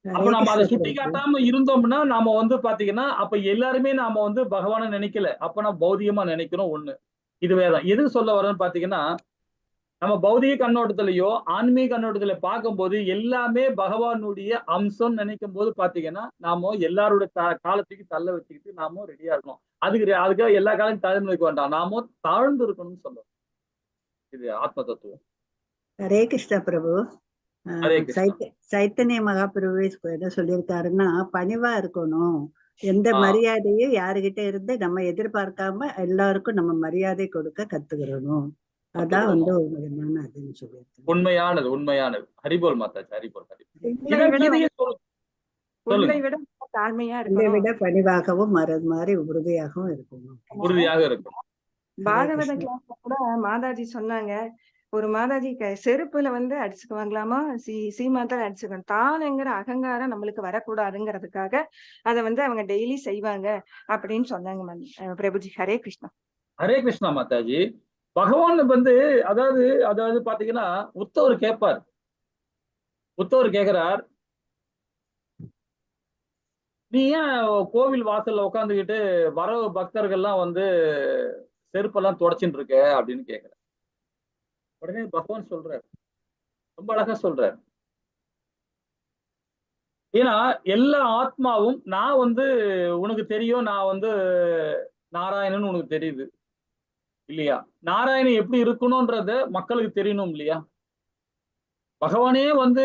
S2: அப்ப நம்ம அதை சுட்டி காட்டாம இருந்தோம்னா நாம வந்து பாத்தீங்கன்னா, அப்ப எல்லாருமே நாம வந்து பகவான நினைக்கல, அப்ப நம்ம பௌதிகமா நினைக்கிறோம். ஒண்ணு இது வேதம் எதுக்கு சொல்ல வரேன்னு பாத்தீங்கன்னா, நம்ம பௌதிக கண்ணோட்டத்திலேயோ ஆன்மீக கண்ணோட்டத்துல பார்க்கும்போது எல்லாமே பகவானுடைய அம்சம் நினைக்கும் போது பாத்தீங்கன்னா, நாம எல்லாருடைய காலத்துக்கு தள்ள வச்சுக்கிட்டு நாம ரெடியா இருக்கணும். அதுக்காக எல்லா காலத்தையும் தலைமை வைக்க வேண்டாம், நாம தாழ்ந்து இருக்கணும்னு சொல்றோம். இது ஆத்ம தத்துவம்.
S7: ஹரே கிருஷ்ணா பிரபு. சைத்தன்ய மகாபிரபு என்ன சொல்லியிருக்காருன்னா, பணிவா இருக்கணும், எந்த மரியாதையும் யாருகிட்ட இருந்து நம்ம எதிர்பார்க்காம எல்லாருக்கும் நம்ம மரியாதை கொடுக்க கத்துக்கிறணும். அதான் வந்து அதுன்னு சொல்லியிருக்கேன்.
S2: உண்மையானது. ஹரிபோல் மாதாஜி, ஹரிபோல்.
S8: தாழ்மையா
S7: அதை
S8: இருக்கணும்.
S7: விட பணிவாகவும் மாதிரி உறுதியாகவும் இருக்கணும்.
S2: உறுதியாக இருக்கும்.
S8: பாகவத கிளாஸ்ல கூட மாதாஜி சொன்னாங்க, ஒரு மாதாஜி செருப்புல வந்து அடிச்சுக்குவாங்களாமா, சீமாத்தால் அடிச்சுக்கணும். தானுங்கிற அகங்காரம் நம்மளுக்கு வரக்கூடாதுங்கிறதுக்காக அதை வந்து அவங்க டெய்லி செய்வாங்க அப்படின்னு சொன்னாங்க. பிரபுஜி, ஹரே கிருஷ்ணா.
S2: ஹரே கிருஷ்ணா மாதாஜி. பகவான் வந்து அதாவது அதாவது பாத்தீங்கன்னா உத்தவர் கேட்பார். உத்தவர் கேட்கிறார், நீ ஏன் கோவில் வாசல்ல உட்காந்துக்கிட்டு வர பக்தர்கள்லாம் வந்து செருப்பெல்லாம் தொடச்சின்னு இருக்க அப்படின்னு கேட்கிறார். உடனே பகவான் சொல்றார், ரொம்ப அழகா சொல்றார், ஏன்னா எல்லா ஆத்மாவும் நான் வந்து உனக்கு தெரியும், நான் வந்து நாராயணன் உனக்கு தெரியுது இல்லையா? நாராயணன் எப்படி இருக்கணும்ன்றத மக்களுக்கு தெரியணும் இல்லையா? பகவானே வந்து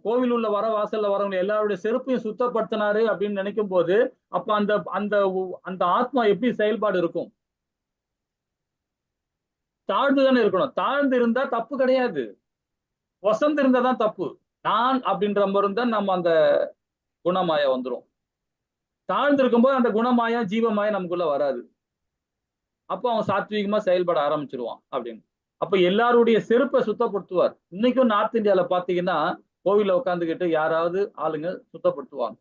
S2: கோவில் உள்ள வர வாசல்ல வரவங்க எல்லாருடைய செருப்பையும் சுத்தப்படுத்தினாரு அப்படின்னு நினைக்கும் போது அப்ப அந்த அந்த அந்த ஆத்மா எப்படி செயல்பாடு இருக்கும்? தாழ்ந்துதானே இருக்கணும். தாழ்ந்து இருந்தா தப்பு கிடையாது, வசந்து இருந்தாதான் தப்பு. நான் அப்படின்ற மாதிரி இருந்தா நம்ம அந்த குணமாயா வந்துரும். தாழ்ந்து இருக்கும்போது அந்த குணமாயா ஜீவமாயா நமக்குள்ள வராது. அப்போ அவன் சாத்வீகமா செயல்பட ஆரம்பிச்சிருவான் அப்படின்னு. அப்ப எல்லாருடைய செருப்பை சுத்தப்படுத்துவார். இன்னைக்கும் நார்த் இந்தியால பாத்தீங்கன்னா கோவில உட்காந்துக்கிட்டு யாராவது ஆளுங்க சுத்தப்படுத்துவாங்க.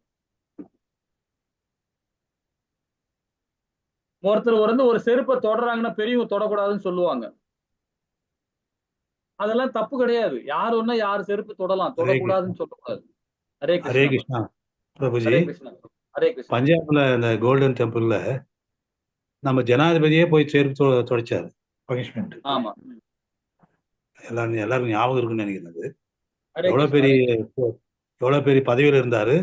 S2: ஒருத்தர் வந்து ஒரு செருப்பை தொடறாங்கன்னா பெரியவங்க தொடக்கூடாதுன்னு சொல்லுவாங்க. அதெல்லாம் தப்பு கிடையாது. யார் ஒண்ணா யார் செருப்பு தொடலாம், தொடக்கூடாதுன்னு சொல்லக்கூடாது. ஹரே
S9: ஹரே
S2: கிருஷ்ணா.
S9: கிருஷ்ணா பிரபுஜி.
S2: ஹரே கிருஷ்ணா. ஹரே கிருஷ்ணா.
S9: பஞ்சாப்ல இந்த கோல்டன் டெம்பிள்ல நம்ம ஜனாதிபதியே போய் செருப்பு தொடச்சாரு பனிஷ்மெண்ட்.
S2: ஆமா,
S9: எல்லாரும் ஞாபகம் இருக்குன்னு நினைக்கிறது.
S2: ஹரே
S9: எவ்வளவு
S2: கிருஷ்ணா.
S9: எவ்வளவு பெரிய பதவியில இருந்தாரு.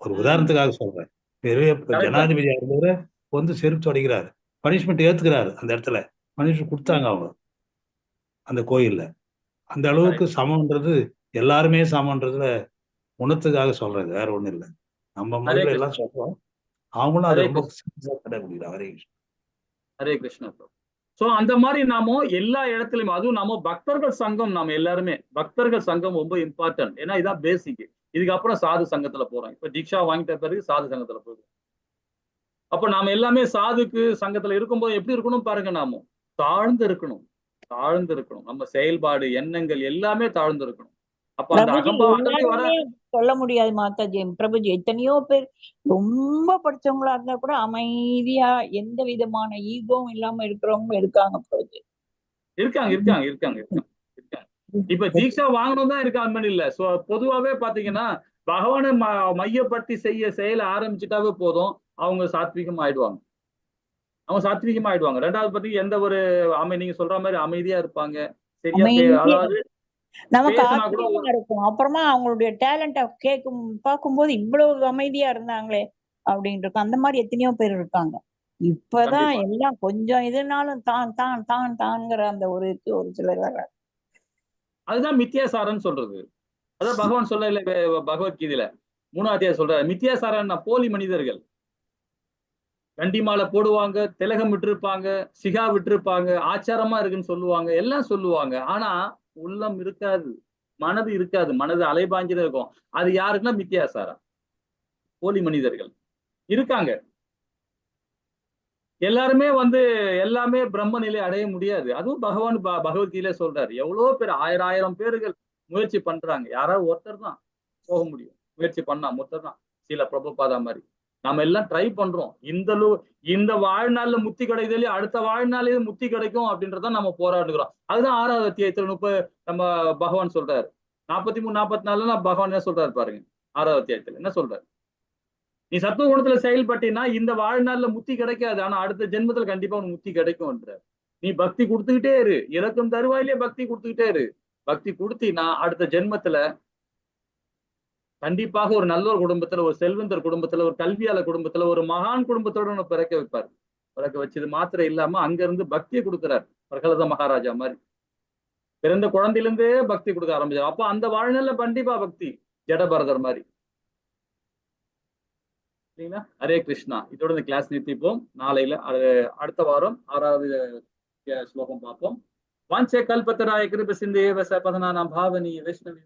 S9: ஒரு உதாரணத்துக்காக சொல்றேன். பெரிய ஜனாதிபதியா இருந்தவரை வந்து செருப்பு தொடக்கிறாரு, பனிஷ்மெண்ட் ஏத்துக்கிறாரு. அந்த இடத்துல பனிஷ்மெண்ட் கொடுத்தாங்க அவங்க அந்த கோயில்ல. அந்த அளவுக்கு சமம்ன்றது, எல்லாருமே சமம்ன்றதுல உணர்த்துக்காக சொல்றது, வேற ஒண்ணும் இல்லை. நம்ம மொழியில எல்லாம் சொல்றோம், அவங்களும் அதை ரொம்ப கடைபிடிக்கிறாங்க. ஹரே கிருஷ்ணா.
S2: ஹரே கிருஷ்ணா. சோ அந்த மாதிரி நாம எல்லா இடத்துலயும், அதுவும் நாம பக்தர்கள் சங்கம், நாம எல்லாருமே பக்தர்கள் சங்கம் ரொம்ப இம்பார்ட்டன்ட். ஏன்னா இதான் பேசிக். இதுக்கப்புறம் சாது சங்கத்துல போறோம். இப்ப தீட்சா வாங்கிட்ட பிறகு சாது சங்கத்துல போயிடும். அப்ப நாம எல்லாமே சாதுக்கு சங்கத்துல இருக்கும்போது எப்படி இருக்கணும் பாருங்க, நாம தாழ்ந்து இருக்கணும். தாழ்ந்து இருக்கணும். நம்ம செயல்பாடு, எண்ணங்கள் எல்லாமே தாழ்ந்து இருக்கணும். அப்ப அந்த அகம்பாவம்
S4: சொல்ல முடியாது மாதாஜி. பிரபுஜி, எத்தனையோ பேர் ரொம்ப படிச்சவங்களா இருந்தா கூட அமைதியா எந்த விதமான ஈகோவும் இல்லாம இருக்கிறவங்க இருக்காங்க. பிரபுஜி
S2: இருக்காங்க இருக்காங்க இருக்காங்க இருக்காங்க இருக்காங்க. இப்ப தீட்சா வாங்கணும் தான் இருக்க அன்பன் இல்ல. சோ பொதுவாவே பாத்தீங்கன்னா பகவானை மையப்படுத்தி செய்ய செயல ஆரம்பிச்சுட்டாவே போதும், அவங்க சாத்வீகம் ஆயிடுவாங்க. அவங்க சாத்வீகமா ஆயிடுவாங்க. ரெண்டாவது பத்தி எந்த ஒரு நீங்க சொல்ற மாதிரி அமைதியா இருப்பாங்க. சரியா, அதாவது
S4: நமக்கு ஆச்சரியமா இருக்கும். அப்புறமா அவங்களுடைய டேலண்ட பார்க்கும்போது இவ்வளவு அமைதியா இருந்தாங்களே அப்படின்னு இருக்கும். அந்த மாதிரி எத்தனையோ பேர் இருக்காங்க. இப்பதான் எல்லாம் கொஞ்சம் இதுனாலும் தான் தான் தான் தான்ங்கிற அந்த ஒரு சிலர் வர்றாங்க.
S2: அதுதான் மித்தியாசாரன்னு சொல்றது. அதான் பகவான் சொல்ல இல்ல பகவத்கீதையில 3ஆம் அத்தியாயம் சொல்ற மித்தியாசாரன்னா போலி மனிதர்கள். கண்டிமாலை போடுவாங்க, திலகம் விட்டுருப்பாங்க, சிகா விட்டுருப்பாங்க, ஆச்சாரமா இருக்குன்னு சொல்லுவாங்க, எல்லாம் சொல்லுவாங்க. ஆனா உள்ளம் இருக்காது, மனது இருக்காது. மனது அலைபாஞ்சிதான் இருக்கும். அது யாருக்குன்னா மித்தியாசாரம், போலி மனிதர்கள் இருக்காங்க. எல்லாருமே வந்து எல்லாமே பிரம்ம நிலை அடைய முடியாது. அதுவும் பகவான் பகவத்கீதையில சொல்றாரு. எவ்வளவு பேர், ஆயிரம் பேர்கள் முயற்சி பண்றாங்க, யாராவது ஒருத்தர் தான் போக முடியும். முயற்சி பண்ணா மொத்தம் தான் சில பிரபுபாதா மாதிரி. நாம எல்லாம் ட்ரை பண்றோம். இந்த வாழ்நாள்ல முத்தி கிடைக்குது, அடுத்த வாழ்நாளே முத்தி கிடைக்கும் அப்படின்றத நம்ம போராடுகிறோம். அதுதான் 6வது அத்தியாயத்துல நம்ம பகவான் சொல்றாரு. 43, 44 பகவான் என்ன சொல்றாரு பாருங்க. 6வது அத்தியாயத்துல என்ன சொல்றாரு? நீ சத்துவ குணத்துல செயல்பட்டீங்கன்னா இந்த வாழ்நாள்ல முத்தி கிடைக்காது, ஆனா அடுத்த ஜென்மத்துல கண்டிப்பா உனக்கு முத்தி கிடைக்கும்ன்ற. நீ பக்தி கொடுத்துக்கிட்டே இரு, இறக்கும் தருவாயிலேயே பக்தி கொடுத்துக்கிட்டே இரு. பக்தி கொடுத்தீங்கன்னா அடுத்த ஜென்மத்துல கண்டிப்பாக ஒரு நல்ல ஒரு குடும்பத்துல, ஒரு செல்வந்தர் குடும்பத்துல, ஒரு கல்வியாளர் குடும்பத்துல, ஒரு மகான் குடும்பத்தோட பிறக்க வைப்பார். பிறக்க வச்சது மாத்திரம் இல்லாம அங்க இருந்து பக்தியை கொடுக்கிறார். பிரகலத மகாராஜா மாதிரி பிறந்த குழந்தையிலிருந்தே பக்தி கொடுக்க ஆரம்பிச்சார். அப்போ அந்த வாழ்நாள்ல கண்டிப்பா பக்தி, ஜடபரதர் மாதிரி. சரிங்களா? ஹரே கிருஷ்ணா. இதோட இந்த கிளாஸ் நிறுத்திப்போம். நாளையில அடுத்த வாரம் 6வது ஸ்லோகம் பார்ப்போம். வாஞ்சே கல்பத்தராய கிருப சிந்தே வச பதனானாம் பாவனி வைஷ்ணவி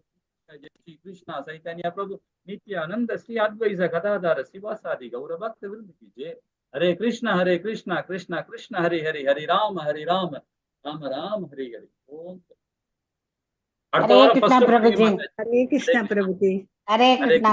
S2: जय श्री कृष्णा चैतन्य प्रभु नित्यानंद श्री अद्वैत गदाधर शिवासादि गौर भक्त वृंद की जय। हरे कृष्णा कृष्णा कृष्णा हरे हरे, हरे राम राम राम हरे हरे। ओम அடுத்த
S5: हरे
S2: வாரம்
S5: कृष्णा
S2: ஃபர்ஸ்ட்
S5: प्रभु जी,
S7: हरे कृष्णा प्रभु जी।
S5: हरे कृष्णा